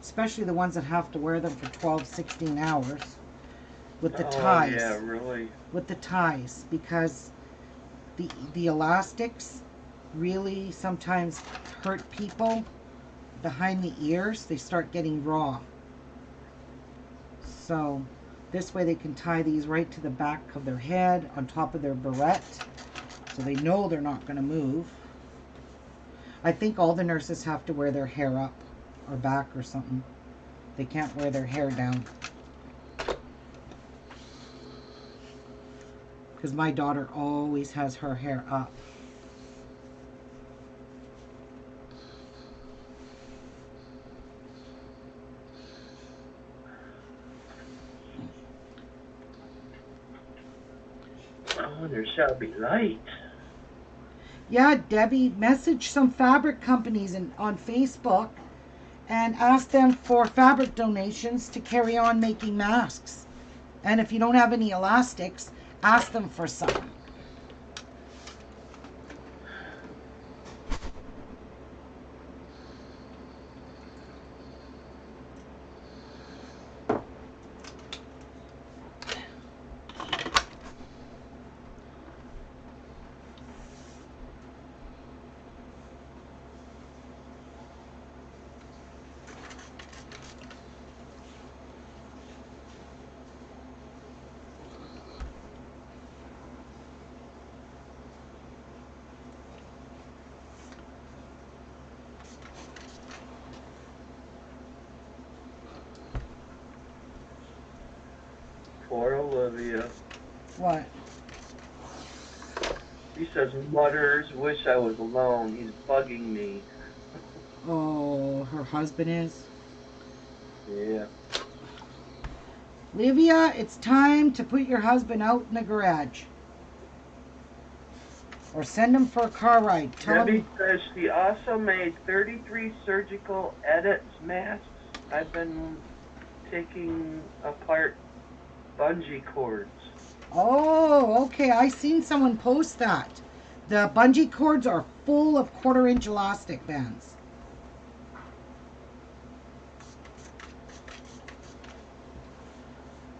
especially the ones that have to wear them for 12, 16 hours with the ties. Yeah, really. With the ties, because the elastics really sometimes hurt people behind the ears. They start getting raw. So this way they can tie these right to the back of their head, on top of their barrette, so they know they're not going to move. I think all the nurses have to wear their hair up or back or something. They can't wear their hair down. Because my daughter always has her hair up. Oh, there shall be light. Yeah, Debbie, message some fabric companies on Facebook and ask them for fabric donations to carry on making masks. And if you don't have any elastics, ask them for some. Poor Olivia. What? He says, mutters, wish I was alone. He's bugging me. Oh, her husband is? Yeah. Olivia, it's time to put your husband out in the garage. Or send him for a car ride. Debbie says she also made 33 surgical edits masks. I've been taking apart bungee cords. Oh, okay. I seen someone post that. The bungee cords are full of 1/4-inch elastic bands.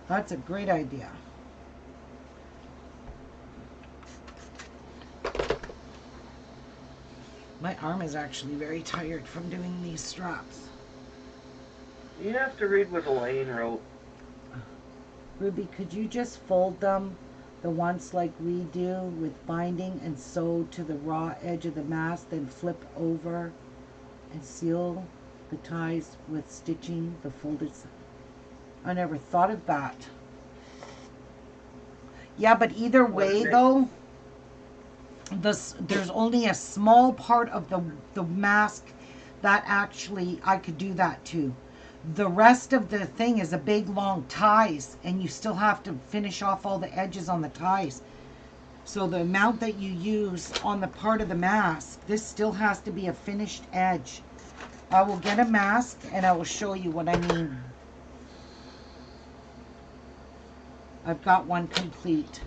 That's a great idea. My arm is actually very tired from doing these straps. You have to read what Elaine wrote. Ruby, could you just fold them the once like we do with binding and sew to the raw edge of the mask, then flip over and seal the ties with stitching the folded side? I never thought of that. Yeah, but either way though, there's only a small part of the mask that actually I could do that too. The rest of the thing is a big long ties, and you still have to finish off all the edges on the ties. So the amount that you use on the part of the mask, this still has to be a finished edge. I will get a mask and I will show you what I mean. I've got one complete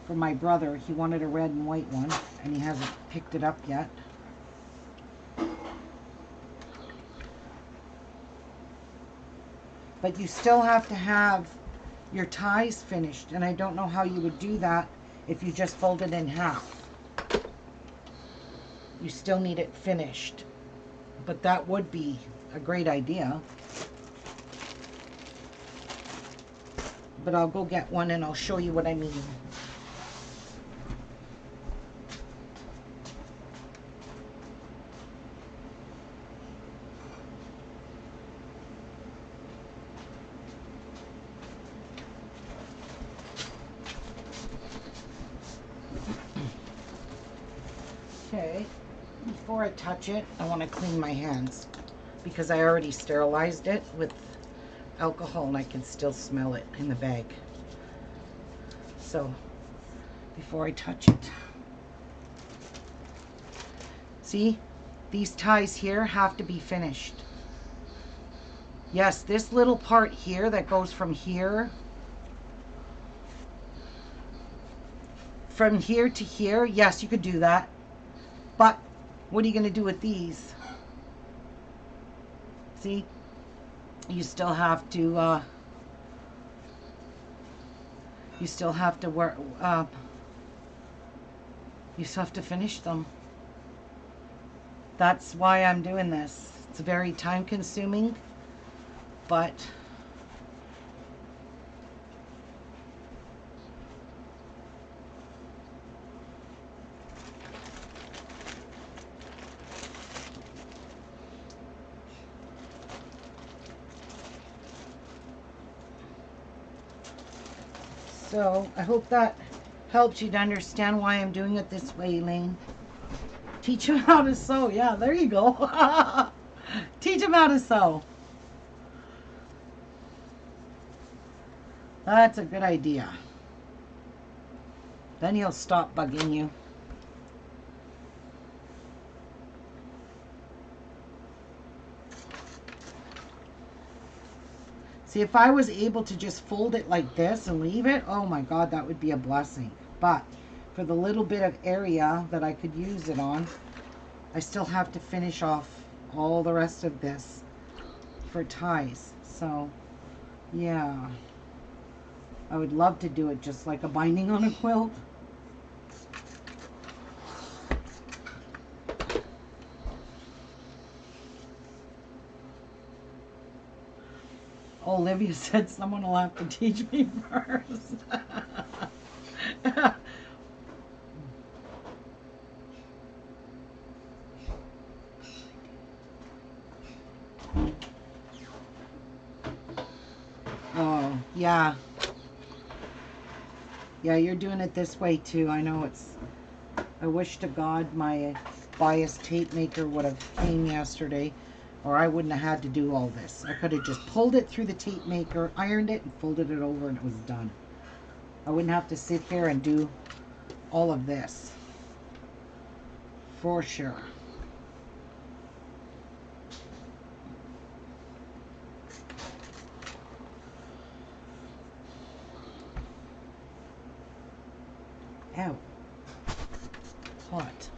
for my brother. He wanted a red and white one, and he hasn't picked it up yet. But you still have to have your ties finished, and I don't know how you would do that if you just fold it in half. You still need it finished, but that would be a great idea. But I'll go get one and I'll show you what I mean. Okay, before I touch it, I want to clean my hands because I already sterilized it with alcohol and I can still smell it in the bag. So, before I touch it. See, these ties here have to be finished. Yes, this little part here that goes from here to here, yes, you could do that. But what are you going to do with these? See, you still have to work. You still have to finish them. That's why I'm doing this. It's very time consuming, but so I hope that helps you to understand why I'm doing it this way, Elaine. Teach them how to sew. Yeah, there you go. Teach them how to sew. That's a good idea. Then he'll stop bugging you. See, if I was able to just fold it like this and leave it, oh my God, that would be a blessing. But for the little bit of area that I could use it on, I still have to finish off all the rest of this for ties. So, yeah. I would love to do it just like a binding on a quilt. Olivia said someone will have to teach me first. Oh, yeah. Yeah, you're doing it this way too. I know it's... I wish to God my bias tape maker would have came yesterday, or I wouldn't have had to do all this. I could have just pulled it through the tape maker, ironed it, and folded it over, and it was done. I wouldn't have to sit here and do all of this. For sure. Ow. Hot.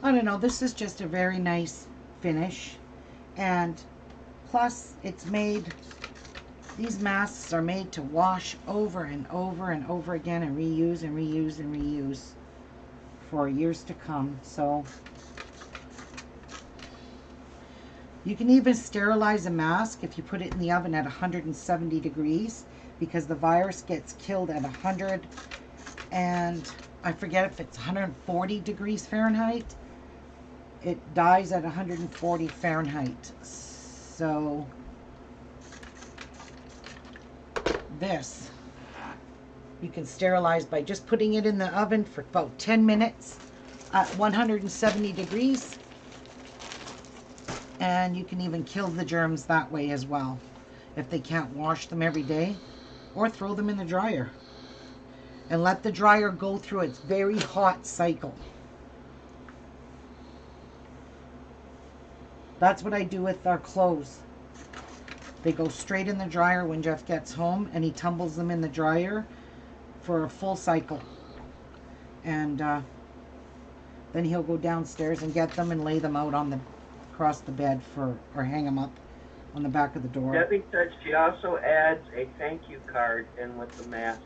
I don't know, this is just a very nice finish, and plus it's made, these masks are made to wash over and over and over again and reuse and reuse and reuse for years to come. So you can even sterilize a mask if you put it in the oven at 170 degrees, because the virus gets killed at 100, and I forget if it's 140 degrees Fahrenheit. It dies at 140 Fahrenheit. So this you can sterilize by just putting it in the oven for about 10 minutes at 170 degrees. And you can even kill the germs that way as well, if they can't wash them every day, or throw them in the dryer and let the dryer go through its very hot cycle. That's what I do with our clothes. They go straight in the dryer when Jeff gets home, and he tumbles them in the dryer for a full cycle. And then he'll go downstairs and get them and lay them out on the across the bed or hang them up on the back of the door. Debbie said she also adds a thank you card in with the mask.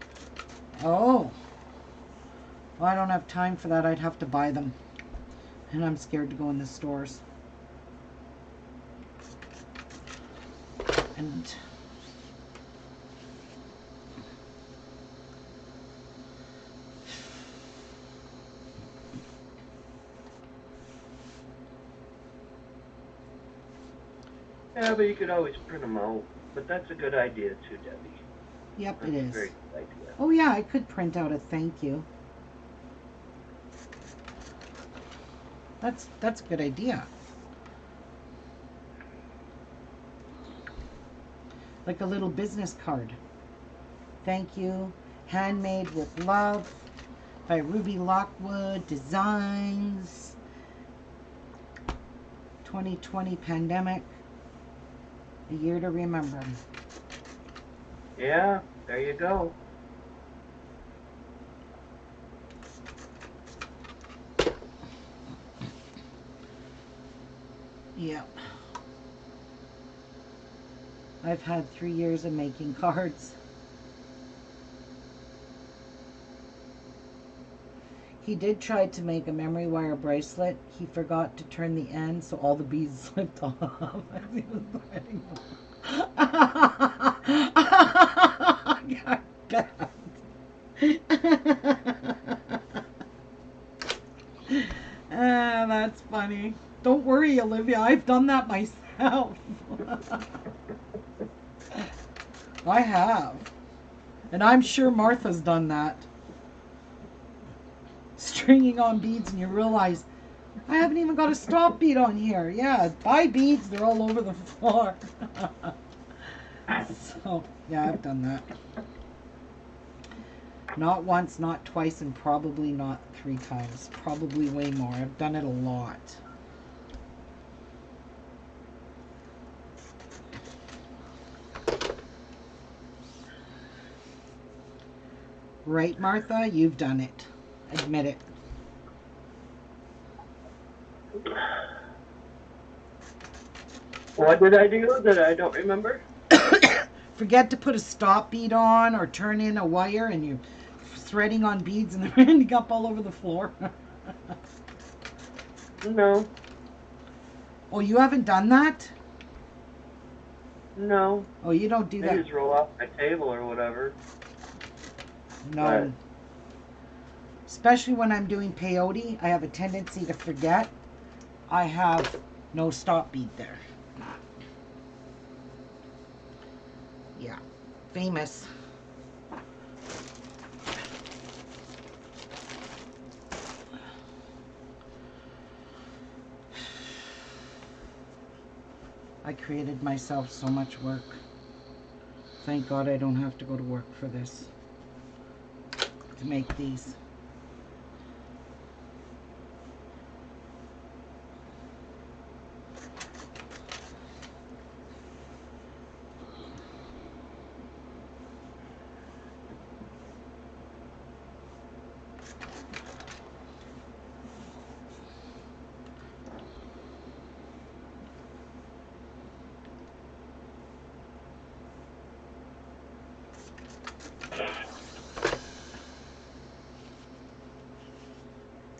Oh. Well, I don't have time for that. I'd have to buy them. And I'm scared to go in the stores. And yeah, but you could always print them out. But that's a good idea too, Debbie. yep, That's it a is. very good idea. Oh yeah, I could print out a thank you. That's a good idea. Like a little business card. Thank you, handmade with love, by Ruby Lockwood Designs. 2020 pandemic, a year to remember. Yeah, there you go. Yep. I've had 3 years of making cards. He did try to make a memory wire bracelet. He forgot to turn the end, so all the beads slipped off as he was letting that's funny. Don't worry, Olivia. I've done that myself. I have. And I'm sure Martha's done that. Stringing on beads and you realize, I haven't even got a stop bead on here. Yeah, buy beads, they're all over the floor. So, yeah, I've done that. Not once, not twice, and probably not 3 times. Probably way more. I've done it a lot. Right, Martha? You've done it. Admit it. What did I do that I don't remember? Forget to put a stop bead on or turn in a wire and you're threading on beads and they're ending up all over the floor. No. Oh, you haven't done that? No. Oh, you don't do Maybe that. just roll off my table or whatever. No. Especially when I'm doing peyote, I have a tendency to forget. I have no stop bead there. Yeah, famous. I created myself so much work. Thank God I don't have to go to work for this, to make these.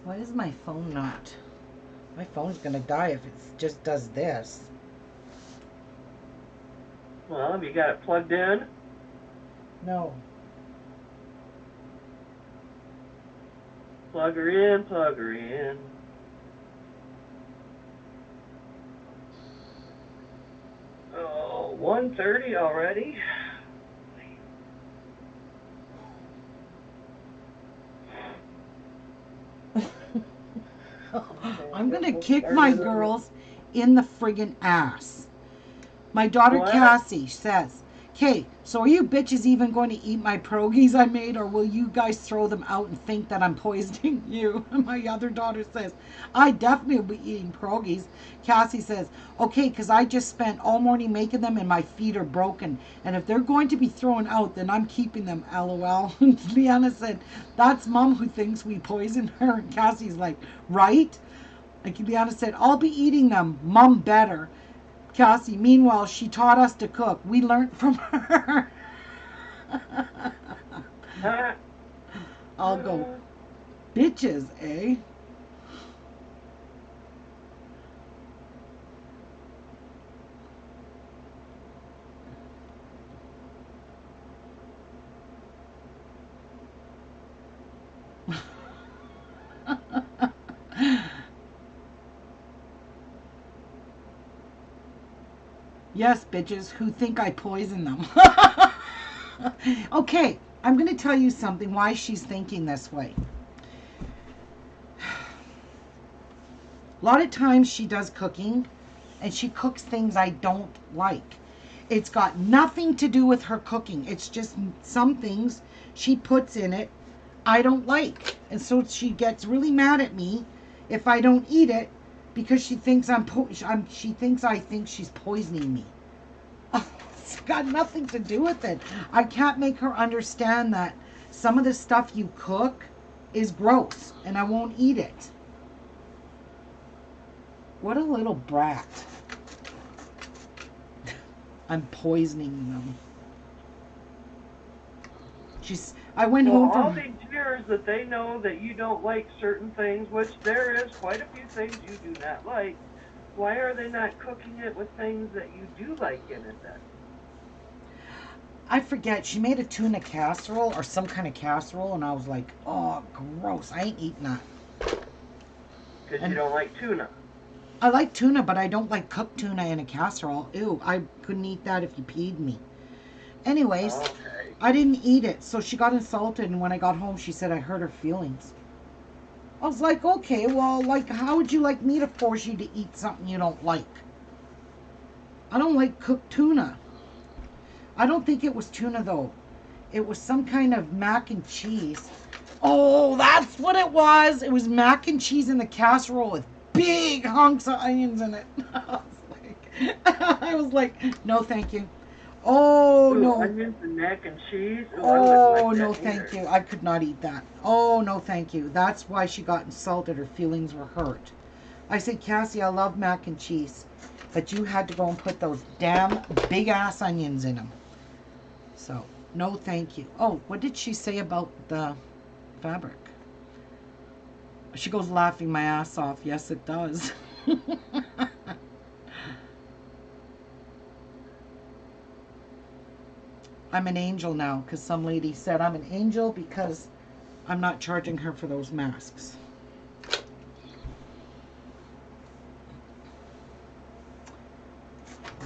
Why is my phone not? My phone's gonna die if it just does this. Well, have you got it plugged in? No. Plug her in, plug her in. Oh, 1:30 already? I'm gonna kick my girls in the friggin' ass. My daughter What? Cassie says, "Okay, so are you bitches even going to eat my pierogies I made, or will you guys throw them out and think that I'm poisoning you?" And my other daughter says, "I definitely will be eating pierogies." Cassie says, "Okay, because I just spent all morning making them and my feet are broken. And if they're going to be thrown out, then I'm keeping them, lol." And Leanna said, "That's Mom who thinks we poison her." And Cassie's like, "Right?" Like Leanna said, "I'll be eating them. Mom better." Cassie, meanwhile, she taught us to cook. We learned from her. I'll go, bitches, eh? Yes, bitches who think I poison them. Okay, I'm going to tell you something why she's thinking this way. A lot of times she does cooking and she cooks things I don't like. It's got nothing to do with her cooking. It's just some things she puts in it I don't like. And so she gets really mad at me if I don't eat it because she thinks I think she's poisoning me. It's got nothing to do with it. I can't make her understand that some of the stuff you cook is gross and I won't eat it. What a little brat. I'm poisoning them. I went home all from... these years that they know that you don't like certain things, which there is quite a few things you do not like, why are they not cooking it with things that you do like in it then? I forget. She made a tuna casserole or some kind of casserole, and I was like, oh, gross. I ain't eating that. Because you don't like tuna. I like tuna, but I don't like cooked tuna in a casserole. Ew, I couldn't eat that if you peed me. Anyways, Okay. I didn't eat it, so she got insulted, and when I got home, she said I hurt her feelings. I was like, okay, well, like, how would you like me to force you to eat something you don't like? I don't like cooked tuna. I don't think it was tuna, though. It was some kind of mac and cheese. Oh, that's what it was. It was mac and cheese in the casserole with big hunks of onions in it. I was like, no, thank you. Oh, Ooh, no. onions and mac and cheese? Ooh, I wouldn't Oh, like no, that thank either. you. I could not eat that. Oh, no, thank you. That's why she got insulted. Her feelings were hurt. I said, Cassie, I love mac and cheese, but you had to go and put those damn big ass onions in them. So, no, thank you. Oh, what did she say about the fabric? She goes laughing my ass off. Yes, it does. I'm an angel now because some lady said I'm an angel because I'm not charging her for those masks.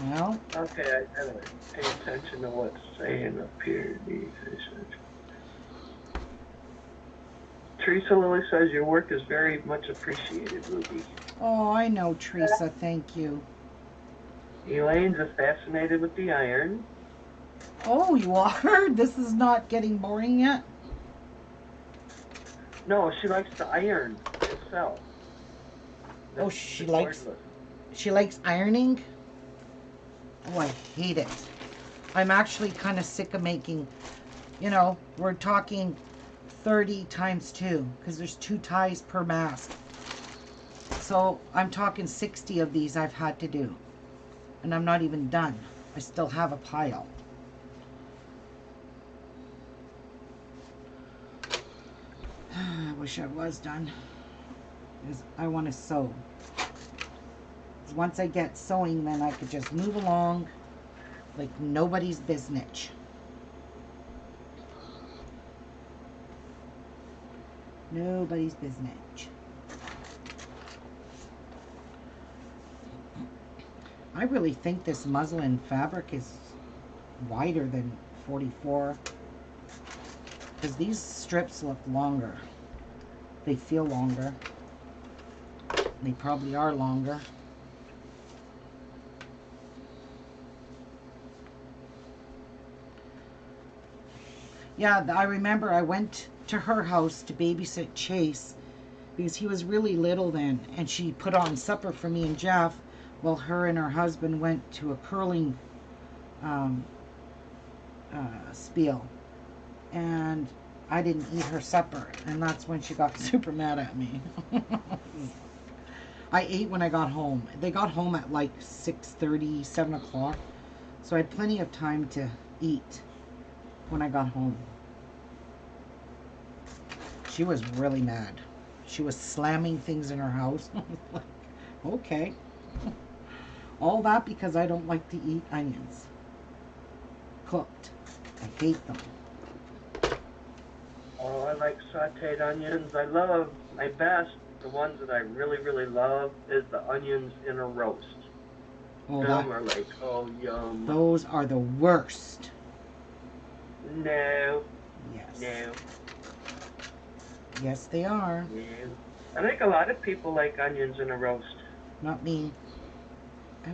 Well, Okay, I gotta pay attention to what's saying up here. Teresa Lily says your work is very much appreciated, Ruby. oh, I know, Teresa. Thank you. Elaine's is fascinated with the iron. Oh, you are? This is not getting boring yet? No, she likes the iron itself. Oh, she likes ironing? Oh, I hate it. I'm actually kind of sick of making, we're talking 30 times 2 because there's 2 ties per mask. So I'm talking 60 of these I've had to do. And I'm not even done. I still have a pile. I wish I was done. Because I want to sew. Because once I get sewing, then I could just move along like nobody's business. Nobody's business. I really think this muslin fabric is wider than 44. Because these strips look longer. They feel longer. They probably are longer. Yeah, I remember I went to her house to babysit Chase because he was really little then, and she put on supper for me and Jeff while her and her husband went to a curling spiel. And I didn't eat her supper, and that's when she got super mad at me. I ate when I got home. They got home at like 6:30, 7 o'clock, so I had plenty of time to eat when I got home. She was really mad. She was slamming things in her house. Like, okay. All that because I don't like to eat onions. Cooked. I hate them. Oh, I like sauteed onions. I love my best. The ones that I really, really love is the onions in a roast. Oh, Them are like, oh, yum. Those are the worst. No. Yes. No. Yes, they are. No. I think a lot of people like onions in a roast. Not me. I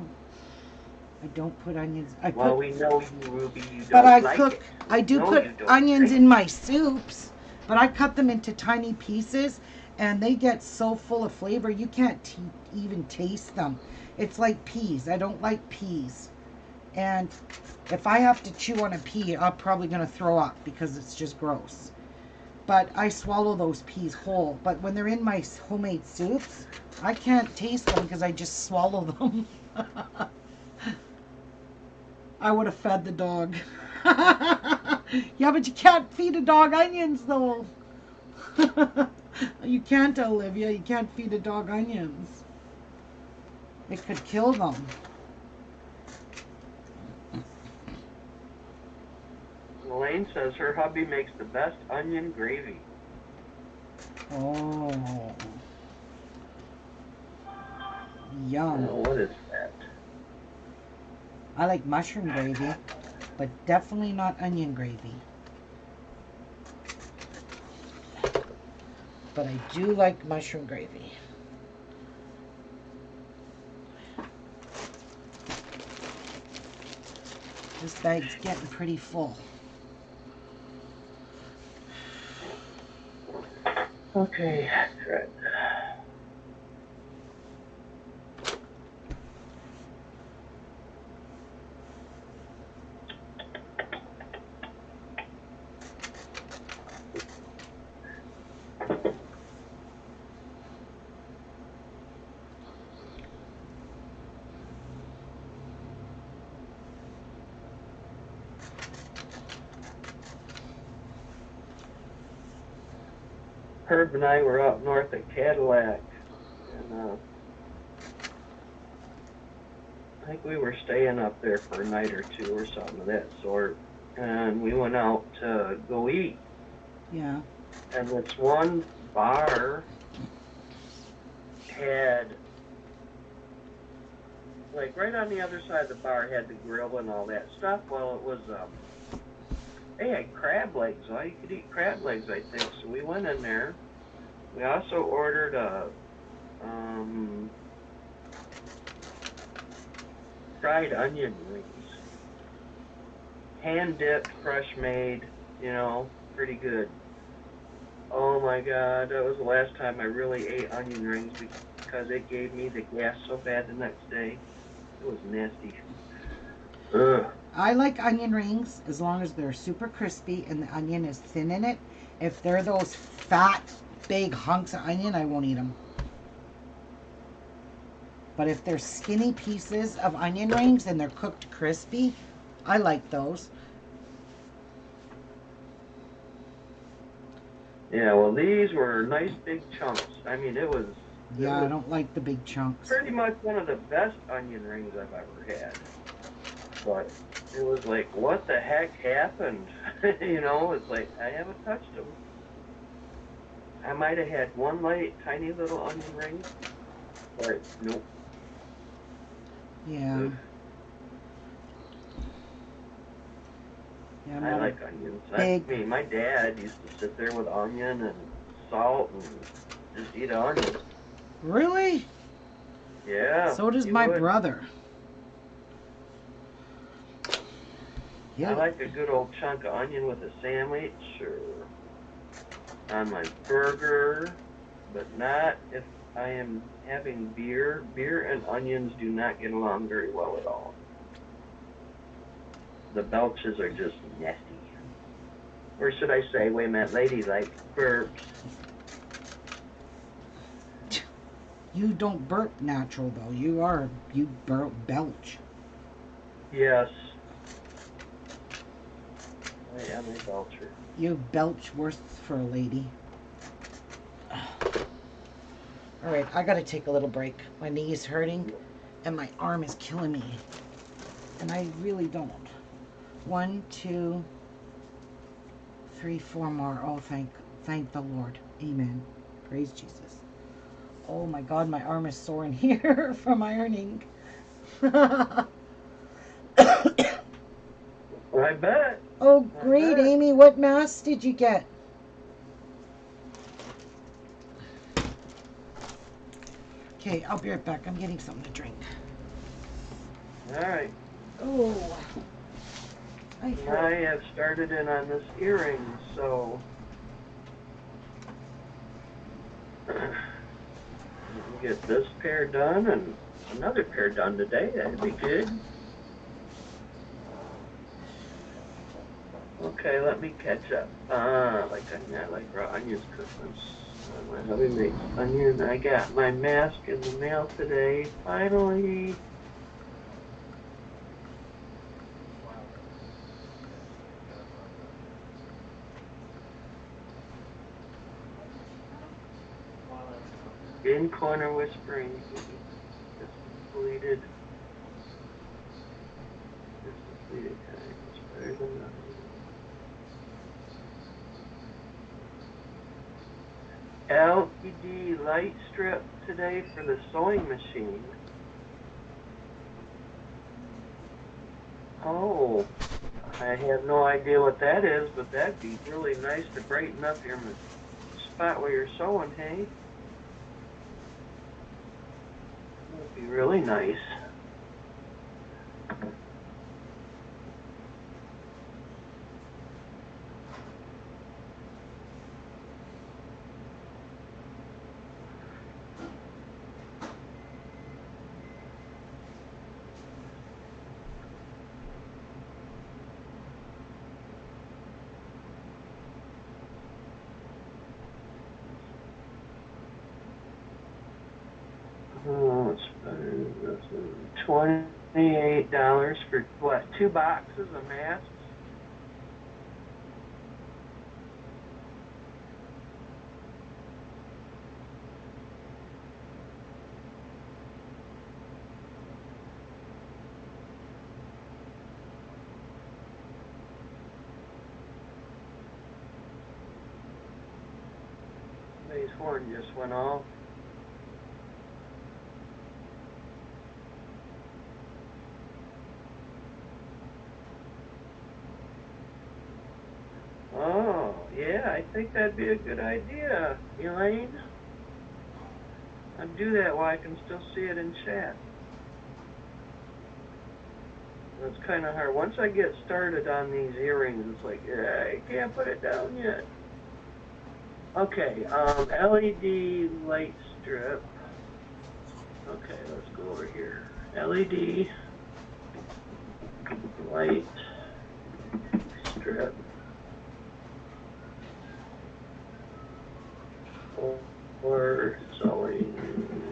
don't put onions. We know you, Ruby. You But don't like it. I do put onions in my soups, but I cut them into tiny pieces, and they get so full of flavor you can't even taste them. It's like peas. I don't like peas. And if I have to chew on a pea, I'm probably going to throw up because it's just gross. But I swallow those peas whole. But when they're in my homemade soups, I can't taste them because I just swallow them. I would have fed the dog. Yeah, but you can't feed a dog onions, though. You can't, Olivia. You can't feed a dog onions. It could kill them. Elaine says her hubby makes the best onion gravy. Oh. Yum. What is that? I like mushroom gravy, but definitely not onion gravy. But I do like mushroom gravy. This bag's getting pretty full. Okay, good. Herb and I were up north at Cadillac, and I think we were staying up there for a night or two or something of that sort. And we went out to go eat. Yeah. And this one bar had, like, right on the other side of the bar had the grill and all that stuff. Well, it was, they had crab legs. All you could eat crab legs, I think. So we went in there. We also ordered fried onion rings, hand dipped, fresh made, pretty good. Oh my God, that was the last time I really ate onion rings because it gave me the gas so bad the next day. It was nasty. Ugh. I like onion rings as long as they're super crispy and the onion is thin in it. If they're those fat, big hunks of onion, I won't eat them. But if they're skinny pieces of onion rings and they're cooked crispy, I like those. Yeah, well, these were nice big chunks. I mean, it was. Yeah, I don't like the big chunks. Pretty much one of the best onion rings I've ever had. But it was like, what the heck happened? It's like, I haven't touched them. I might have had one light, tiny little onion ring, but nope. Yeah. Ugh. Yeah, I like onions. My dad used to sit there with onion and salt and just eat onion. Really? Yeah. So does my brother. Yeah. I like a good old chunk of onion with a sandwich or on my burger, but not if I am having beer. Beer and onions do not get along very well at all. The belches are just nasty. Or should I say, wait a minute, ladylike burps. You don't burp natural though. You belch. Yes. I am a belcher. You belch worse for a lady. All right, I gotta take a little break. My knee is hurting and my arm is killing me. And I really don't. 1, 2, 3, 4 more. Oh, thank the Lord. Amen. Praise Jesus. Oh my God, my arm is sore in here from ironing. I bet. Oh, great, Amy. What mask did you get? Okay, I'll be right back. I'm getting something to drink. All right. Oh. I have started in on this earring, so get this pair done and another pair done today. That'd be good. Okay, let me catch up. I like raw onions Christmas. My hubby makes onion. I got my mask in the mail today. Finally. In corner whispering. Just deleted. Just deleted time. It's better than nothing. LED light strip today for the sewing machine. Oh, I have no idea what that is, but that'd be really nice to brighten up your spot where you're sewing, hey? That'd be really nice. Oh, it's $28 for what? 2 boxes of masks? cord just went off. Oh, yeah, I think that'd be a good idea, Elaine. I'd do that while I can still see it in chat. It's kind of hard. Once I get started on these earrings, it's like, I can't put it down yet. Okay, LED light strip. Okay, let's go over here. LED light strip. Or sewing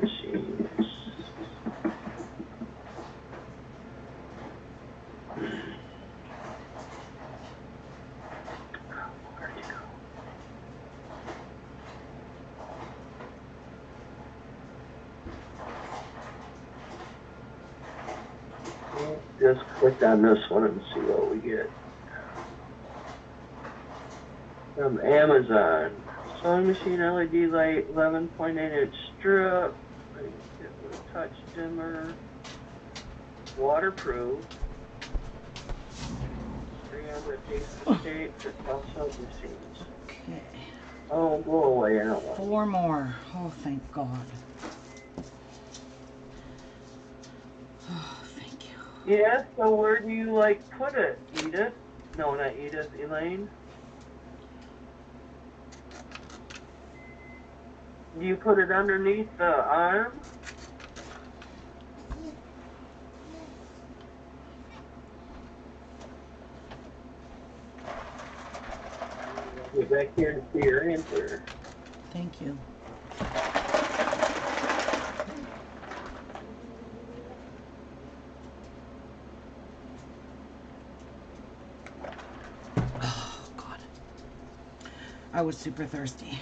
machines. Where'd you go? Just click on this one and see what we get. From Amazon. Sewing machine LED light, 11.8-inch strip. It with touch dimmer. Waterproof. 300 adhesive tape for sewing machines. Okay. Oh, go away. I don't want 4 more. Oh, thank God. Oh, thank you. Yeah, so where do you put it, Edith? No, not Edith, Elaine. Do you put it underneath the arm? Get back here to see your answer. Thank you. Oh, God. I was super thirsty.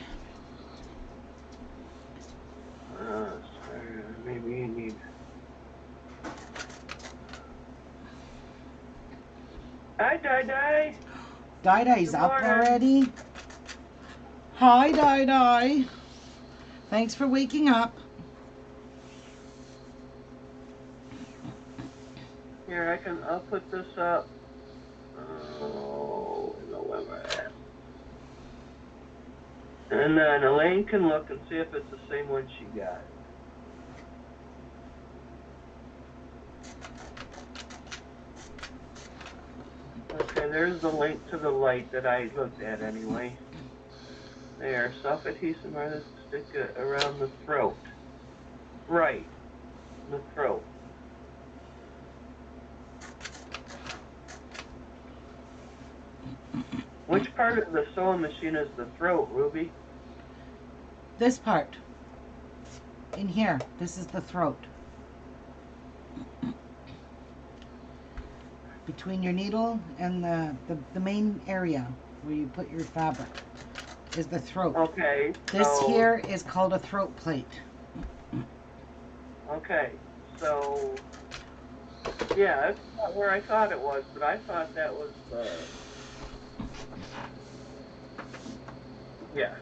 Maybe you need... Hi, Di-Di. Di-Di's up already. Hi, Di-Di. Thanks for waking up. Here, I'll put this up. Oh, November. And then Elaine can look and see if it's the same one she got. Okay, there's the link to the light that I looked at anyway. There, self-adhesive marker, stick it around the throat. Right, the throat. Which part of the sewing machine is the throat, Ruby? This part. In here. This is the throat. Between your needle and the main area where you put your fabric is the throat. Okay. This here is called a throat plate. Okay, so yeah, that's not where I thought it was, but I thought that was the... Yeah.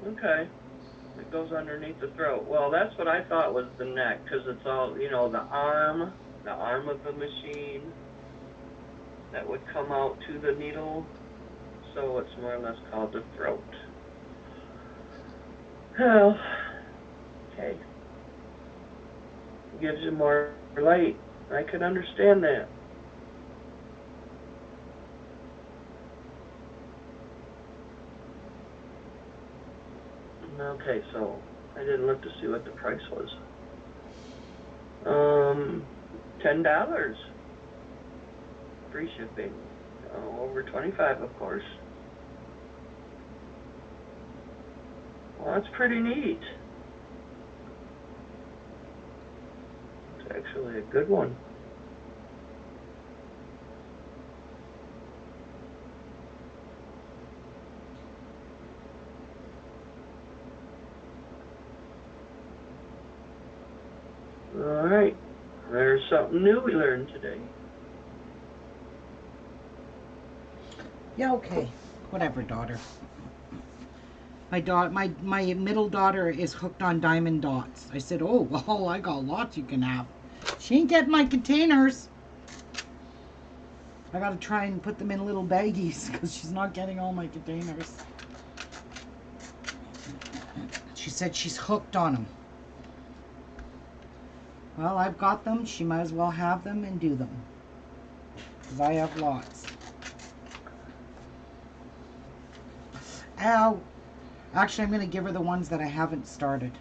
Okay. It goes underneath the throat. Well, that's what I thought was the neck, because it's all, the arm of the machine that would come out to the needle. So it's more or less called the throat. Well, okay. Gives you more light. I can understand that. Okay, so I didn't look to see what the price was. $10. Free shipping. Over 25, of course. Well, that's pretty neat. It's actually a good one. All right. There's something new we learned today. Yeah, okay. Whatever, daughter. My middle daughter is hooked on diamond dots. I said, oh, well, I got lots you can have. She ain't getting my containers. I got to try and put them in little baggies because she's not getting all my containers. She said she's hooked on them. Well, I've got them. She might as well have them and do them. Because I have lots. Ow. Actually, I'm going to give her the ones that I haven't started.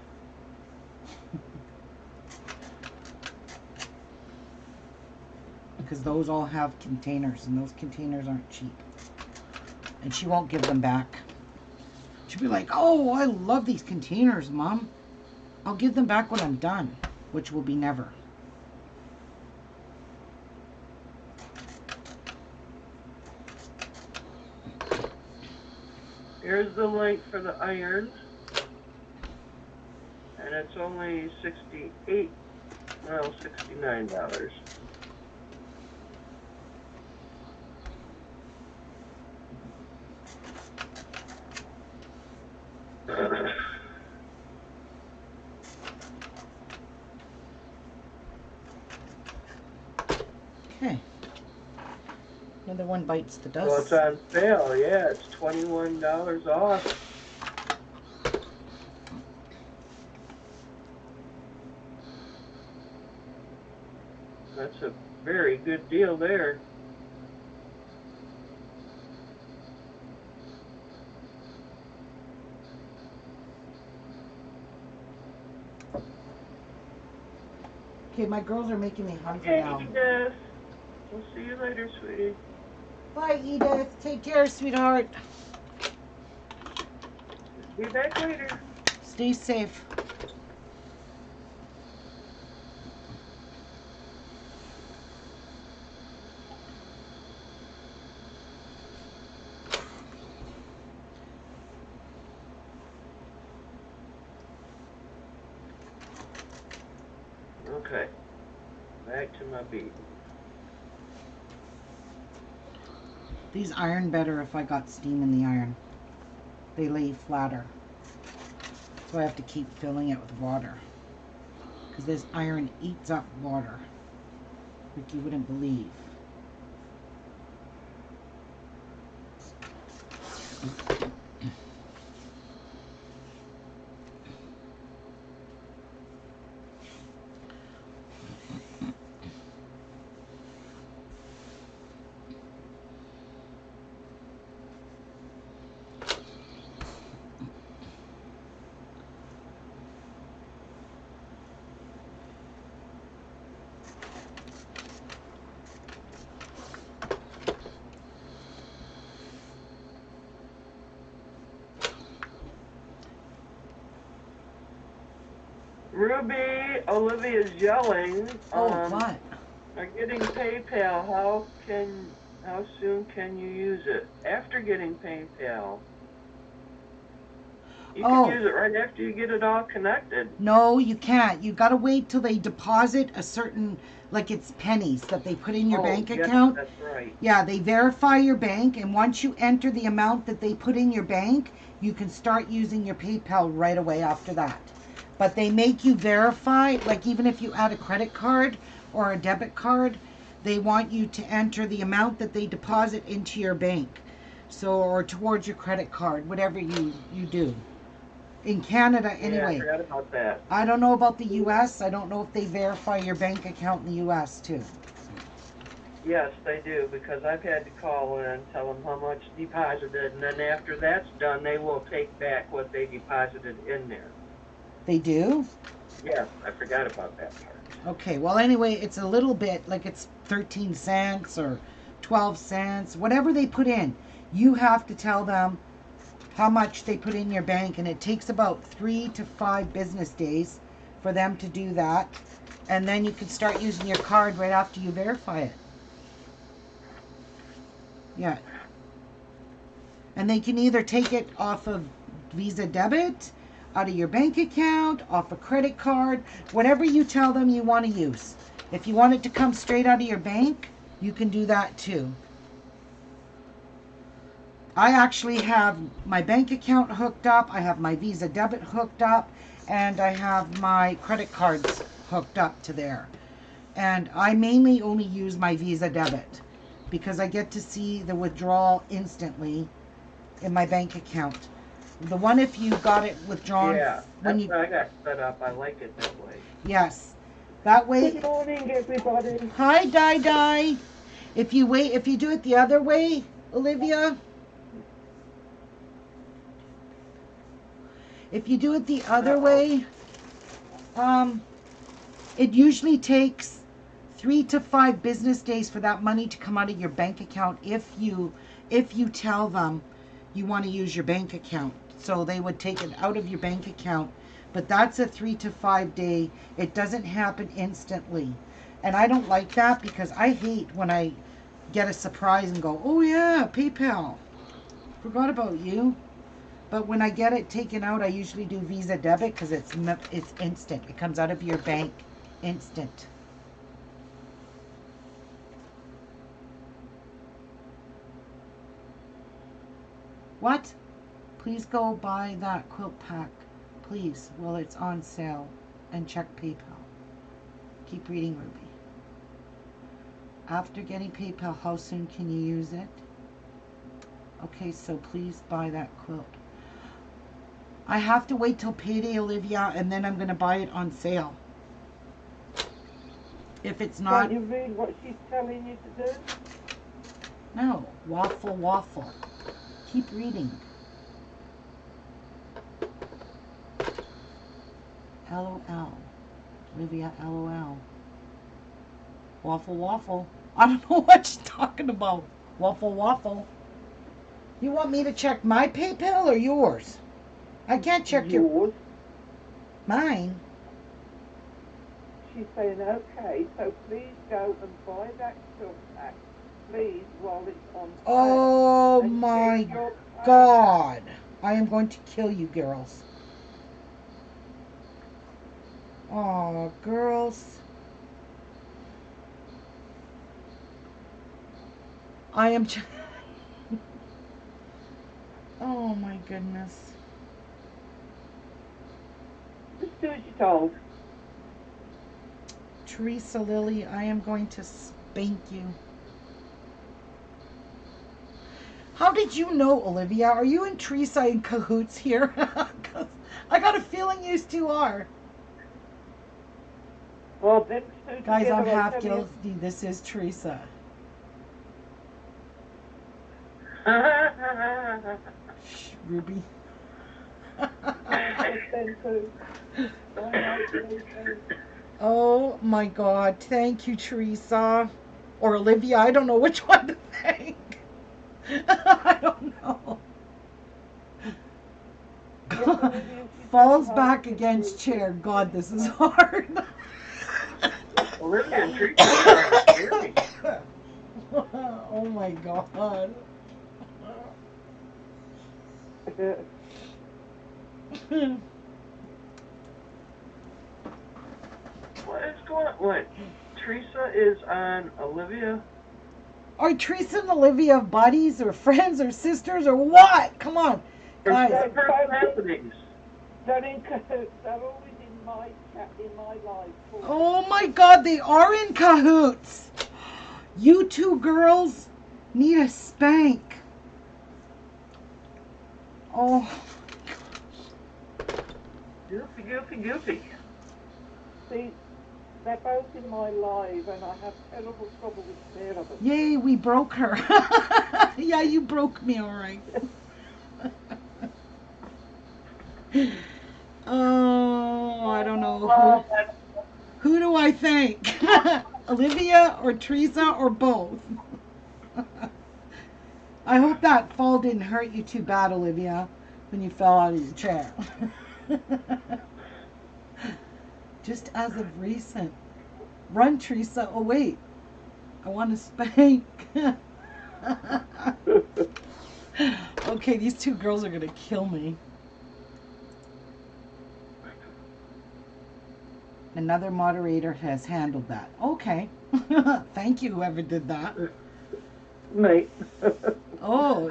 Because those all have containers, and those containers aren't cheap. And she won't give them back. She'll be like, oh, I love these containers, Mom. I'll give them back when I'm done, which will be never. Here's the link for the irons. And it's only $69. Okay. Another one bites the dust. So it's on sale, yeah, it's $21 off. That's a very good deal there. Okay, my girls are making me hungry Okay, now. Edith. We'll see you later, sweetie. Bye, Edith. Take care, sweetheart. Be back later. Stay safe. Okay. Back to my bead. These iron better if I got steam in the iron. They lay flatter. So I have to keep filling it with water. Because this iron eats up water. Like you wouldn't believe. Ruby, Olivia's yelling. What? Are getting PayPal. How soon can you use it? After getting PayPal. You can use it right after you get it all connected. No, you can't. You got to wait till they deposit a certain, like it's pennies that they put in your bank account. That's right. Yeah, they verify your bank, and once you enter the amount that they put in your bank, you can start using your PayPal right away after that. But they make you verify, like even if you add a credit card or a debit card, they want you to enter the amount that they deposit into your bank. So, or towards your credit card, whatever you do. In Canada, anyway. Yeah, I forgot about that. I don't know about the U.S. I don't know if they verify your bank account in the U.S. too. Yes, they do, because I've had to call in and tell them how much deposited, and then after that's done, they will take back what they deposited in there. They do? Yes, I forgot about that part. Okay, well, anyway, it's a little bit, like it's 13 cents or 12 cents, whatever they put in. You have to tell them how much they put in your bank, and it takes about 3 to 5 business days for them to do that. And then you can start using your card right after you verify it. Yeah. And they can either take it off of Visa debit, out of your bank account, off a credit card, whatever you tell them you want to use. If you want it to come straight out of your bank, you can do that too. I actually have my bank account hooked up, I have my Visa debit hooked up, and I have my credit cards hooked up to there. And I mainly only use my Visa debit because I get to see the withdrawal instantly in my bank account. The one, if you got it withdrawn Yeah, when that's you, what I got set up. I like it that way. yes, that way. Good morning, everybody. Hi, Di. If you do it the other way, Olivia, if you do it the other way, it usually takes 3 to 5 business days for that money to come out of your bank account if you tell them you want to use your bank account. So they would take it out of your bank account. But that's a 3 to 5 day. It doesn't happen instantly. And I don't like that because I hate when I get a surprise and go, oh yeah, PayPal. Forgot about you. But when I get it taken out, I usually do Visa debit because it's instant. It comes out of your bank instant. What? Please go buy that quilt pack, please, while it's on sale, and check PayPal. Keep reading, Ruby. After getting PayPal, how soon can you use it? Okay, so please buy that quilt. I have to wait till payday, Olivia, and then I'm going to buy it on sale. If it's not... Can you read what she's telling you to do? No, waffle. Keep reading. LOL. Olivia, LOL. Waffle. I don't know what she's talking about. Waffle. You want me to check my PayPal or yours? I can't check yours. Mine. She's saying, okay, so please go and buy that quilt pack, please, while it's on sale. Oh my God. I am going to kill you, girls. Oh, girls. I am... Oh my goodness. Just do as you're told. Teresa Lily, I am going to spank you. How did you know, Olivia? Are you and Teresa in cahoots here? 'Cause I got a feeling you two are. Well, them two Guys, together, I'm half I'll tell you. guilty. This is Teresa. Shh, Ruby. Oh my God. Thank you, Teresa. Or Olivia. I don't know which one to thank. I don't know. Falls back against chair. God, this is hard. Olivia and Teresa are scary. Oh my God. What is going on? What? Teresa is on Olivia? Are Teresa and Olivia buddies or friends or sisters or what? Come on, guys. Happenings. They're in cahoots. They're always in my chat, in my life. Oh my God, they are in cahoots. You two girls need a spank. Oh. Goofy. See, they're both in my life, and I have terrible trouble with fear of them. Yay, we broke her. Yeah, you broke me, all right. Oh, I don't know. Who do I thank? Olivia or Teresa or both? I hope that fall didn't hurt you too bad, Olivia, when you fell out of your chair. Just as of recent. Run, Teresa. Oh, wait. I want to spank. Okay, these two girls are going to kill me. Another moderator has handled that. Okay. Thank you, whoever did that. Mate. Oh,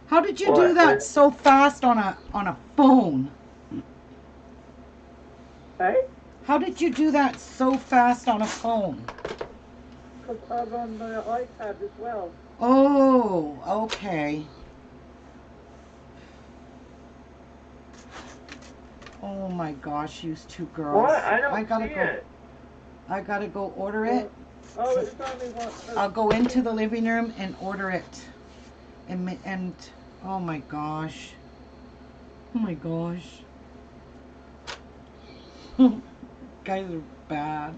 How did you do that so fast on a phone? Hey? How did you do that so fast on a phone? Because I'm on my iPad as well. Oh, okay. Oh my gosh, you two girls. What? I don't gotta see go. it. I gotta go order it. Oh, it's only one. I'll go into the living room and order it. And oh my gosh. Oh my gosh. Guys are bad.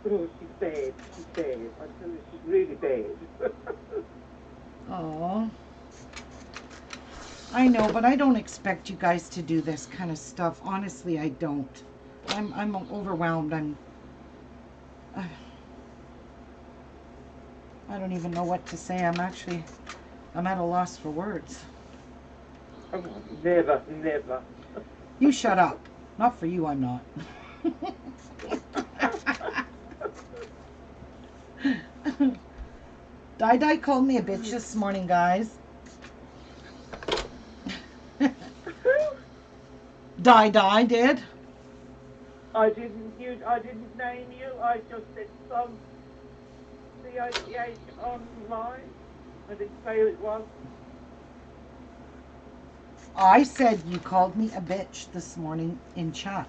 Oh, she's bad. She's bad. I tell you, she's really bad. Oh. I know, but I don't expect you guys to do this kind of stuff. Honestly, I don't. I'm overwhelmed. I don't even know what to say. I'm at a loss for words. Oh, never, never. You shut up. Not for you, I'm not. Di called me a bitch this morning, guys. Di did. I didn't name you. I just said some CITH online. I didn't say who it was. I said you called me a bitch this morning in chat.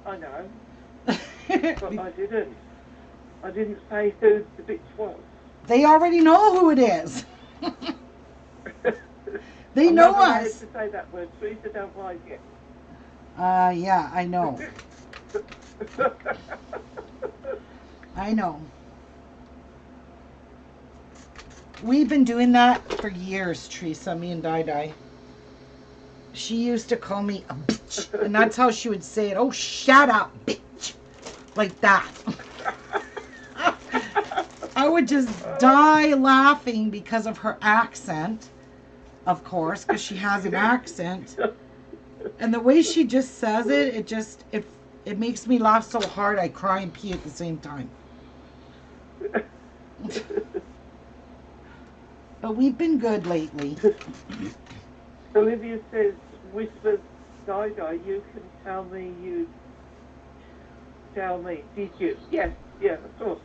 I know. But I didn't. I didn't say who the bitch was. They already know who it is. They know I'm not us. to say that word. Teresa don't like it. Yeah, I know. I know. We've been doing that for years, Teresa, me and Di. She used to call me a bitch, and that's how she would say it. Oh, shut up, bitch. Like that. I would just die laughing because of her accent, of course, because she has an accent. And the way she just says it, it makes me laugh so hard I cry and pee at the same time. But we've been good lately. Olivia says, whispers, Di, you can tell me you tell me. Did you? Yes, yeah, of course.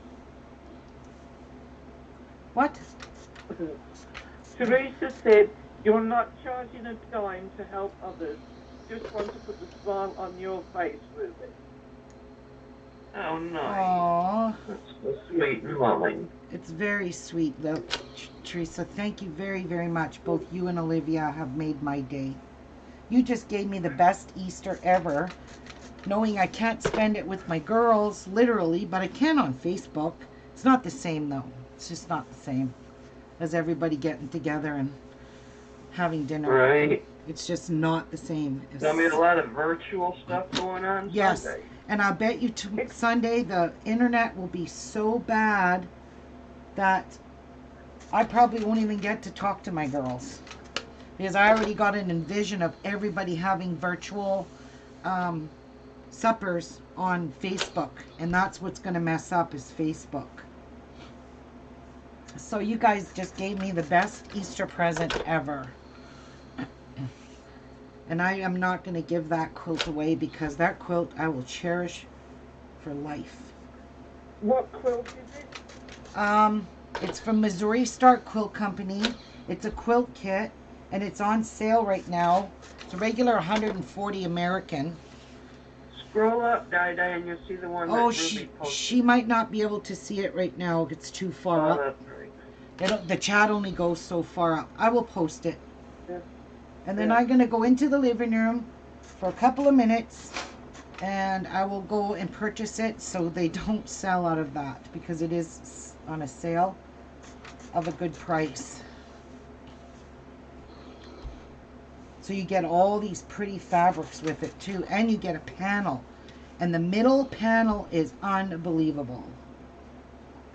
What? Teresa said, you're not charging a dime to help others. Just want to put a smile on your face, Ruby. Oh, nice. Aww. That's so sweet and loving. It's very sweet, though, Teresa. Thank you very, very much. Both you and Olivia have made my day. You just gave me the best Easter ever, knowing I can't spend it with my girls, literally, but I can on Facebook. It's not the same, though. It's just not the same as everybody getting together and having dinner. Right. It's just not the same. There'll be a lot of virtual stuff going on Yes. Sunday. And I'll bet you Sunday the internet will be so bad that I probably won't even get to talk to my girls. Because I already got an envision of everybody having virtual suppers on Facebook. And that's what's going to mess up is Facebook. So you guys just gave me the best Easter present ever. And I am not going to give that quilt away because that quilt I will cherish for life. What quilt is it? It's from Missouri Start Quilt Company. It's a quilt kit and it's on sale right now. It's a regular $140 American. Scroll up, Di, and you'll see the one that Ruby posted. She might not be able to see it right now. It's too far up. That's right. The chat only goes so far up. I will post it. Yeah. And then I'm going to go into the living room for a couple of minutes and I will go and purchase it so they don't sell out of that because it is on a sale of a good price. So you get all these pretty fabrics with it too, and you get a panel. And the middle panel is unbelievable.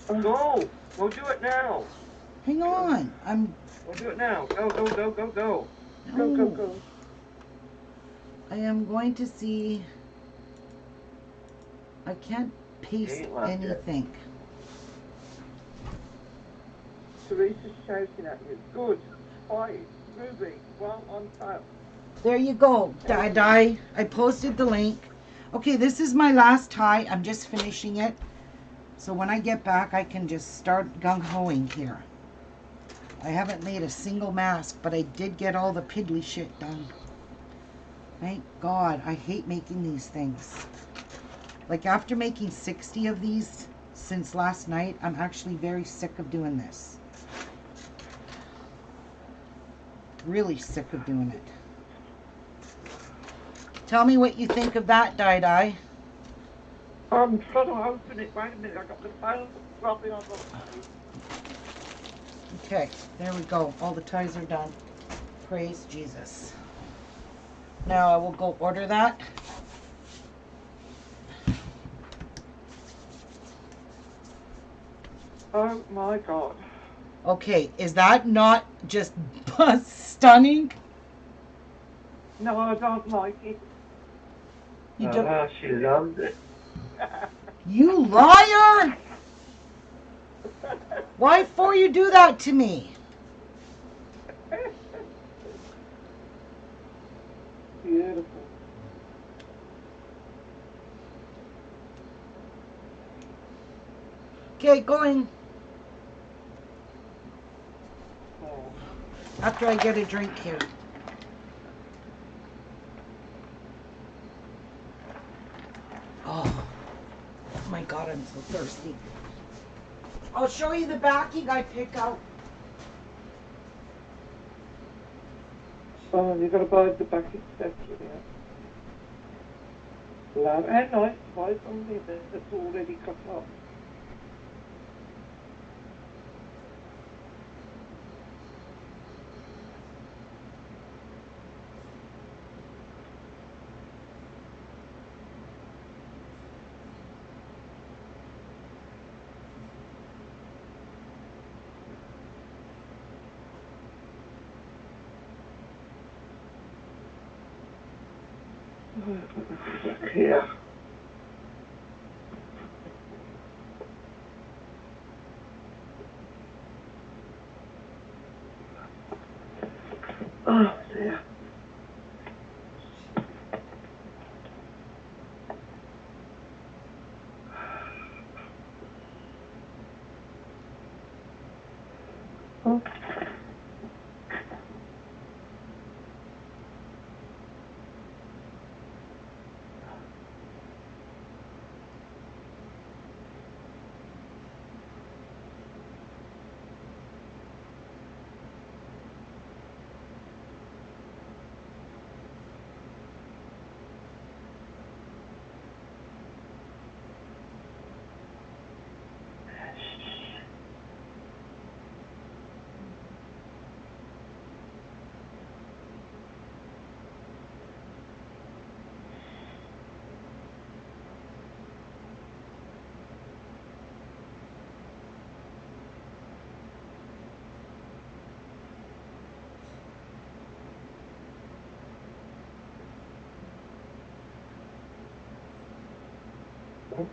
Go! Go do it now! Hang on. Go do it now. Go. No. Go. I am going to see. I can't paste anything. Teresa's shouting at you. Good. Quiet. Ruby, well on top. There you go. I posted the link. Okay, this is my last tie. I'm just finishing it. So when I get back, I can just start gung-hoing here. I haven't made a single mask, but I did get all the piddly shit done. Thank God. I hate making these things. Like after making 60 of these since last night, I'm actually very sick of doing this. Really sick of doing it. Tell me what you think of that, Dai. I'm trying to open it. Wait a minute. I got the phone dropping on the page. Okay, there we go. All the ties are done. Praise Jesus. Now I will go order that. Oh my God. Okay, is that not just stunning? No, I don't like it. You don't. Oh, she loves it. You liar! Why for you do that to me? Beautiful. Okay, going. Oh. After I get a drink here. Oh my God, I'm so thirsty. I'll show you the backing I pick out. Oh, you got to buy the bucket separate, yeah. Love and nice to buy something that's already cut off. Yeah. Oh dear. Oh.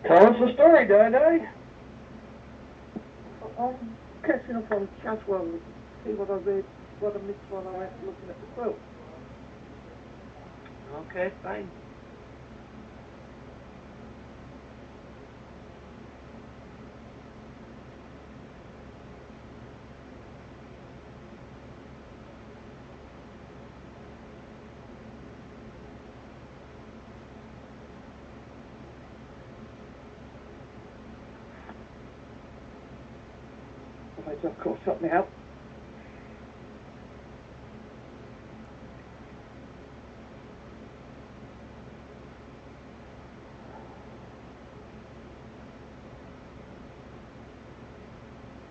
Tell us a story, Daddy. I'm catching up on Caswell. See what I read, what I missed while I went looking at the quilt. Okay, fine. Have I just caught up now?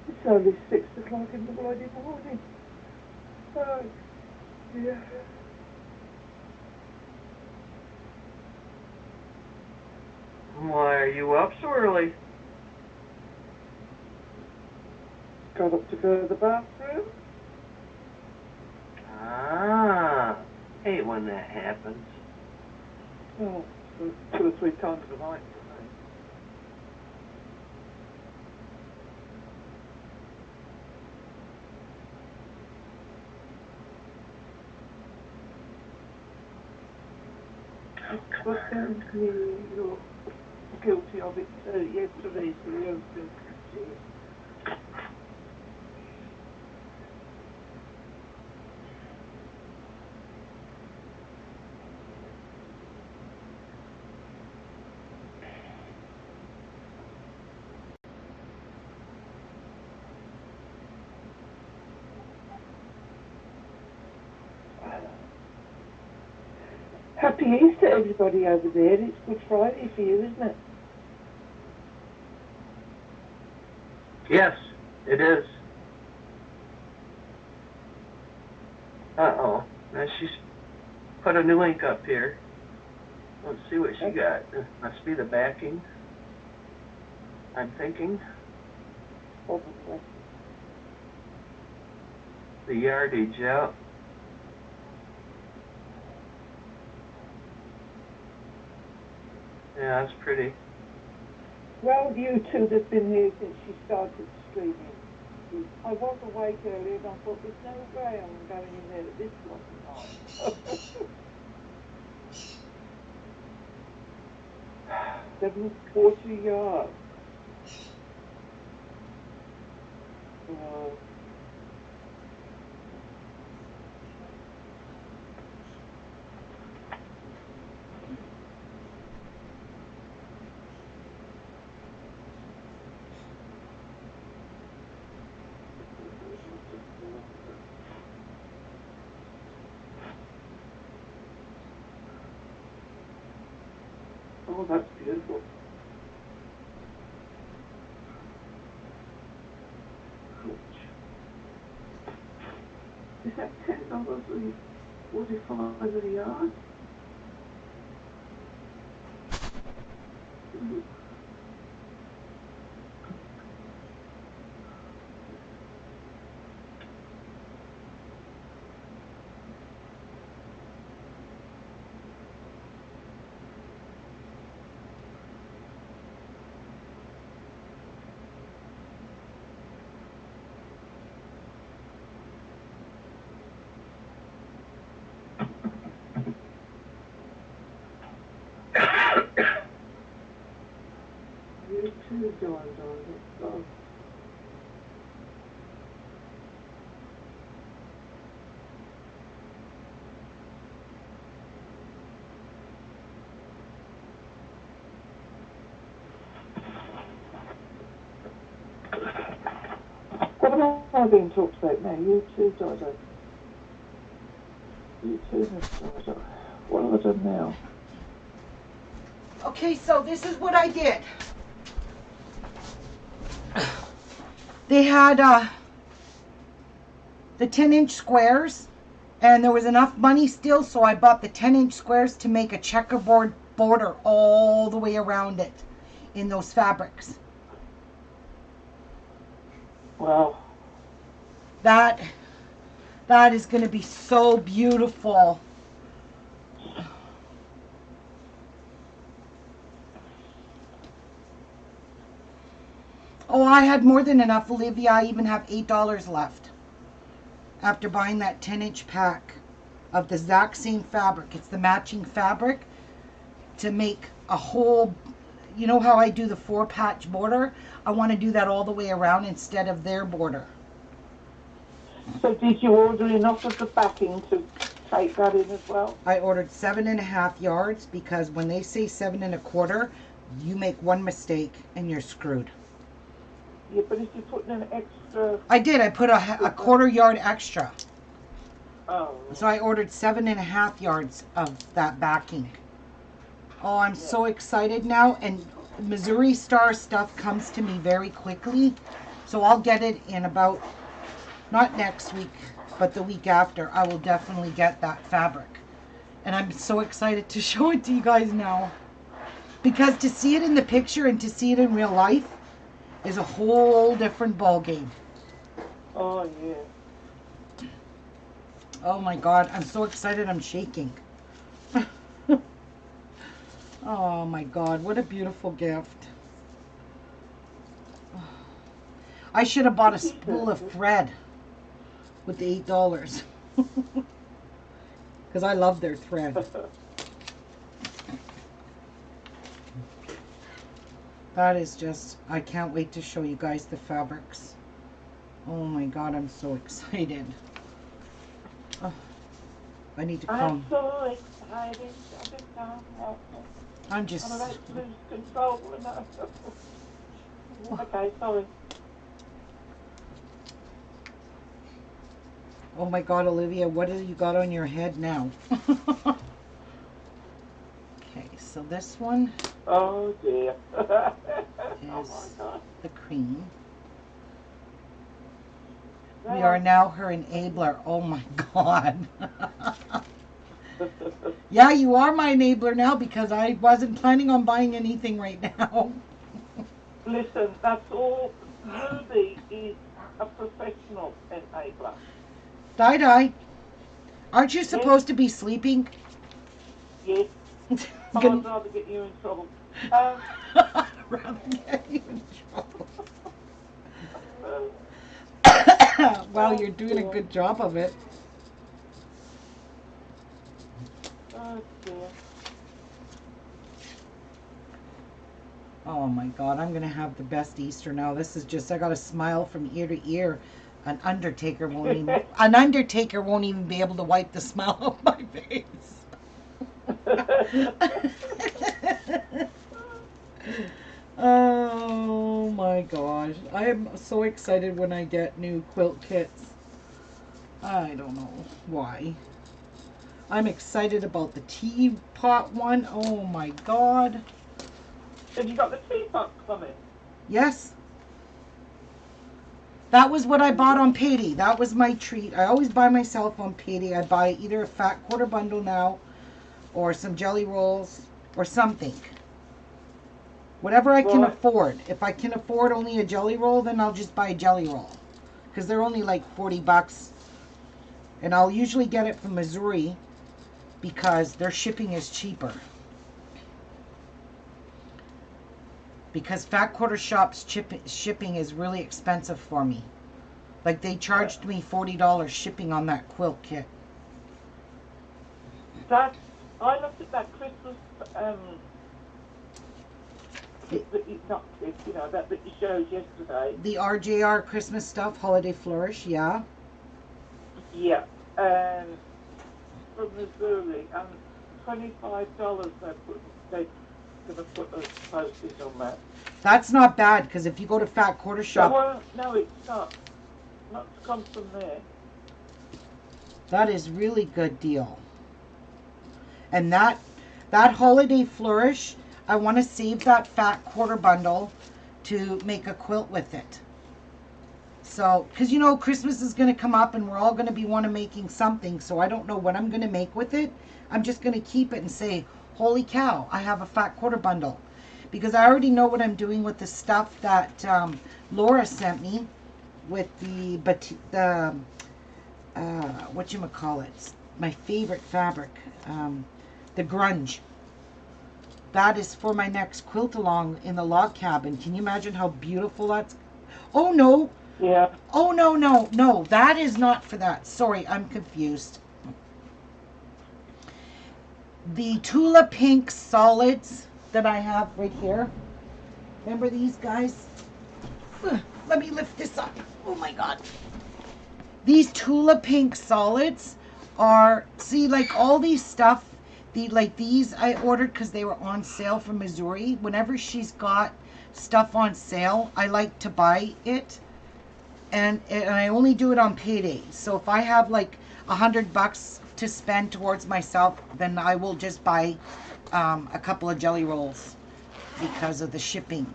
It's only 6 o'clock in the bloody morning. Oh, dear. Why are you up so early? Got up to go to the bathroom. Ah, hate when that happens. Oh, 2 or 3 times a night for me. was you're guilty of it yesterday, so you're still guilty. Happy Easter, everybody over there. It's Good Friday for you, isn't it? Yes, it is. Uh-oh. Now she's put a new link up here. Let's see what she got. This must be the backing. I'm thinking. Probably. The yardage out. Yeah, that's pretty. Well, you two have been here since she started streaming. I was awake earlier and I thought, there's no way I'm going in there at this bloody time. 740 yards. Oh, that's beautiful. Is that $10 or $45 a yard? You too, darling. Let's go. What am I being talked about now? You too, Dodo. You too, Miss Dodo. What have I done now? Okay, so this is what I did. They had the 10-inch squares, and there was enough money still, so I bought the 10-inch squares to make a checkerboard border all the way around it in those fabrics. Wow. That is going to be so beautiful. Oh, I had more than enough, Olivia. I even have $8 left after buying that 10-inch pack of the exact same fabric. It's the matching fabric to make a whole, you know how I do the 4-patch border? I want to do that all the way around instead of their border. So did you order enough of the backing to take that in as well? I ordered 7.5 yards because when they say 7 1/4, you make one mistake and you're screwed. Yeah, but if you're putting an extra... I did. I put a 1/4 yard extra. Oh. So I ordered 7.5 yards of that backing. Oh, I'm so excited now. And Missouri Star stuff comes to me very quickly. So I'll get it in about, not next week, but the week after. I will definitely get that fabric. And I'm so excited to show it to you guys now. Because to see it in the picture and to see it in real life is a whole different ball game. Oh, yeah. Oh my God, I'm so excited I'm shaking. Oh my God, what a beautiful gift. I should have bought a spool of thread with the $8. Because I love their thread. That is just, I can't wait to show you guys the fabrics. Oh my God, I'm so excited. Oh, I need to I'm come. so excited. I just can't help it. I'm just, I'm about to lose control now. Okay, sorry. oh my God, Olivia, what have you got on your head now? Okay, so this one Oh dear. Oh my is God. the cream. We Well, are now her enabler. Oh my God. Yeah, you are my enabler now because I wasn't planning on buying anything right now. listen, that's all. Ruby is a professional enabler. Die. Aren't you Yes, supposed to be sleeping? yes. Oh, I'd Can- rather get you in trouble. Rather get you in trouble. Well, Oh you're doing a dear. good job of it. Oh dear. Oh my God, I'm gonna have the best Easter now. This is just, I got a smile from ear to ear. An undertaker won't even be able to wipe the smile off my face. Oh my gosh. I'm so excited when I get new quilt kits. I don't know why. I'm excited about the teapot one. Oh my God. Have you got the teapot coming? Yes. That was what I bought on payday. That was my treat. I always buy myself on payday. I buy either a fat quarter bundle now or some jelly rolls or something. Whatever I can Right. afford. If I can afford only a jelly roll, then I'll just buy a jelly roll. Because they're only like $40. And I'll usually get it from Missouri because their shipping is cheaper. Because Fat Quarter Shop's shipping is really expensive for me. Like they charged me $40 shipping on that quilt kit. That I looked at that Christmas kit that you not kit, you know, that you showed yesterday. The RJR Christmas stuff, Holiday Flourish, yeah. Yeah. From Missouri, and $25 they're gonna put a postage on that. That's not bad because if you go to Fat Quarter Shop, No, it's not. Not to come from there. that is really good deal. And that Holiday Flourish, I want to save that Fat Quarter bundle to make a quilt with it. So, because you know, Christmas is going to come up and we're all going to be making something. So I don't know what I'm going to make with it. I'm just going to keep it and say, holy cow, I have a Fat Quarter bundle. Because I already know what I'm doing with the stuff that Laura sent me with whatchamacallit, my favorite fabric, the grunge. That is for my next quilt along in the log cabin. Can you imagine how beautiful that's? Oh no. Yeah. Oh no. That is not for that. Sorry, I'm confused. The Tula Pink solids that I have right here. Remember these guys? Let me lift this up. Oh my God. These Tula Pink solids are, see, like all these stuff, like these I ordered because they were on sale from Missouri. Whenever she's got stuff on sale, I like to buy it. And I only do it on payday. So if I have like $100 to spend towards myself, then I will just buy a couple of jelly rolls because of the shipping.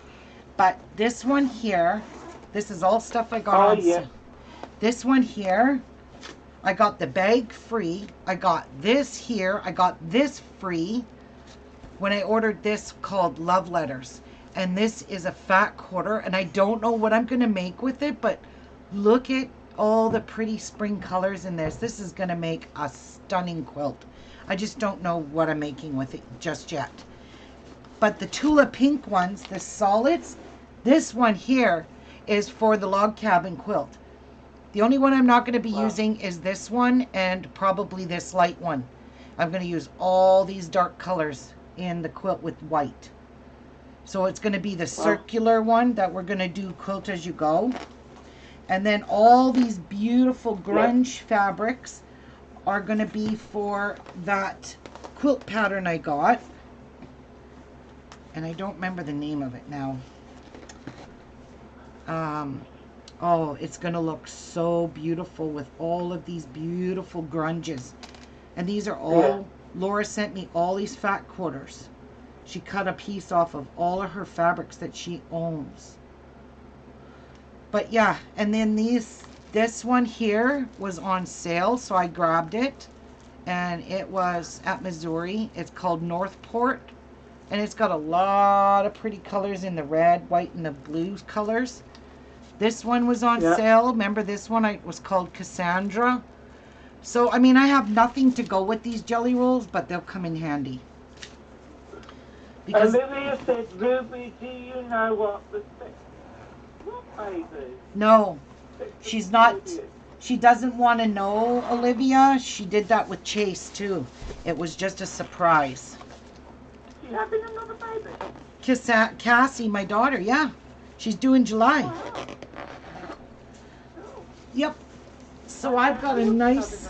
But this one here, this is all stuff I got on Yeah. sale. This one here, I got the bag free. I got this here. I got this free when I ordered this called Love Letters. And this is a Fat Quarter. And I don't know what I'm going to make with it, but look at all the pretty spring colors in this. This is going to make a stunning quilt. I just don't know what I'm making with it just yet. But the Tula Pink ones, the solids, this one here is for the log cabin quilt. The only one I'm not going to be using is this one and probably this light one. I'm going to use all these dark colors in the quilt with white. So it's going to be the circular one that we're going to do quilt as you go. And then all these beautiful grunge fabrics are going to be for that quilt pattern I got. And I don't remember the name of it now. Oh, it's going to look so beautiful with all of these beautiful grunges. And these are all, Laura sent me all these fat quarters. She cut a piece off of all of her fabrics that she owns. But yeah, and then this one here was on sale, so I grabbed it. And it was at Missouri. It's called Northport. And it's got a lot of pretty colors in the red, white, and the blue colors. This one was on sale. Remember this one? It was called Cassandra. So, I mean, I have nothing to go with these jelly rolls, but they'll come in handy. Because Olivia said, Ruby, do you know what the baby? no, she's not. She doesn't want to know, Olivia. She did that with Chase, too. It was just a surprise. She having another baby? Cassie, my daughter, yeah. She's due in July. Wow. Yep. So I've got a nice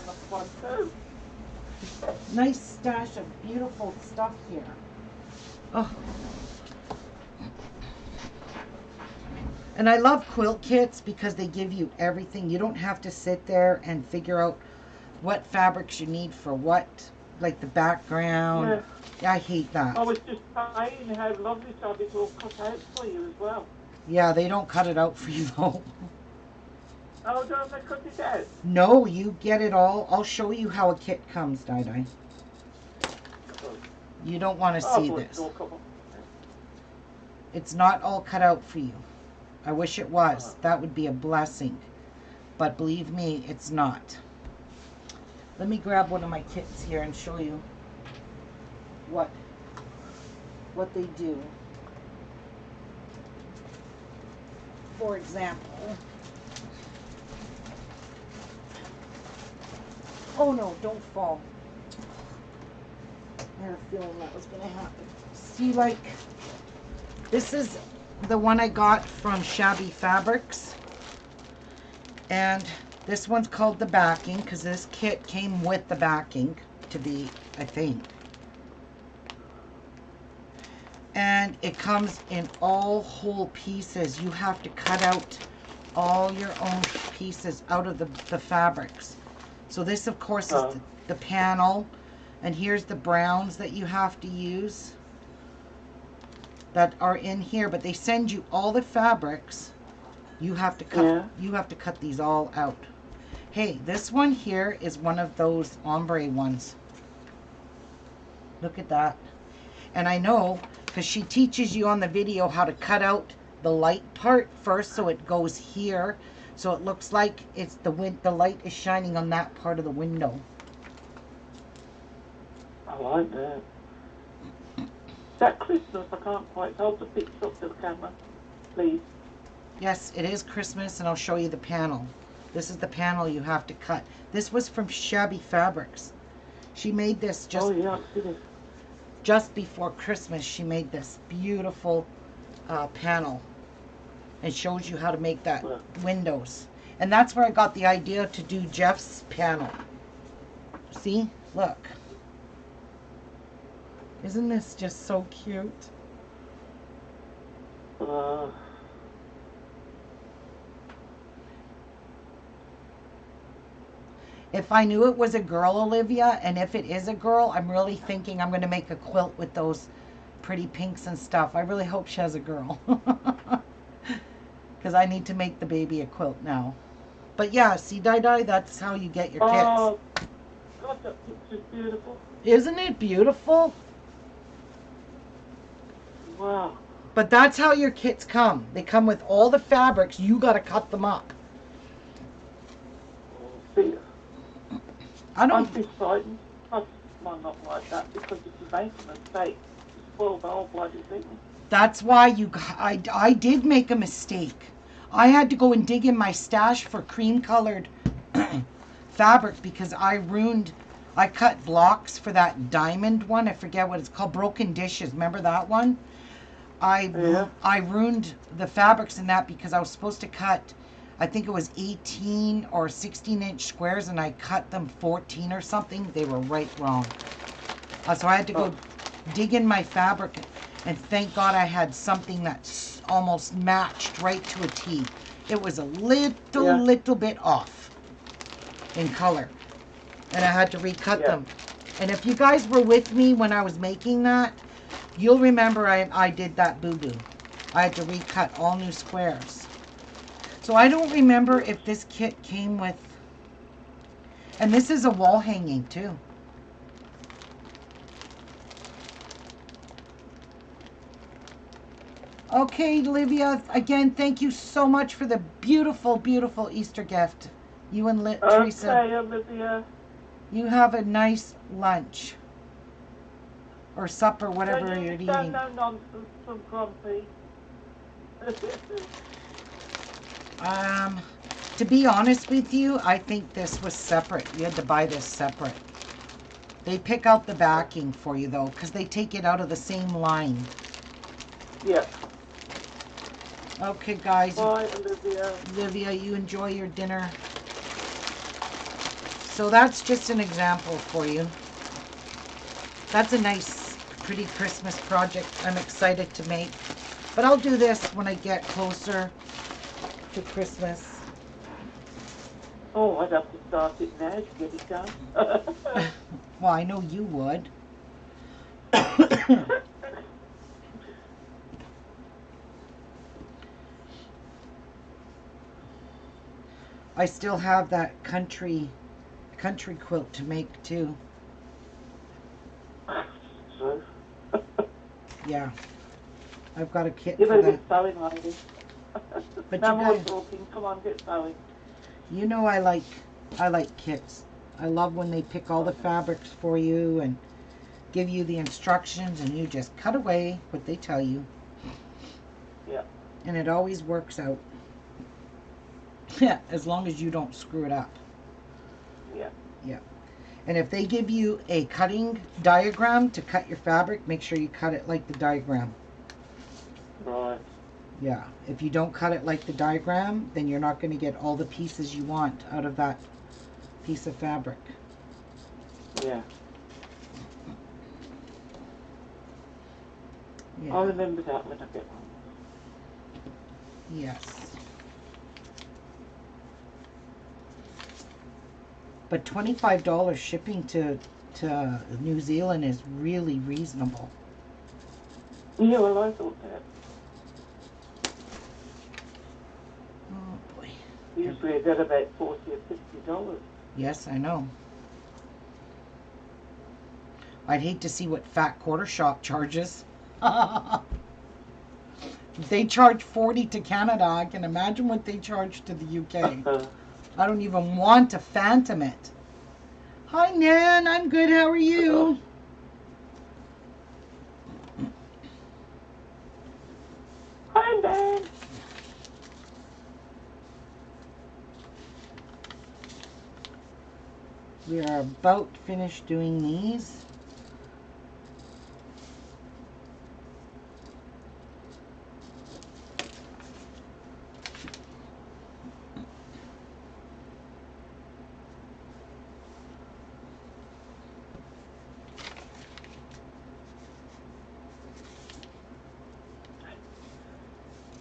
stash of beautiful stuff here. Oh. And I love quilt kits because they give you everything. You don't have to sit there and figure out what fabrics you need for what, like the background. Yeah, I hate that. I was just saying how lovely to have it all cut out for you as well. Yeah, they don't cut it out for you though. Oh, don't they cut it out? No, you get it all. I'll show you how a kit comes, Di. You don't want to see this. It's not all cut out for you. I wish it was. That would be a blessing. But believe me, it's not. Let me grab one of my kits here and show you what they do. For example, oh no, don't fall. I had a feeling that was going to happen. See, like, this is the one I got from Shabby Fabrics. And this one's called the backing, because this kit came with the backing to be, I think. And it comes in all whole pieces. You have to cut out all your own pieces out of the fabrics. So this, of course, is the panel. And here's the browns that you have to use that are in here. But they send you all the fabrics. You have to cut. You have to cut these all out. Hey, this one here is one of those ombre ones. Look at that. And I know, because she teaches you on the video how to cut out the light part first, so it goes here, so it looks like it's the light is shining on that part of the window. I like that. That Christmas, I can't quite hold the picture up to the camera, please. Yes, it is Christmas, and I'll show you the panel. This is the panel you have to cut. This was from Shabby Fabrics. She made this just before Christmas. She made this beautiful panel. It shows you how to make that windows. And that's where I got the idea to do Jeff's panel. See? Look. Isn't this just so cute? If I knew it was a girl, Olivia, and if it is a girl, I'm really thinking I'm going to make a quilt with those pretty pinks and stuff. I really hope she has a girl. Because I need to make the baby a quilt now. But yeah, see, Di, that's how you get your kits. Oh, God, that picture's beautiful. Isn't it beautiful? Wow. But that's how your kits come. They come with all the fabrics. You got to cut them up. See, I'm deciding I might not like that because if you make a mistake, you spoil the whole bloody thing. That's why I did make a mistake. I had to go and dig in my stash for cream colored fabric because I cut blocks for that diamond one. I forget what it's called. Broken Dishes. Remember that one? I ruined the fabrics in that because I was supposed to cut, I think it was 18 or 16-inch squares, and I cut them 14 or something. They were right wrong. So I had to go dig in my fabric, and thank God I had something that almost matched right to a T. It was a little bit off in color, and I had to recut them. And if you guys were with me when I was making that, you'll remember I did that boo-boo. I had to recut all new squares. So I don't remember if this kit came with, and this is a wall hanging too. Okay, Olivia, again, thank you so much for the beautiful, beautiful Easter gift. You and Teresa. Okay, Olivia. You have a nice lunch. Or supper, whatever you're eating. No nonsense from Grumpy. To be honest with you, I think this was separate. You had to buy this separate. They pick out the backing for you, though, because they take it out of the same line. Yeah. Okay, guys. Bye, Olivia. Olivia, you enjoy your dinner. So that's just an example for you. That's a nice, pretty Christmas project I'm excited to make. But I'll do this when I get closer to Christmas. Oh, I'd have to start it now to get it done. Well, I know you would. I still have that country quilt to make too. So. Yeah. I've got a kit You for better that. get sewing, lady. But no you more guys, talking. Come on, get sewing. you know I like kits. I love when they pick all the fabrics for you and give you the instructions and you just cut away what they tell you. Yeah. And it always works out. Yeah, as long as you don't screw it up. Yeah. Yeah. And if they give you a cutting diagram to cut your fabric, make sure you cut it like the diagram. Right. Yeah. If you don't cut it like the diagram, then you're not going to get all the pieces you want out of that piece of fabric. Yeah. Yeah. I'll remember that when I get home. Yes. But $25 shipping to New Zealand is really reasonable. Yeah, well, I thought that. Oh boy. Usually I get about $40 or $50. Yes, I know. I'd hate to see what Fat Quarter Shop charges. If they charge $40 to Canada, I can imagine what they charge to the UK. I don't even want to phantom it. Hi, Nan. I'm good. How are you? Hi, Nan. We are about finished doing these.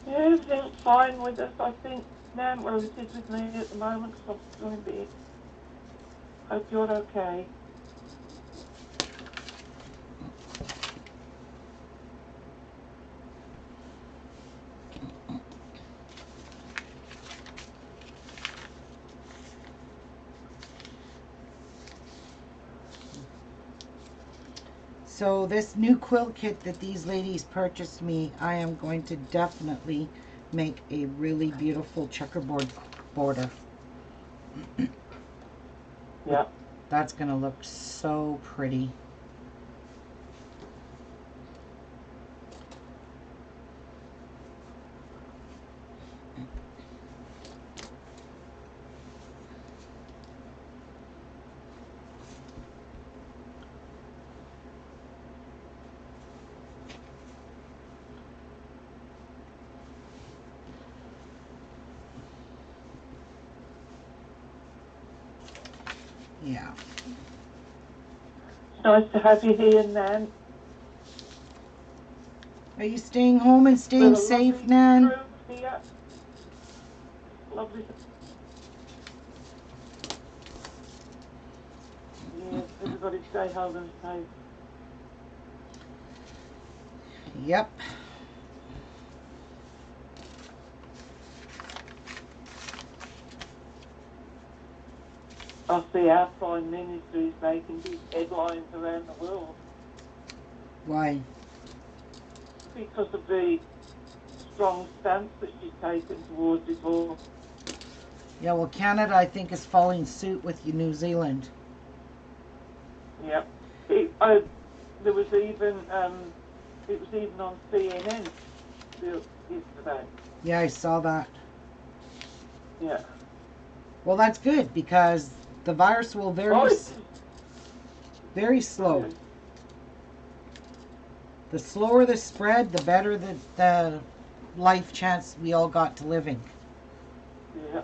Yeah, everything's fine with us, I think. Nan, well, it is with me at the moment because I'm still in bed. Hope you're okay. So this new quilt kit that these ladies purchased me, I am going to definitely make a really beautiful checkerboard border. Yeah. That's going to look so pretty. Yeah. It's nice to have you here, Nan. Are you staying home and staying With a safe, lovely Nan? crew here. Lovely. Yes, everybody stay home and safe. Yep. I see our Prime Minister is making big headlines around the world Why? because of the strong stance that she's taken towards divorce. Yeah, well, Canada, I think, is following suit with New Zealand. Yep. There was even it was even on CNN yesterday. Yeah, I saw that. Yeah. Well, that's good because the virus will very slow. Okay. The slower the spread, the better the life chance we all got to living. Yeah.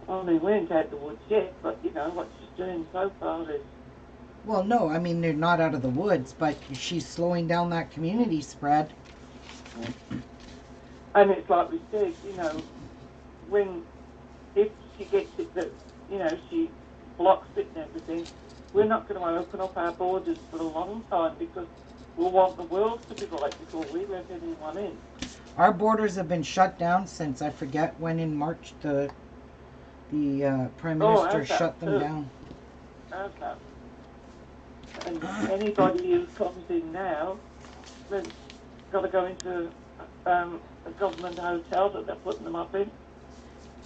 I mean, we ain't out the woods yet, but you know what she's doing so far is. Well, no, I mean, they're not out of the woods, but she's slowing down that community spread. And it's like we said, you know, if she gets it that, you know, she blocks it and everything, we're not going to open up our borders for a long time because we'll want the world to be like before we let anyone in. Our borders have been shut down since, I forget when in March, the Prime Minister shut them down. Okay. And anybody who comes in now, they've got to go into a government hotel that they're putting them up in.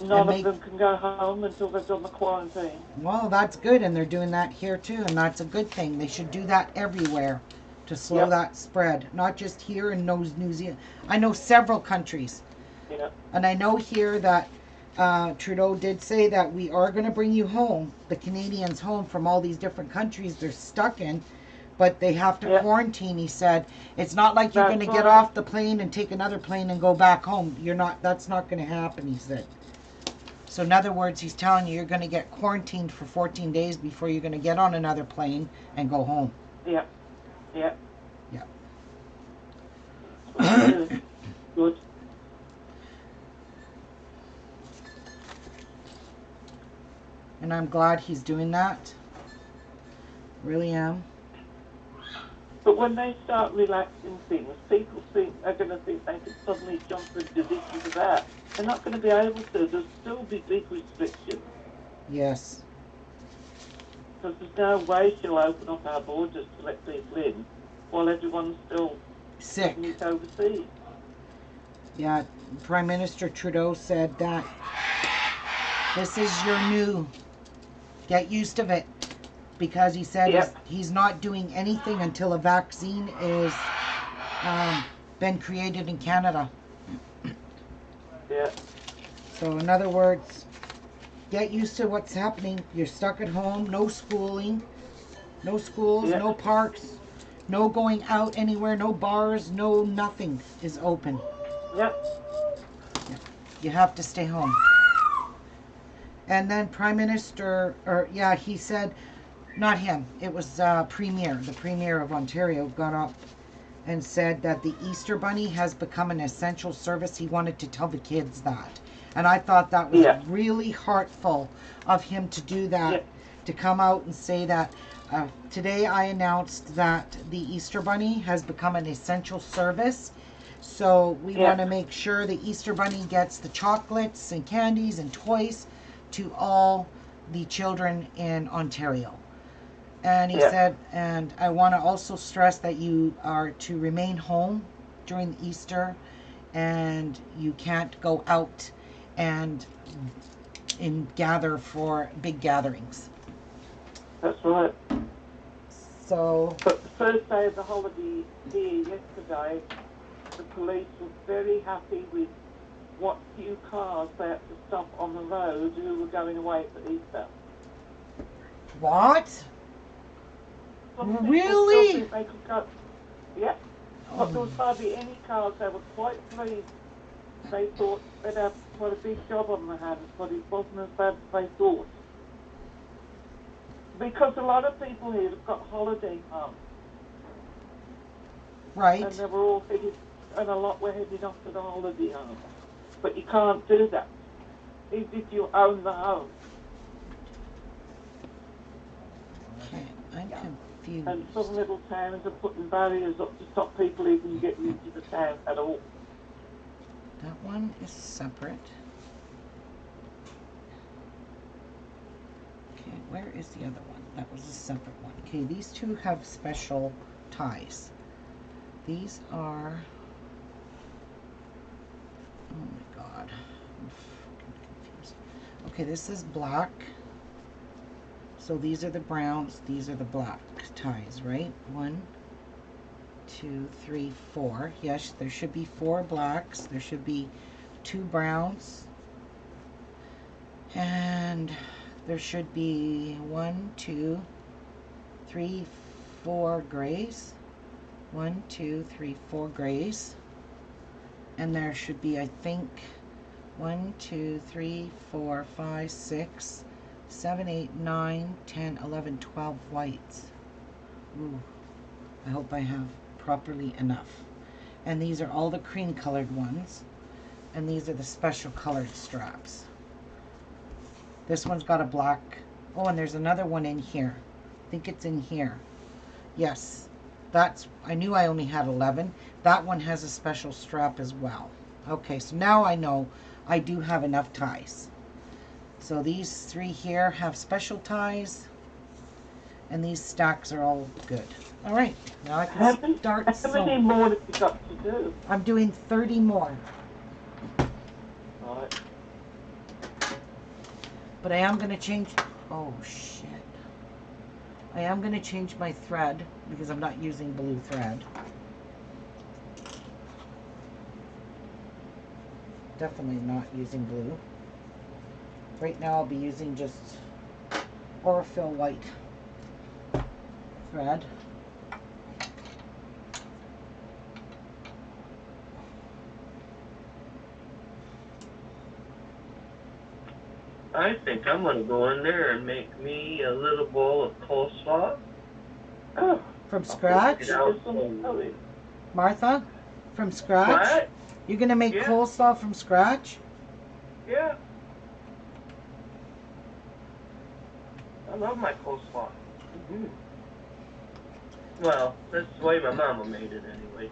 None of them can go home until they've done the quarantine. Well, that's good, and they're doing that here too, and that's a good thing. They should do that everywhere to slow that spread, not just here in New Zealand. I know several countries, and I know here that Trudeau did say that we are going to bring you home, the Canadians home from all these different countries they're stuck in, but they have to quarantine. He said it's not like you're going to get off the plane and take another plane and go back home. That's not going to happen, he said. So in other words, he's telling you you're going to get quarantined for 14 days before you're going to get on another plane and go home. Yeah. Yeah. Good. And I'm glad he's doing that. Really am. But when they start relaxing things, people are going to think they can suddenly jump into this into that. They're not going to be able to. There'll still be big restrictions. Yes. Because there's no way she'll open up our borders to let people in while everyone's still sick overseas. Yeah, Prime Minister Trudeau said that this is your new, get used to it, because he said he's not doing anything until a vaccine is been created in Canada. Yeah. So in other words, get used to what's happening. You're stuck at home, no schooling, no schools, no parks, no going out anywhere, no bars, no nothing is open. Yep. You have to stay home. And then Prime Minister, he said, not him, it was the Premier of Ontario got up and said that the Easter Bunny has become an essential service. He wanted to tell the kids that. And I thought that was really heartful of him to do that, to come out and say that. Today I announced that the Easter Bunny has become an essential service. So we want to make sure the Easter Bunny gets the chocolates and candies and toys to all the children in Ontario. And he said, and I want to also stress that you are to remain home during Easter, and you can't go out and gather for big gatherings. That's right. So. But the first day of the holiday here yesterday, the police were very happy with what few cars they had to stop on the road who were going away for Easter. What? Really? They could go, but there was hardly any cars. They were quite pleased they thought they'd have quite a big job on their hands, but it wasn't as bad as they thought. Because a lot of people here have got holiday homes, Right. and they were all headed, and a lot were headed off to the holiday home. But you can't do that, even if you own the home. Okay, I'm confused. And some little towns are putting barriers up to stop people even getting into the town at all. That one is separate. Okay, where is the other one? That was a separate one. Okay, these two have special ties. These are, oh my god, I'm fucking confused. Okay, this is black. So these are the browns, these are the black ties, right? 1, 2, 3, 4. Yes, there should be 4 blacks. There should be 2 browns. And there should be 1, 2, 3, 4 grays. 1, 2, 3, 4 grays. And there should be, I think, 1, 2, 3, 4, 5, 6, 7, 8, 9, 10, 11, 12 whites. Ooh, I hope I have properly enough. And these are all the cream colored ones. And these are the special colored straps. This one's got a black. Oh, and there's another one in here. I think it's in here. Yes, that's, I knew I only had 11. That one has a special strap as well. Okay, so now I know I do have enough ties. So these 3 here have special ties, and these stacks are all good. All right, now I can start How many sewing. more have you got to do? I'm doing 30 more, Right. but I am going to change. Oh shit! I am going to change my thread because I'm not using blue thread. Definitely not using blue. Right now I'll be using just Orifil white thread. I think I'm gonna go in there and make me a little bowl of coleslaw. Oh, From scratch? oh, Martha? From scratch? What? You're going to make Yeah. coleslaw from scratch? Yeah. I love my coleslaw. mm-hmm. Well, that's the way my mama made it anyway.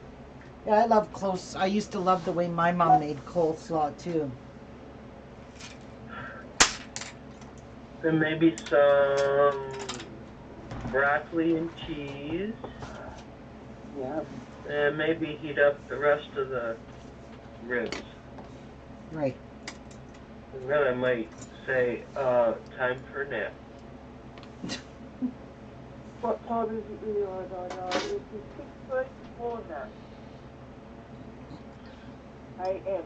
Yeah, I love I used to love the way my mom made coleslaw too. Then maybe some broccoli and cheese. Yeah. And maybe heat up the rest of the ribs. Right. And then I might say, time for a nap. What time is it here? I don't know. It's 6:34 now. A.M.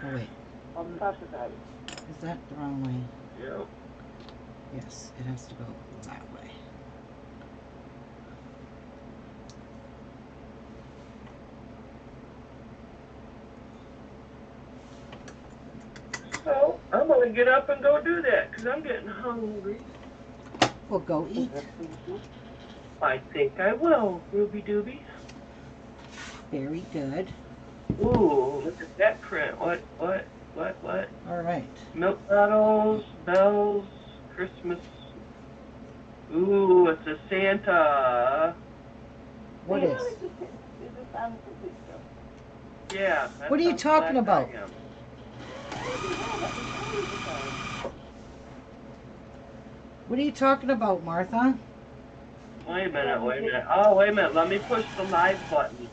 Oh wait, on Saturday. is that the wrong way? Yep. Yes, it has to go that way. So, I'm gonna get up and go do that, because I'm getting hungry. We'll go eat. I think I will, Ruby Dooby. Very good. Ooh, look at that print. What? All right. Milk bottles, bells, Christmas. Ooh, it's a Santa. What is? It's a Santa picture. Yeah. What are you that's talking how black about? I am. What are you talking about, Martha? Wait a minute. Oh, wait a minute. Let me push the live button.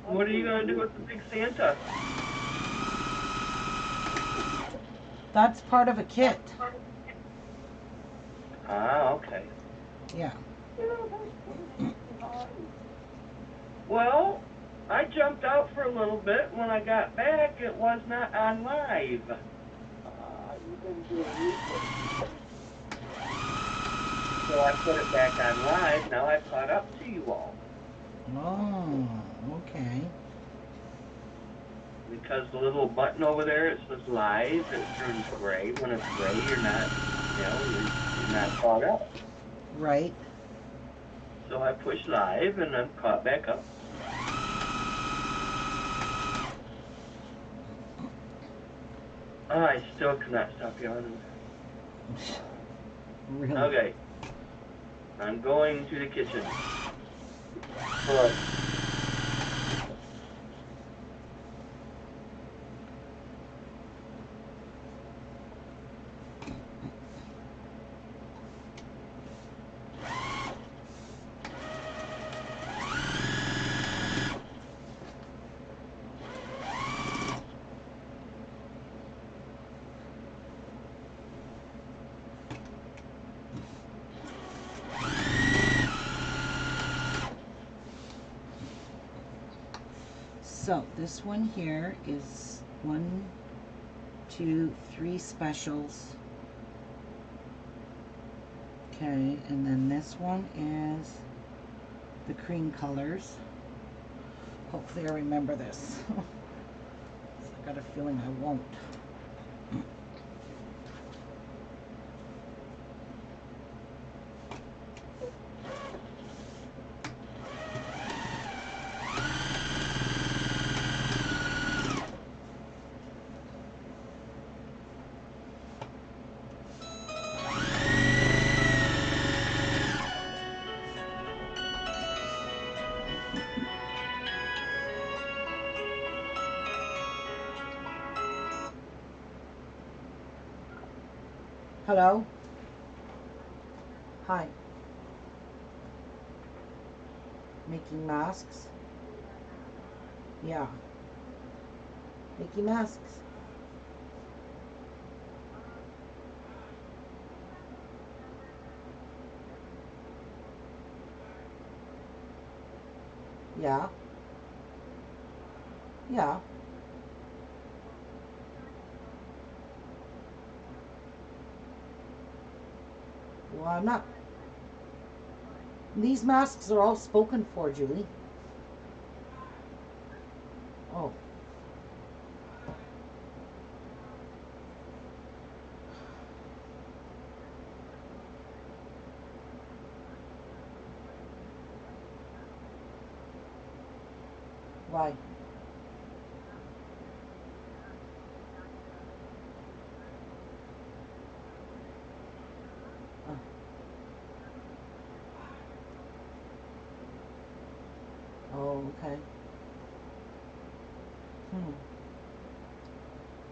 What are you going to do with the big Santa? That's part of a kit. Ah, okay. Yeah. Well, I jumped out for a little bit. When I got back, it was not on live. So I put it back on live. Now I've caught up to you all. Oh, okay. Because the little button over there, it says live, it turns gray. When it's gray, you're not, you're not caught up. Right. So I push live and I'm caught back up. Oh, I still cannot stop yawning. Really? Okay. I'm going to the kitchen. Look. So this one here is 1, 2, 3 specials. Okay, and then this one is the cream colors. Hopefully I remember this. I got a feeling I won't. Hello? Hi. Making masks? Yeah. Making masks. Yeah. Yeah. Well, I'm not. These masks are all spoken for, Julie. Oh. Why? Oh. Oh, okay.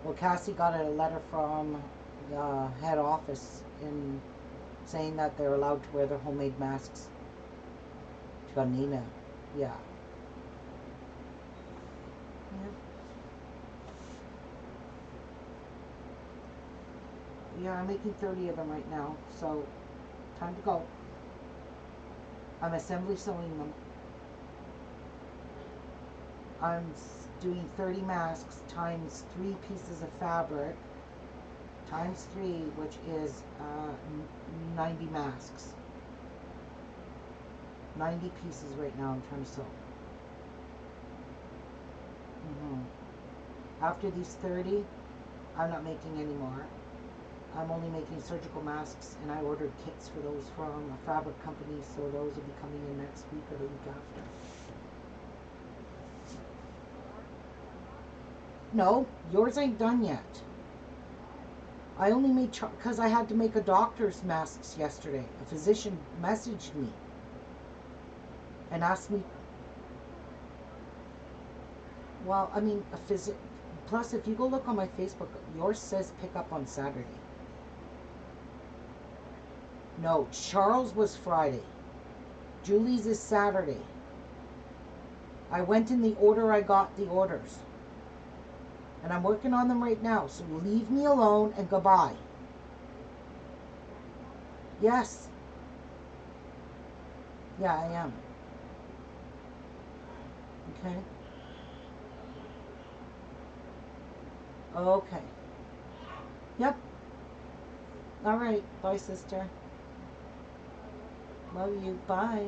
Well, Cassie got a letter from the head office in saying that they're allowed to wear their homemade masks. She got an email. Yeah. Yeah, I'm making 30 of them right now, so time to go. I'm assembly sewing them. I'm doing 30 masks times 3 pieces of fabric times 3, which is 90 masks. 90 pieces right now I'm trying to sew. After these 30, I'm not making any more. I'm only making surgical masks, and I ordered kits for those from a fabric company, so those will be coming in next week or the week after. No, yours ain't done yet. I only made, because I had to make a doctor's masks yesterday. A physician messaged me and asked me, well, I mean, plus if you go look on my Facebook, yours says pick up on Saturday. No, Charles was Friday. Julie's is Saturday. I went in the order I got the orders. And I'm working on them right now, so leave me alone and goodbye. Yes. Yeah, I am. Okay. Okay. Yep. All right. Bye, sister. Love you. Bye.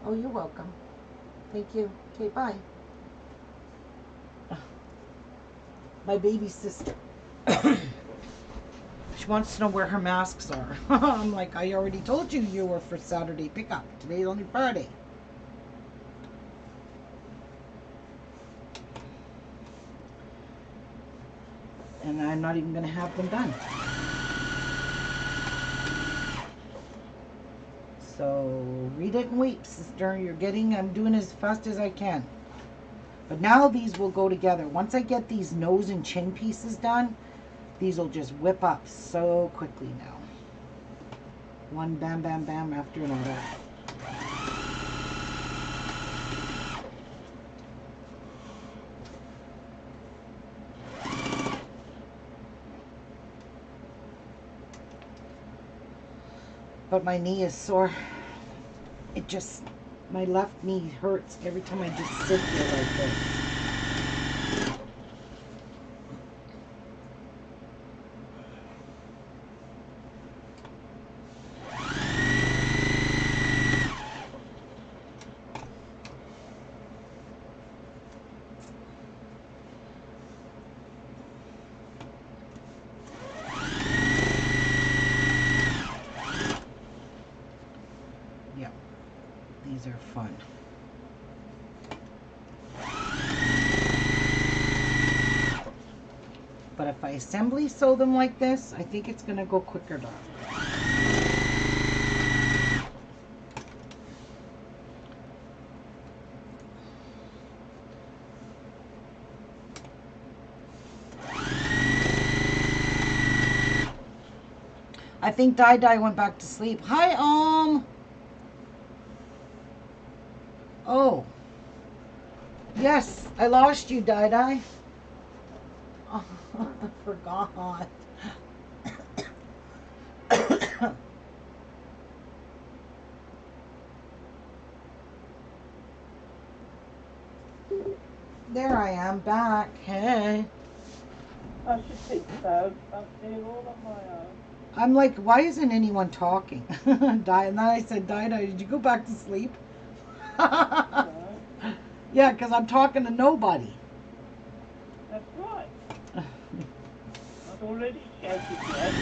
Oh, you're welcome. Thank you. Okay, bye. My baby sister. She wants to know where her masks are. I'm like, I already told you you were for Saturday pickup. Today's only Friday. And I'm not even going to have them done. So read it and wait, sister. I'm doing as fast as I can. But now these will go together. Once I get these nose and chin pieces done, these will just whip up so quickly now. One bam, bam, bam after another. But my knee is sore. My left knee hurts every time I just sit here like this. Yeah, these are fun. But if I assembly sew them like this, I think it's going to go quicker, darling. I think Dai went back to sleep. Hi, Oh. Yes, I lost you, Dai. Oh, I forgot. There I am, back. Hey. I should think so. I'm doing all on my own. I'm like, why isn't anyone talking? And then I said, Dai, did you go back to sleep? No, Yeah, because I'm talking to nobody. that's right. I've already shouted yes.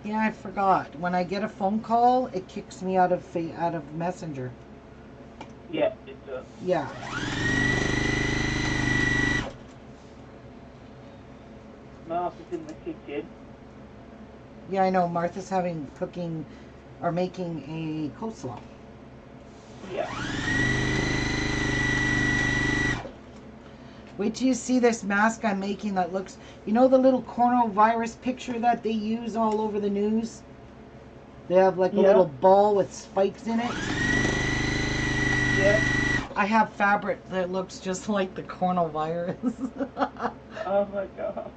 Yeah, I forgot. When I get a phone call, it kicks me out of Messenger. Yeah, it does. Yeah. Martha's in the kitchen. Yeah, I know. Martha's making a coleslaw. Yeah. Wait till you see this mask I'm making that looks, you know the little coronavirus picture that they use all over the news? They have like a little ball with spikes in it. Yeah. I have fabric that looks just like the coronavirus. Oh my god.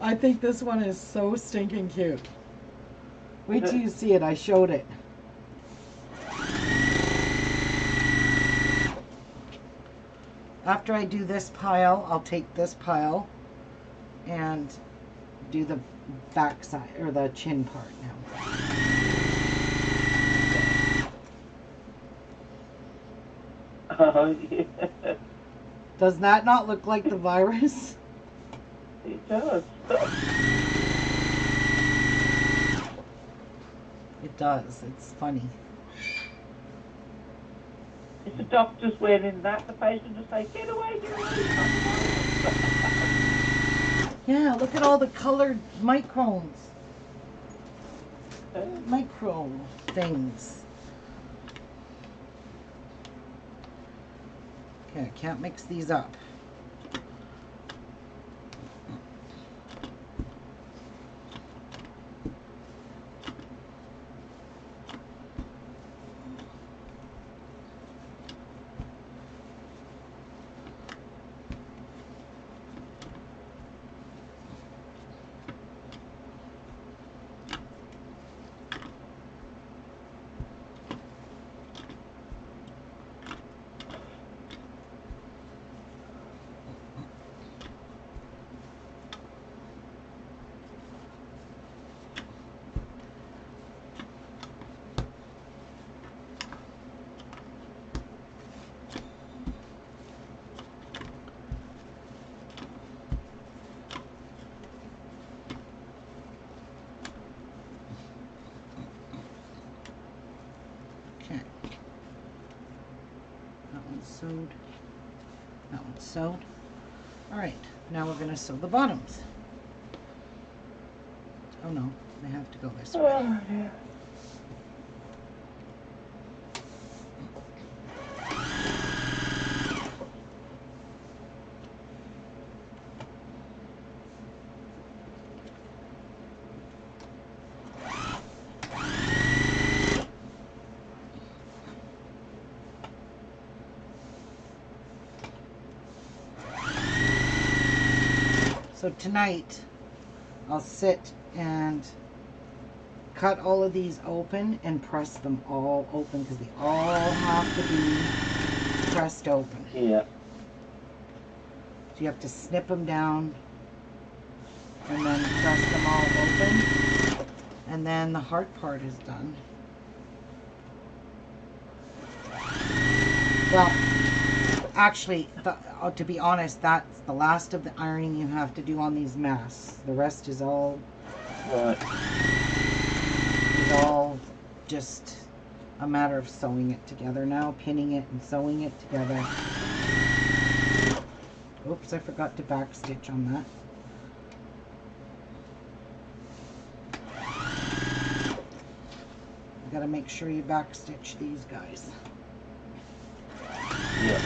I think this one is so stinking cute. Wait till you see it. I showed it. After I do this pile, I'll take this pile and do the back side or the chin part now. Oh yeah. Does that not look like the virus? It does. It does. It's funny. If the doctor's wearing that, the patient will say, get away, get away. Yeah, look at all the colored micro things. Okay, I can't mix these up. one's sewed. That one's sewed. Alright, now we're going to sew the bottoms. Oh no, they have to go this way. Oh, yeah. So tonight, I'll sit and cut all of these open and press them all open because they all have to be pressed open. Yeah. So you have to snip them down and then press them all open. And then the hard part is done. Well, actually, to be honest, that's the last of the ironing you have to do on these masks. The rest is all just a matter of sewing it together now, pinning it and sewing it together. Oops, I forgot to back stitch on that. You gotta make sure you back stitch these guys. Yeah.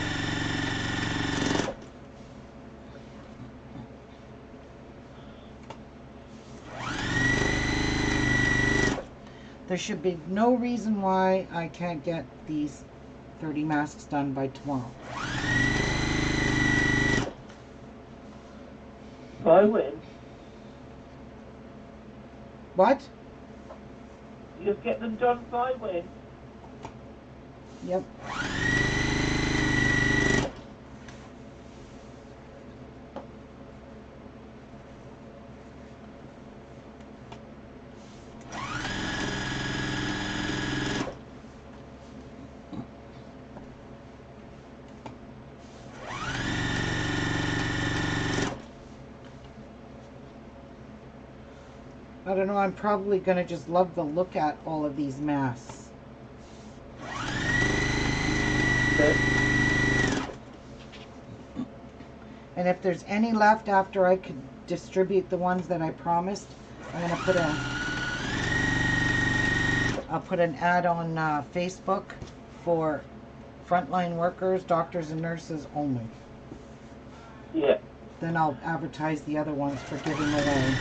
There should be no reason why I can't get these 30 masks done by tomorrow. By when? What? You'll get them done by when? Yep. I don't know, I'm probably going to just love the look at all of these masks. And if there's any left after I could distribute the ones that I promised, I'm going to I'll put an ad on Facebook for frontline workers, doctors and nurses only. Yeah. Then I'll advertise the other ones for giving away.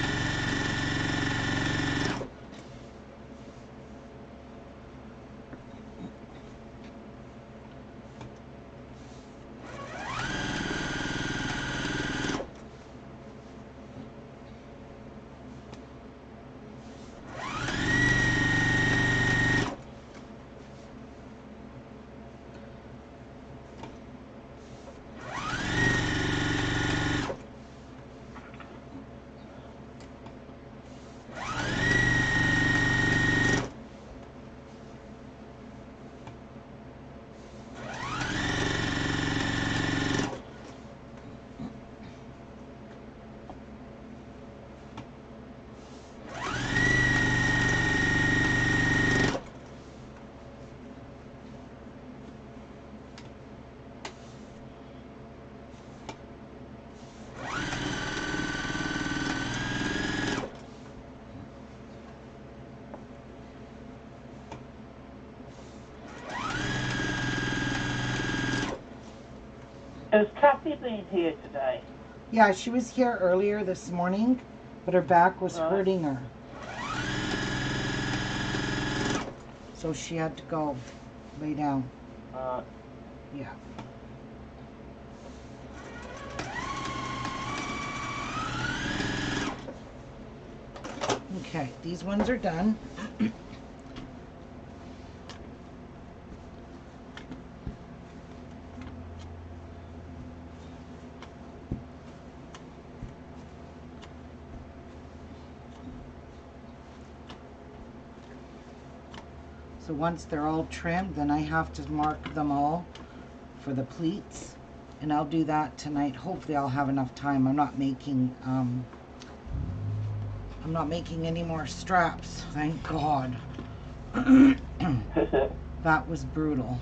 Has Kathy been here today? Yeah, she was here earlier this morning, but her back was hurting her. So she had to go lay down. Yeah. Okay, these ones are done. So once they're all trimmed, then I have to mark them all for the pleats, and I'll do that tonight. Hopefully I'll have enough time. I'm not making any more straps, thank God. That was brutal.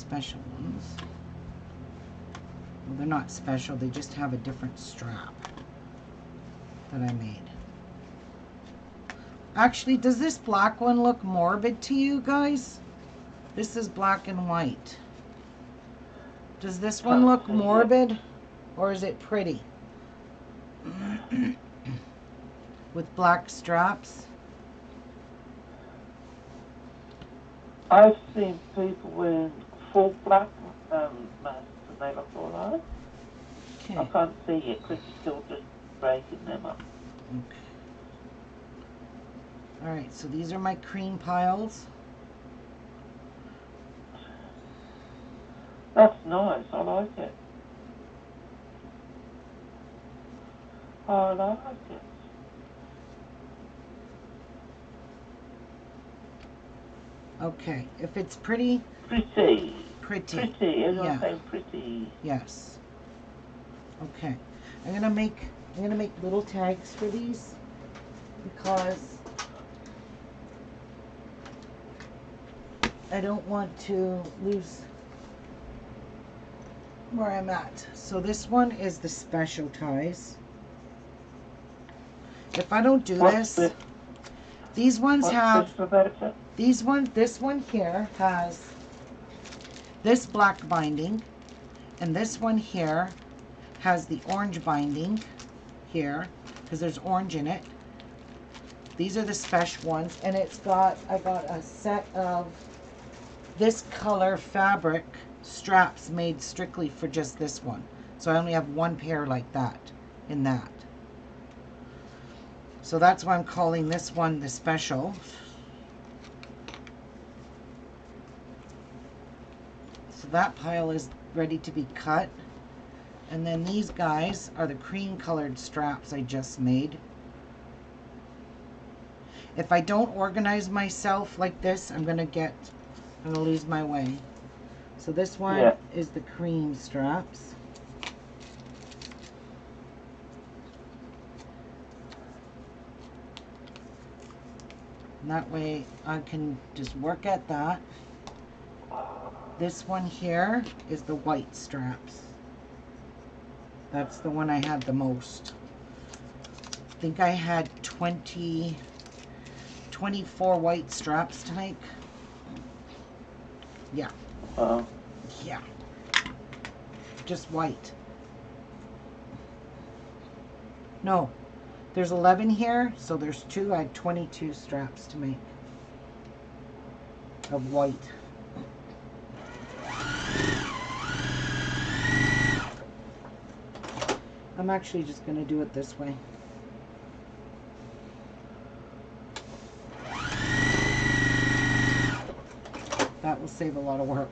special ones. Well, they're not special, they just have a different strap that I made. Actually, does this black one look morbid to you guys? This is black and white. Does this one look morbid, or is it pretty? With black straps? I've seen people wearing full black masks and they look alright. Okay. I can't see it because it's still just breaking them up. Okay. Alright, so these are my cream piles. That's nice, I like it. I like it. Okay, if it's pretty, Pretty. pretty. Pretty, everyone's Yeah. saying pretty. Yes. Okay. I'm gonna make little tags for these because I don't want to lose where I'm at. So this one is the special ties. If I don't do this, these ones have this one here has this black binding, and this one here has the orange binding here because there's orange in it. These are the special ones, and I got a set of this color fabric straps made strictly for just this one. So I only have one pair like that in that. So that's why I'm calling this one the special. So that pile is ready to be cut. And then these guys are the cream colored straps I just made. If I don't organize myself like this, I'm gonna lose my way. So this one is the cream straps. And that way I can just work at that. This one here is the white straps. That's the one I had the most. I think I had 24 white straps to make. Yeah. Yeah. Just white. No. There's 11 here, so there's 2. I had 22 straps to make of white. I'm actually just going to do it this way. That will save a lot of work.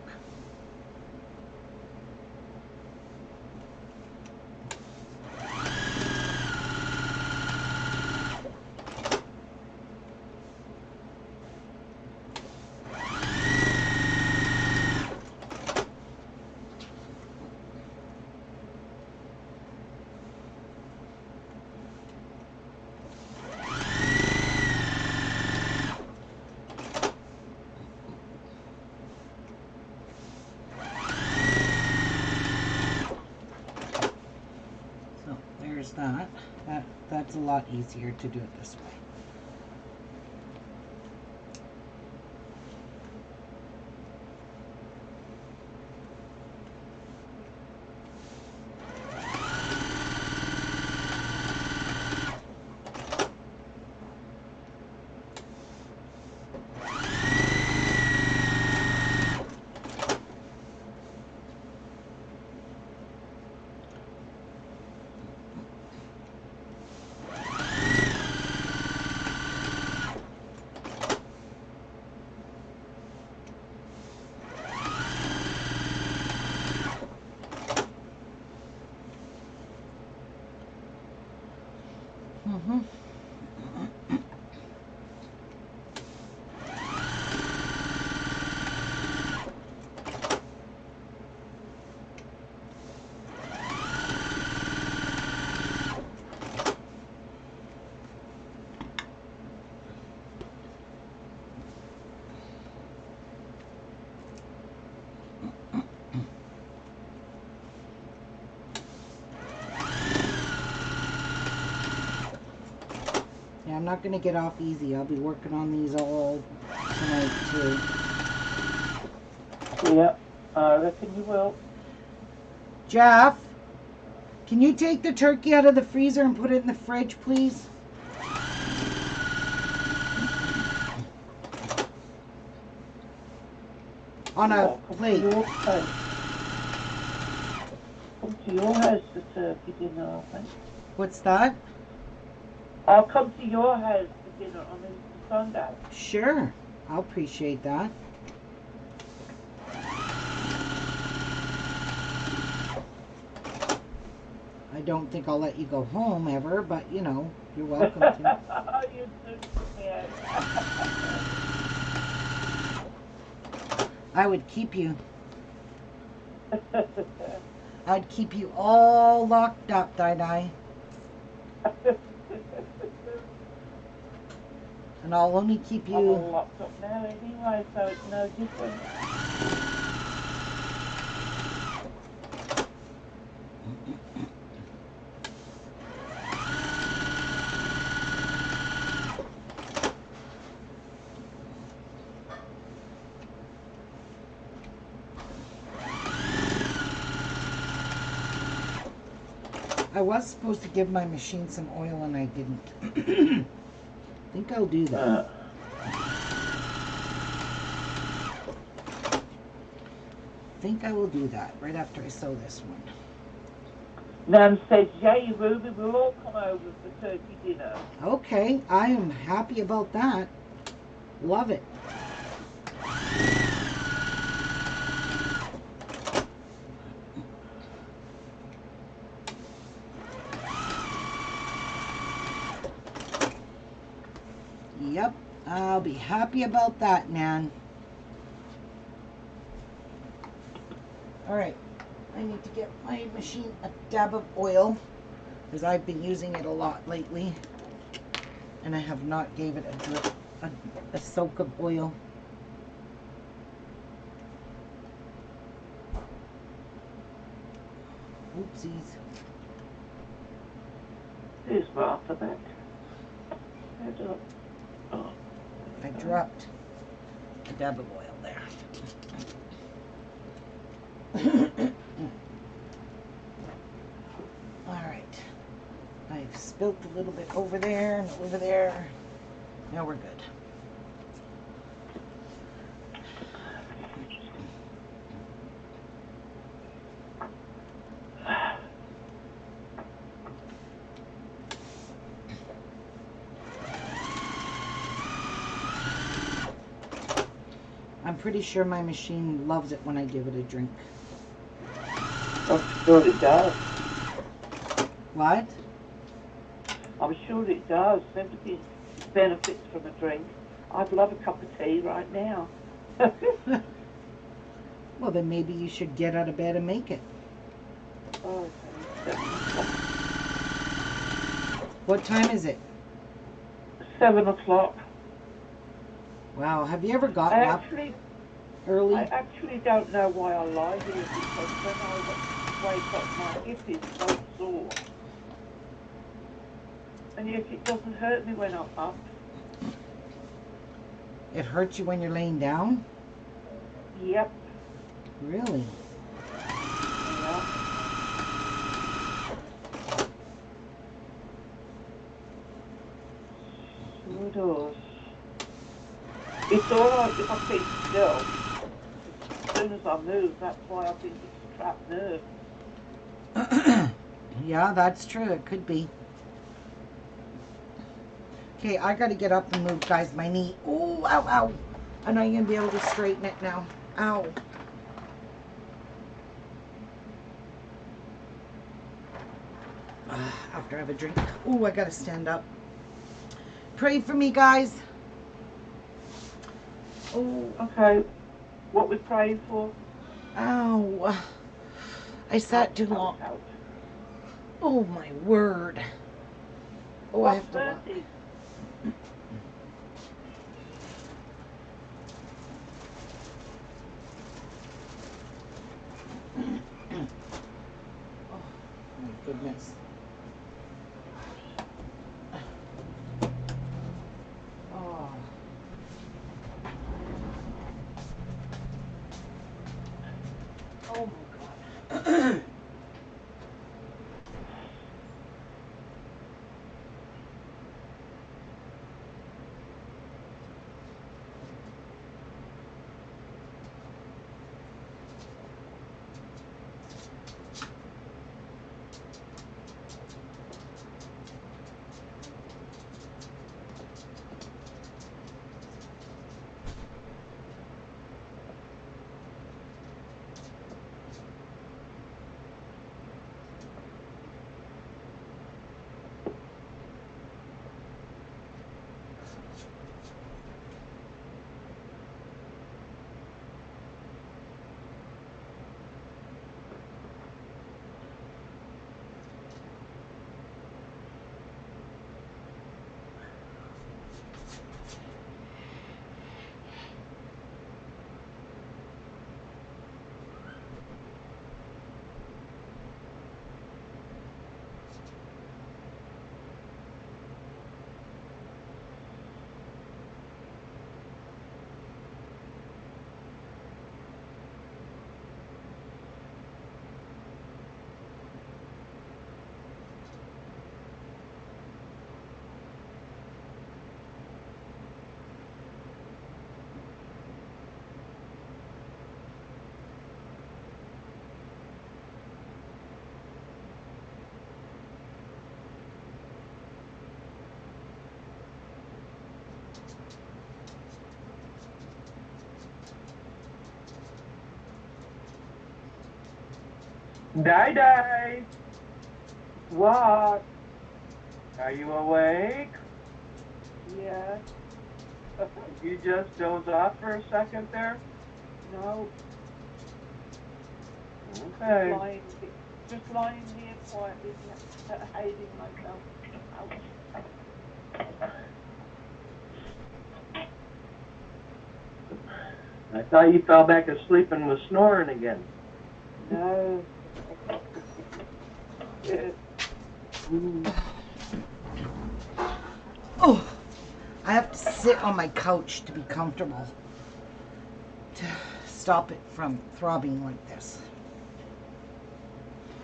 That's a lot easier to do it this way. not going to get off easy. I'll be working on these all tonight too. Yeah, I reckon you will. Jeff, can you take the turkey out of the freezer and put it in the fridge, please? On a plate. Come to your house for turkey dinner, I think. What's that? I'll come to your house for dinner on Easter Sunday. Sure, I'll appreciate that. I don't think I'll let you go home ever, but you know, you're welcome to. You took me out. I would keep you. I'd keep you all locked up, Di-Di. And I'll only keep you... I'm all locked up now anyway, so it's no different. I was supposed to give my machine some oil and I didn't. I think I'll do that. I think I will do that right after I sew this one. Nan says, yay, Ruby, we'll all come over for turkey dinner. Okay, I am happy about that. Love it. Yep, I'll be happy about that, Nan. All right, I need to get my machine a dab of oil because I've been using it a lot lately and I have not gave it a drip, a soak of oil. Oopsies. Here's Martha back. I dropped a dab of oil there. All right. I've spilt a little bit over there and over there. Now we're good. I'm pretty sure my machine loves it when I give it a drink. I'm sure it does. What? I'm sure it does. Everything benefits from a drink. I'd love a cup of tea right now. Well, then maybe you should get out of bed and make it. Oh, okay. What time is it? 7 o'clock. Wow, have you ever gotten up early? I actually don't know why I lie here because when I wake up, my hip is so sore. And yet it doesn't hurt me when I'm up. It hurts you when you're laying down? Yep. Really? Yeah. Sure does. It's alright if I keep still. As soon as I move, that's why I think it's a trapped nerve. Yeah, that's true. It could be. Okay, I gotta get up and move, guys. My knee. Oh, ow, ow. I'm not gonna be able to straighten it now. Ow. After I have a drink. Oh, I gotta stand up. Pray for me, guys. Oh. Okay. What we're praying for? Ow. I sat too long. Out. Oh, my word. Oh, I have to walk. Oh, my goodness. Oh my God. Di-Di! What? Are you awake? Yes. You just dozed off for a second there? No. Okay. Just lying here quietly, hiding myself. I thought you fell back asleep and was snoring again. No. Oh, I have to sit on my couch to be comfortable to stop it from throbbing like this.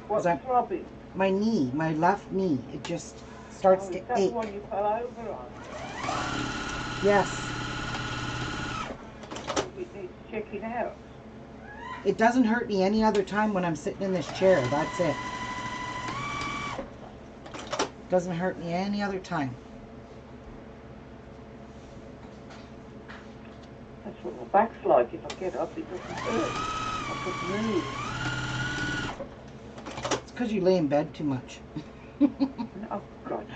What's throbbing? My knee, my left knee, it just starts to Is that ache. the one you fell over on? Yes. It needs checking out. It doesn't hurt me any other time when I'm sitting in this chair. That's it. Doesn't hurt me any other time. That's what my back's like. If I get up, it doesn't hurt. I could move. It's because you lay in bed too much. Oh, God.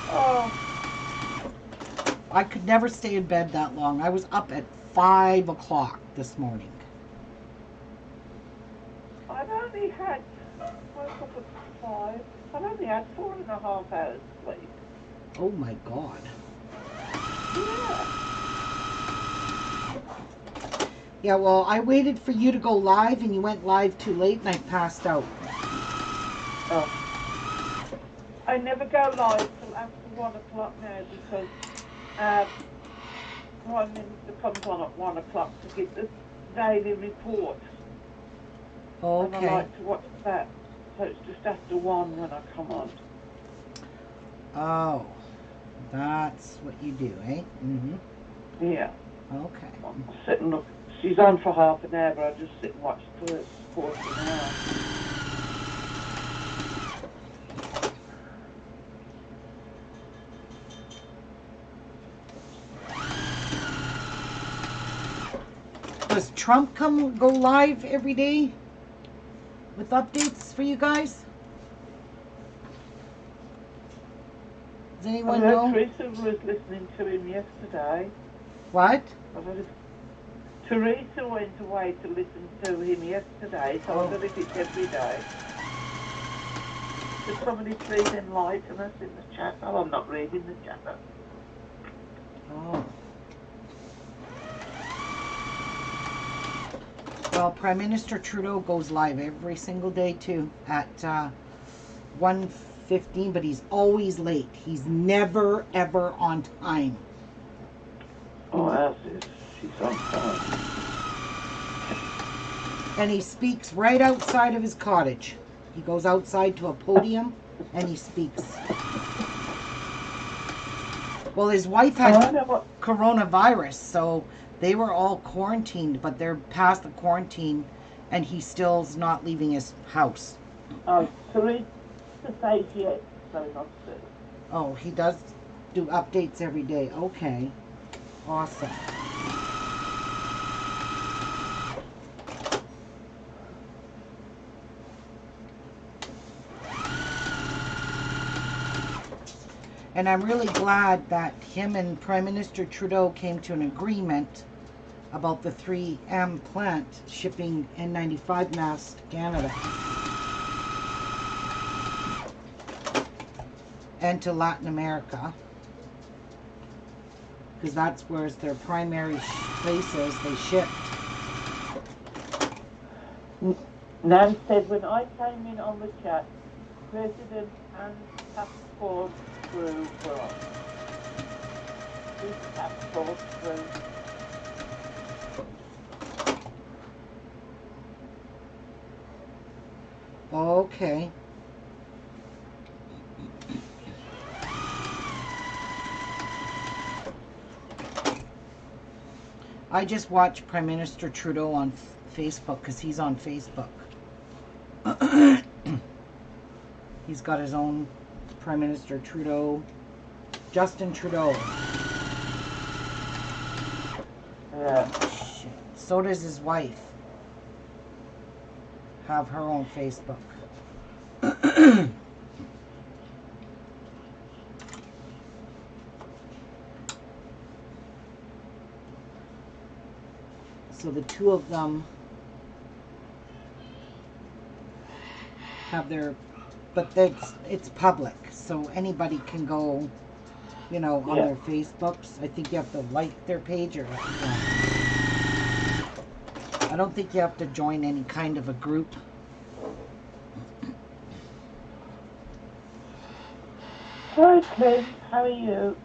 Oh. I could never stay in bed that long. I was up at 5 o'clock this morning. I've only had, woke up at 5. I've only had 4.5 hours sleep. Oh my God. Yeah. Yeah, well, I waited for you to go live and you went live too late and I passed out. Oh. I never go live till after 1 o'clock now because Prime Minister comes on at 1 o'clock to give the daily report. Okay. And I like to watch that. So it's just after 1 when I come on. Oh, that's what you do, eh? Mm-hmm. Yeah. Okay. I'll sit and look. She's on for half an hour, but I just sit and watch the first quarter of an hour. Does Trump go live every day with updates for you guys? Does anyone know? Teresa was listening to him yesterday. What? Teresa went away to listen to him yesterday, so I don't know if it's every day. Did somebody please enlighten us in the chat? Oh, I'm not reading the chat. Oh. Well, Prime Minister Trudeau goes live every single day too at 1:15, but he's always late. He's never ever on time. Oh, that's it. She's on fun. And he speaks right outside of his cottage. He goes outside to a podium and he speaks. Well, his wife had coronavirus, so they were all quarantined, but they're past the quarantine and he still's not leaving his house. Oh, Teresa says yes, so not to. Oh, he does do updates every day. Okay. Awesome. And I'm really glad that him and Prime Minister Trudeau came to an agreement about the 3M plant shipping N95 masks to Canada and to Latin America, because that's where their primary places they shipped. Nan said when I came in on the chat, President and passport through well. His passport through. Okay. I just watch Prime Minister Trudeau on Facebook because he's on Facebook. He's got his own Prime Minister Trudeau, Justin Trudeau. Yeah. Shit. So does his wife. Have her own Facebook. So the two of them have their, but it's public, so anybody can go, you know, on their Facebooks. I think you have to like their page, or I don't think you have to join any kind of a group. Hi, Clint. How are you?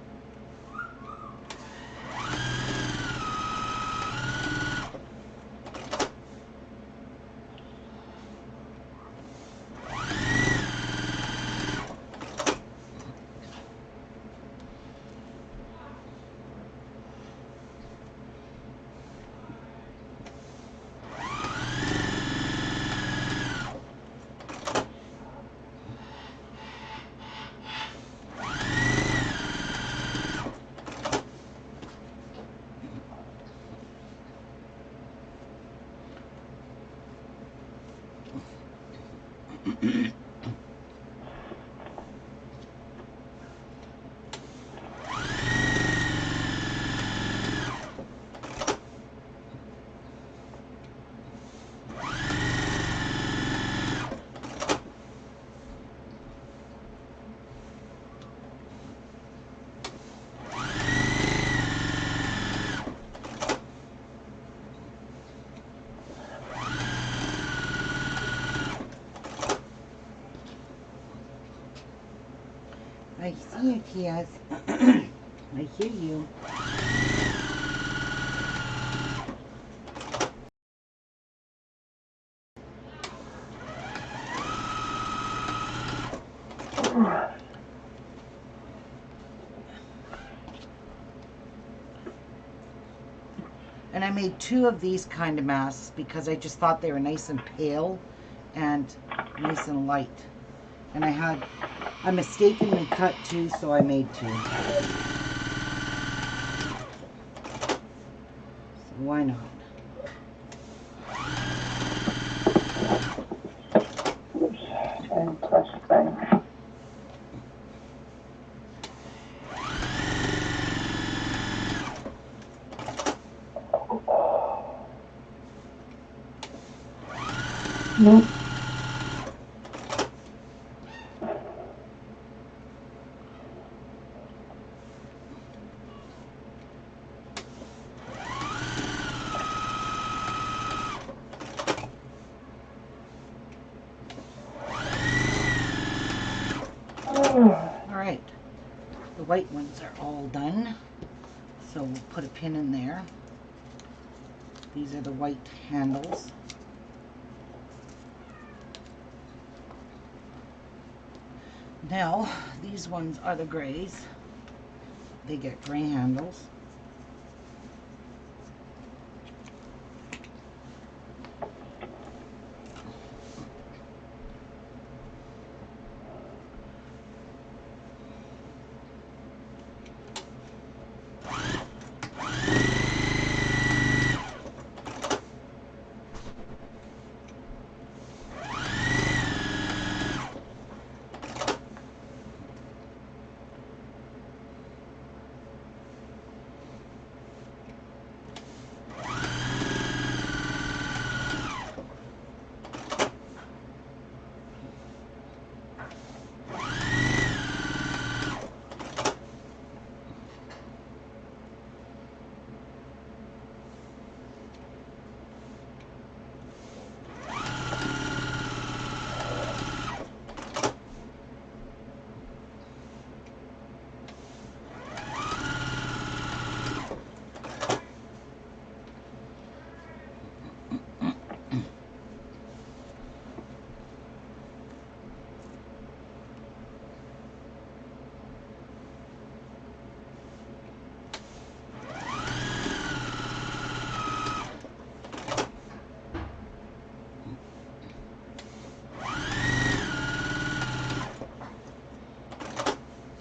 I see you, Tias. I hear you. And I made 2 of these kind of masks because I just thought they were nice and pale and nice and light. And I mistakenly cut 2, so I made 2. So why not? And press bang. Nope. Alright, the white ones are all done, so we'll put a pin in there. These are the white handles. Now, these ones are the grays. They get gray handles.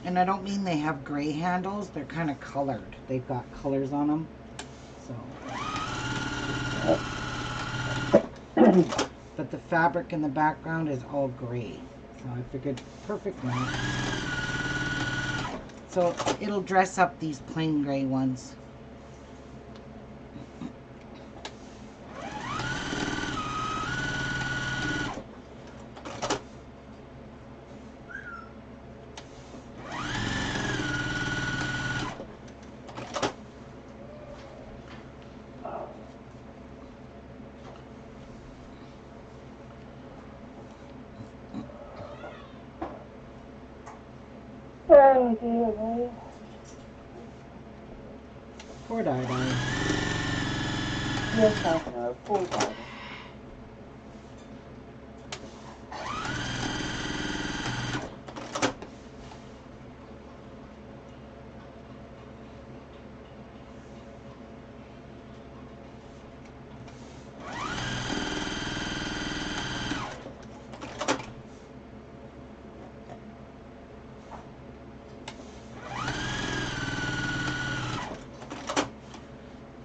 And I don't mean they have gray handles, they're kind of colored. They've got colors on them. So, but the fabric in the background is all gray. So I figured perfect match. So it'll dress up these plain gray ones. Oh dear me. Poor Di. Yes, I know. Poor Daddy.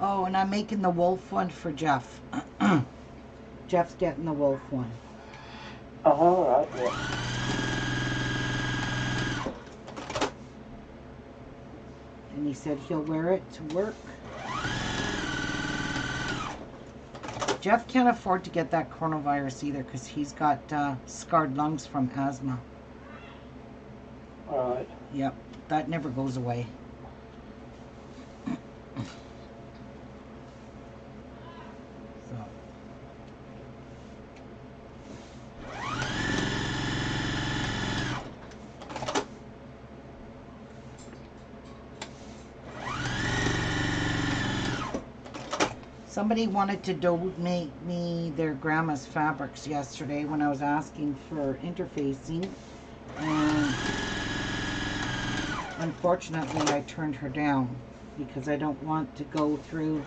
Oh, and I'm making the wolf one for Jeff. Jeff's getting the wolf one. Oh, all right, yeah. And he said he'll wear it to work. Jeff can't afford to get that coronavirus either because he's got scarred lungs from asthma. All right. Yep, that never goes away. So. Somebody wanted to donate me their grandma's fabrics yesterday when I was asking for interfacing, and unfortunately I turned her down because I don't want to go through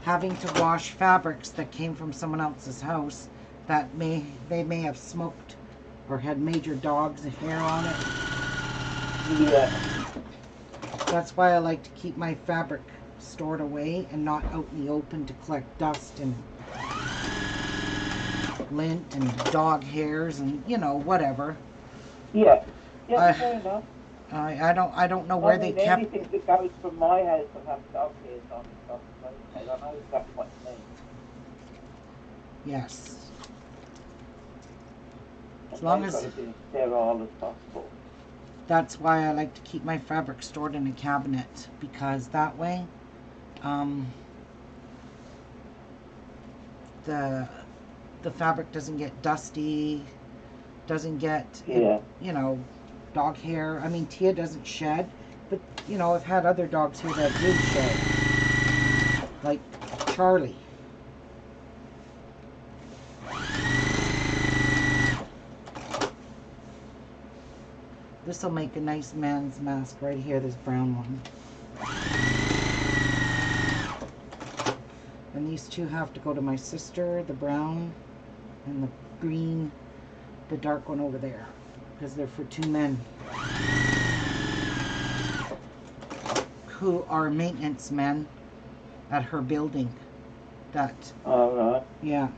having to wash fabrics that came from someone else's house that they may have smoked or had major dogs and hair on it. Yeah. That's why I like to keep my fabric stored away and not out in the open to collect dust and lint and dog hairs and whatever. Yeah. Yeah, fair enough. I don't know where they kept anything that goes from my house will have dog hairs on it, so I know exactly what you mean. Yes. As long as got to be as sterile as possible. That's why I like to keep my fabric stored in a cabinet, because that way the fabric doesn't get dusty, doesn't get dog hair. I mean, Tia doesn't shed, but I've had other dogs here that do shed. like Charlie. This will make a nice man's mask right here, this brown one. And these two have to go to my sister, the brown and the green, the dark one over there, because they're for two men who are maintenance men at her building. That, All right. yeah,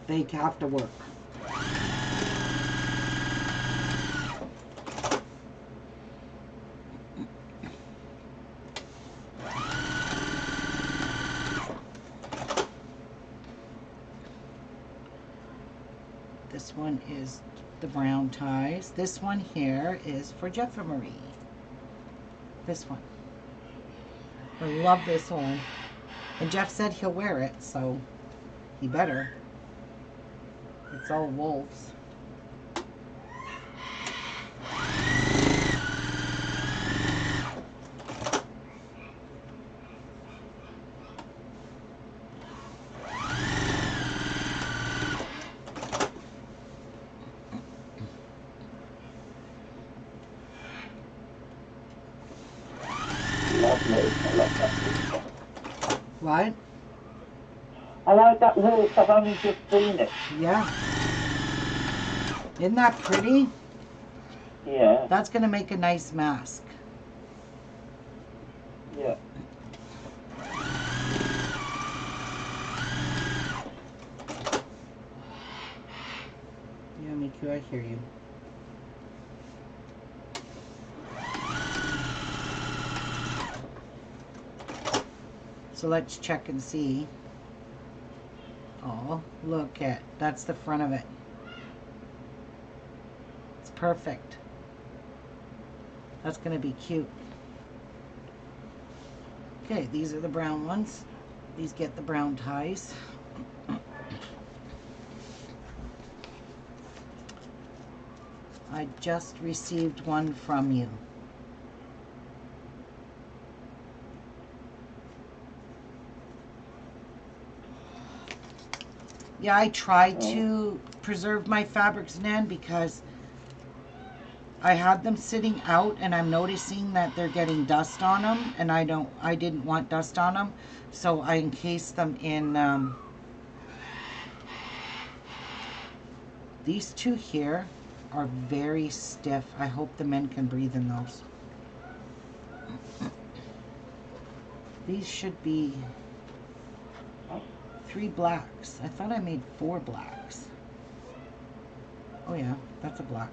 they have to work. This one is the brown ties. This one here is for Jeff and Marie. This one. I love this one. And Jeff said he'll wear it, so he better. It's all wolves. Lovely. I love that wolf. What? I like that wolf. I've only just seen it. Yeah. Isn't that pretty? Yeah. That's going to make a nice mask. Yeah. Yeah, Miku, I hear you. So let's check and see. Oh, look at, that's the front of it. It's perfect. That's going to be cute. Okay, these are the brown ones. These get the brown ties. I just received one from you. Yeah, I tried to preserve my fabrics, Nan, because I had them sitting out and I'm noticing that they're getting dust on them, and I didn't want dust on them, so I encased them in these two here are very stiff. I hope the men can breathe in those. These should be 3 blacks. I thought I made 4 blacks. Oh yeah, that's a black.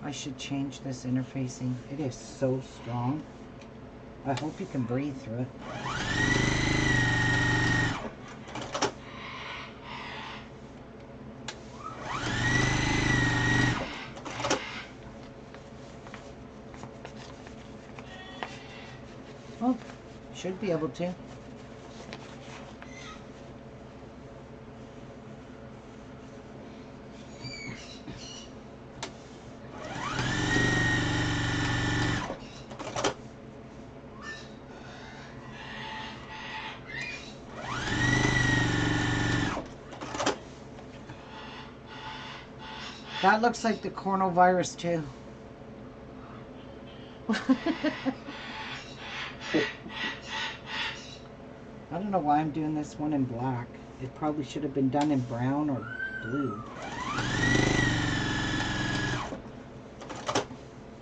I should change this interfacing. It is so strong. I hope you can breathe through it. Oh, should be able to. That looks like the coronavirus too. I don't know why I'm doing this one in black. It probably should have been done in brown or blue. I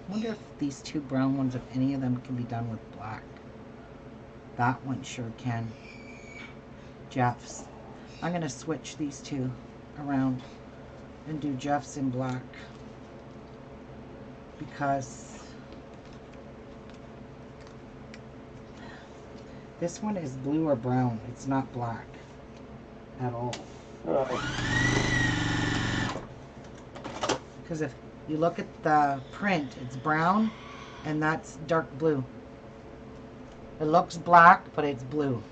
wonder if these 2 brown ones, if any of them can be done with black. That one sure can. Jeff's. I'm going to switch these 2 around and do Jeff's in black, because this one is blue or brown. It's not black at all. Because if you look at the print, it's brown and that's dark blue. It looks black, but it's blue,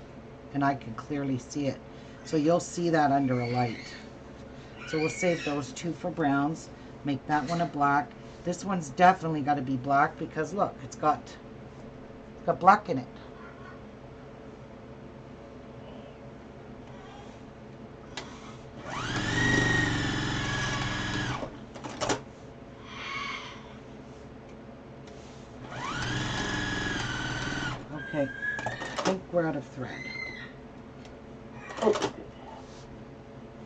and I can clearly see it. So you'll see that under a light. So we'll save those 2 for browns. Make that one a black. This one's definitely got to be black because look, it's got Got black in it. Okay, I think we're out of thread. Oh,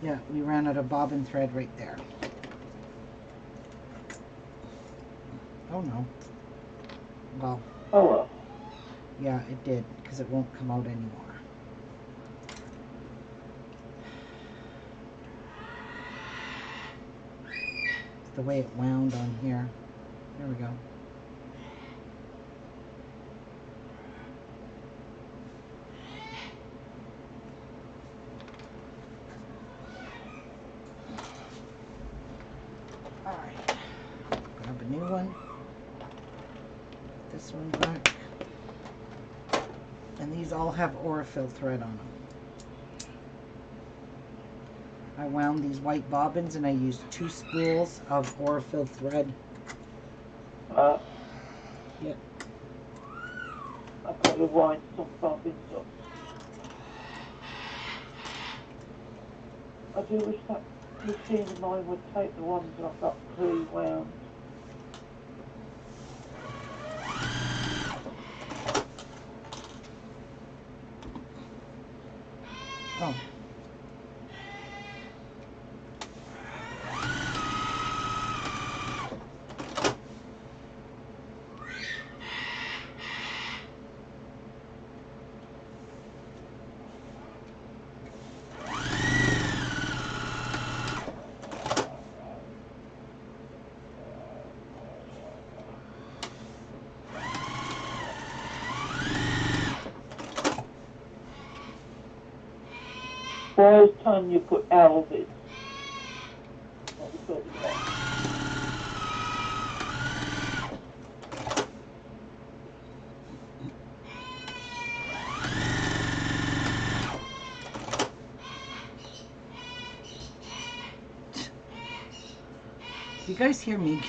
Yeah, we ran out of bobbin thread right there. Oh no. Well, oh well. yeah, it did, because it won't come out anymore. It's the way it wound on here. There we go. Alright. Grab a new one. This one back. And these all have Aurifil thread on them. I wound these white bobbins and I used 2 spools of Aurifil thread. Yep. I've got to wind some bobbins up. I do wish that machine of mine would take the ones that I've got pre-wound. Oh. Why is Tanya put Elvis? What we talking about? You guys hear me?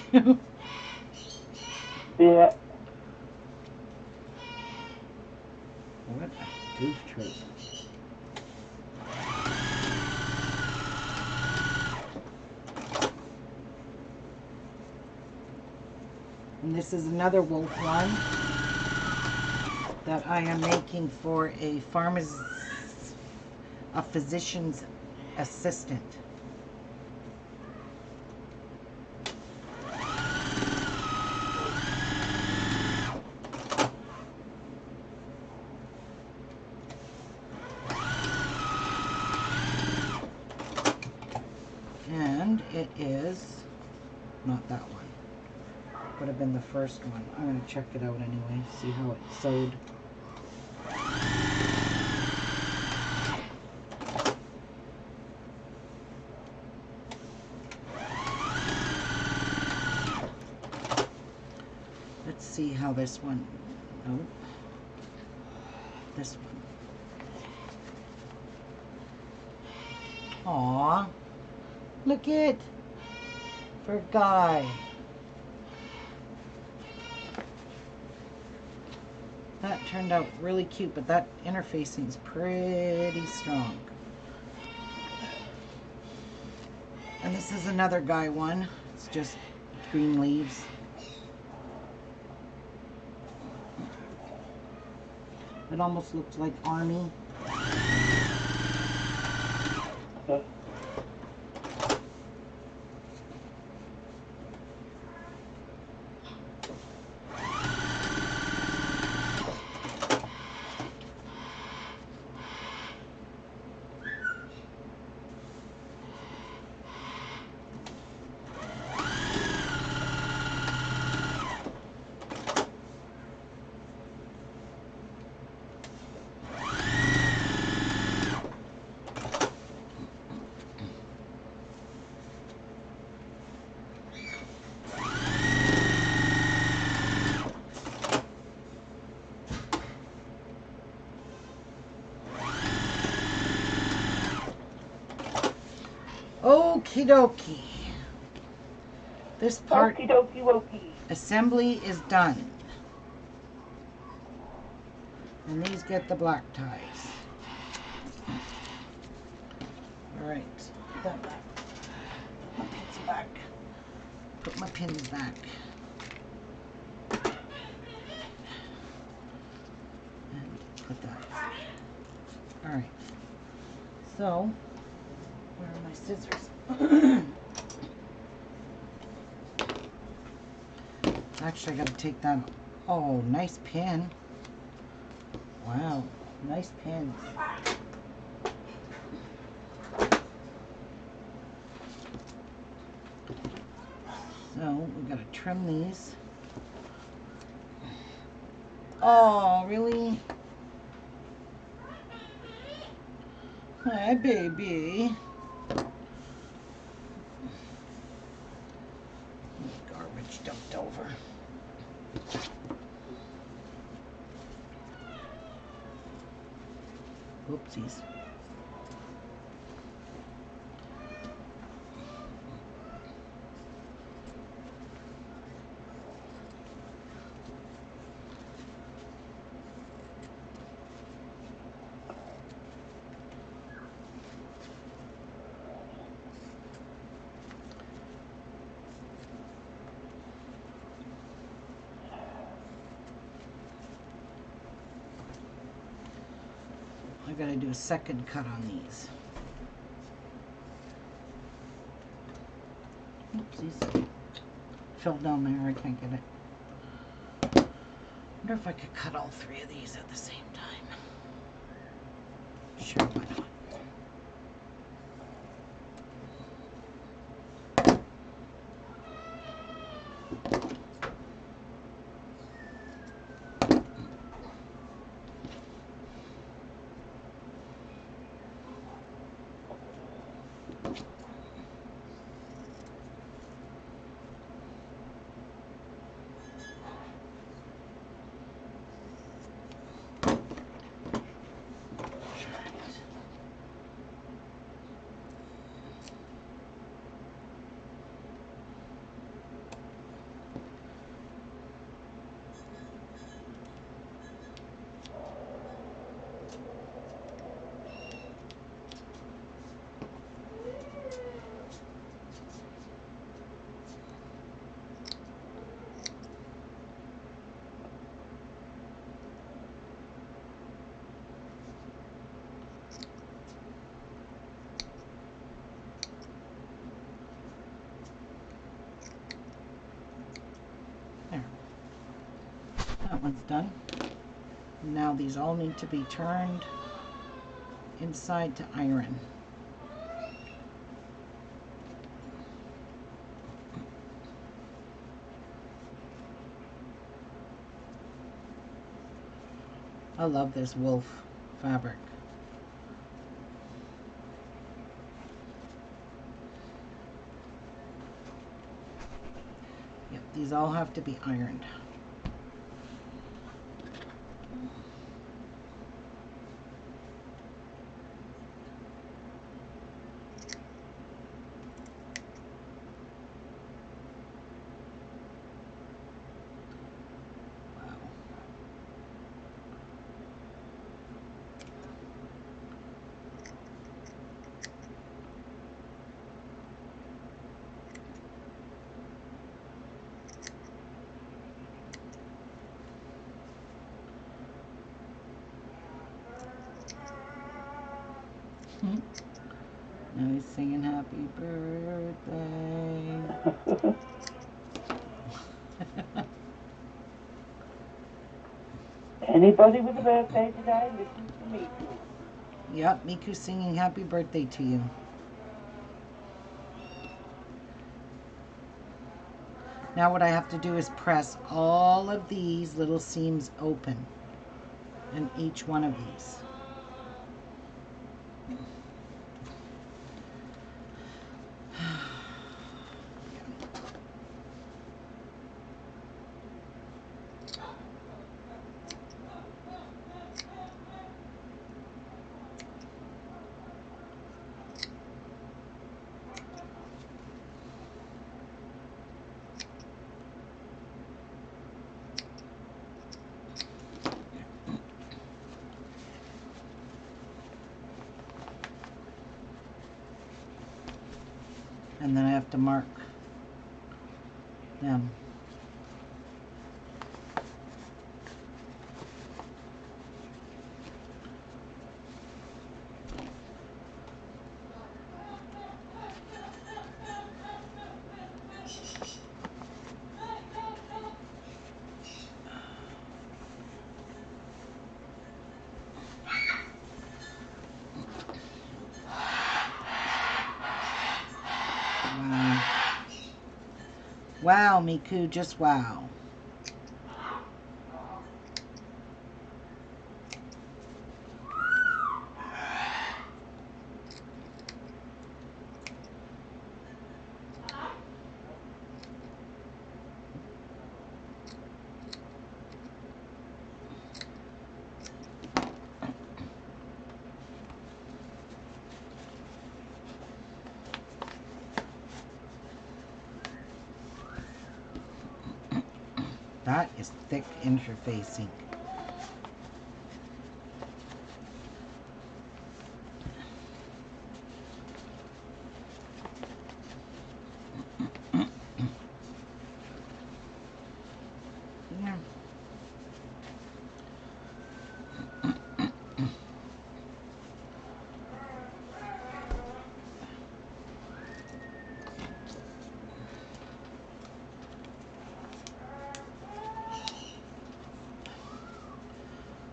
Yeah. What a goof trope. And this is another wolf one that I am making for a physician's assistant. And it is not that one. Would have been the first one. I'm going to check it out anyway, see how it's sewed. Let's see how this one, oh, this one. Aww, look it, for a guy. That turned out really cute, but that interfacing is pretty strong. And this is another guy one. It's just green leaves. It almost looks like army. Okay. Okie dokie. This part Okie dokie wokey. assembly is done. And these get the black ties. Alright, put that back. Put my pins back. Put my pins back. And put that back. Alright. So, where are my scissors? Actually, I gotta take that. Oh, nice pin. Wow, nice pins. So, we gotta trim these. Oh, really? Hi, baby. Garbage dumped over. Oopsies. I gotta do a second cut on these. Oopsies. Fell down there, I can't get it. Wonder if I could cut all three of these at the same time. Sure, why not? There. That one's done. Now these all need to be turned inside to iron. I love this wolf fabric. Yep, these all have to be ironed. Now he's singing happy birthday. Anybody with a birthday today, listen to Miku. Yep, Miku's singing happy birthday to you. Now what I have to do is press all of these little seams open in each one of these. and then I have to mark them. Wow, Miku, just wow. That is thick interfacing. Yeah.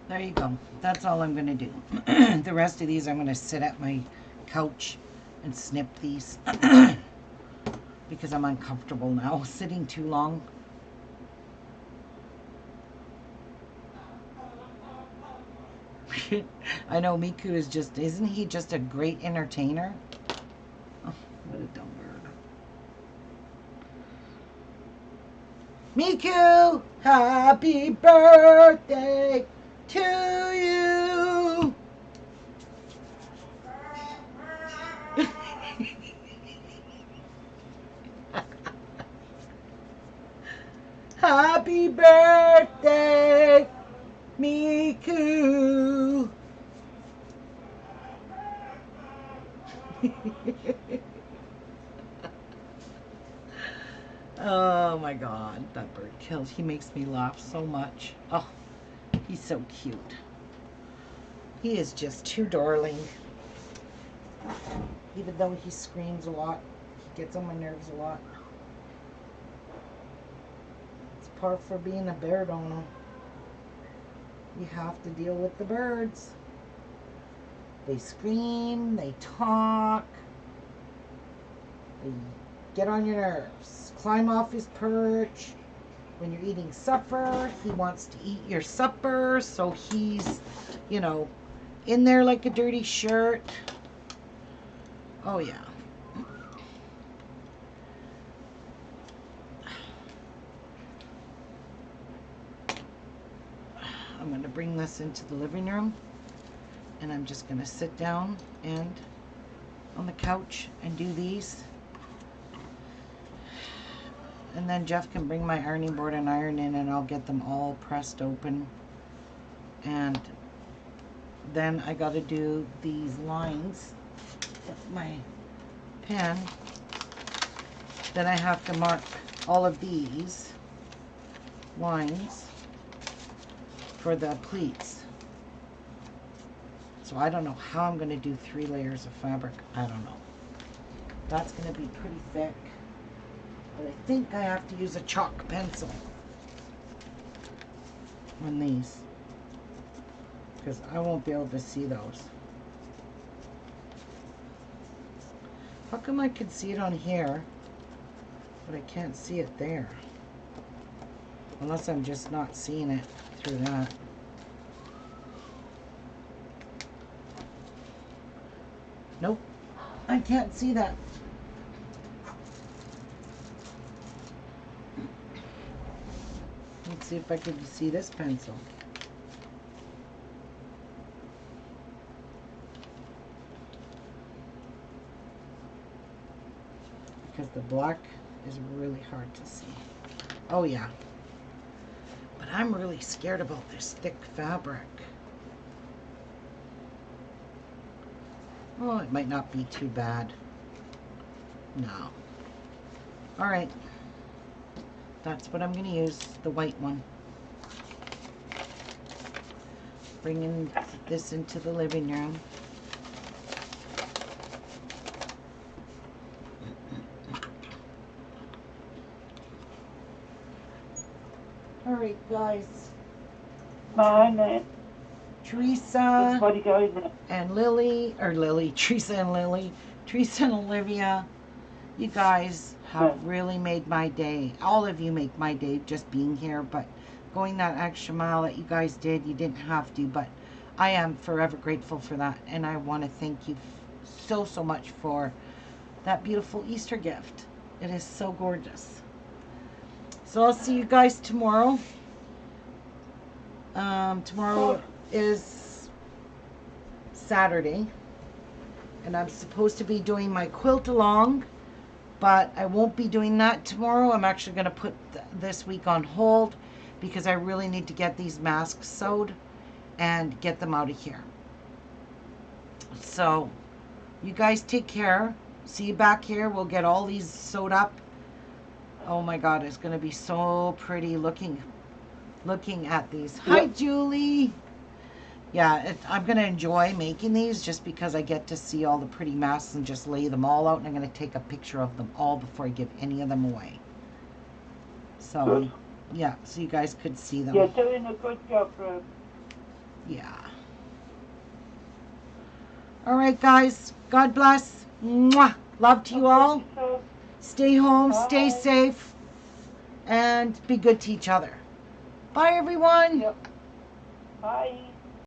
There you go. That's all I'm going to do. The rest of these I'm going to sit at my couch and snip these because I'm uncomfortable now sitting too long. I know Miku is just, isn't he just a great entertainer? Oh, what a dumb bird. Miku, happy birthday to you. Happy birthday, Miku. Oh my god, that bird kills. He makes me laugh so much. Oh, he's so cute. He is just too darling. Even though he screams a lot, he gets on my nerves a lot. It's part for being a bird owner. You have to deal with the birds. They scream, they talk, they get on your nerves, climb off his perch. When you're eating supper, he wants to eat your supper, so he's, you know, in there like a dirty shirt. Oh yeah. I'm going to bring this into the living room, and I'm just going to sit down and on the couch and do these. And then Jeff can bring my ironing board and iron in, and I'll get them all pressed open. And then I got to do these lines with my pen. Then I have to mark all of these lines for the pleats. So I don't know how I'm going to do 3 layers of fabric. I don't know. That's going to be pretty thick. But I think I have to use a chalk pencil on these, because I won't be able to see those. How come I could see it on here, but I can't see it there? Unless I'm just not seeing it through that. Nope, I can't see that. Let's see if I can see this pencil. Because the black is really hard to see. Oh yeah. But I'm really scared about this thick fabric. Oh, it might not be too bad. No. All right. That's what I'm going to use, the white one. Bringing this into the living room. All right, guys. Mine then. Teresa Everybody goes in. and Teresa and Lily, Teresa and Olivia, you guys have really made my day. All of you make my day just being here, but going that extra mile that you guys did, you didn't have to, but I am forever grateful for that, and I want to thank you so much for that beautiful Easter gift. It is so gorgeous. So I'll see you guys tomorrow. Tomorrow is Saturday, and I'm supposed to be doing my quilt along, but I won't be doing that tomorrow. I'm actually going to put this week on hold because I really need to get these masks sewed and get them out of here. So you guys take care. See you back here. We'll get all these sewed up. Oh my God, it's going to be so pretty looking at these. Hi, Julie. Yeah, I'm going to enjoy making these just because I get to see all the pretty masks and just lay them all out. And I'm going to take a picture of them all before I give any of them away. So, Good. yeah, so you guys could see them. You're doing a good job, Ruth. Yeah. All right, guys. God bless. Mwah. Love to you all. Stay home, stay safe, and be good to each other. Bye, everyone. Yep. Bye.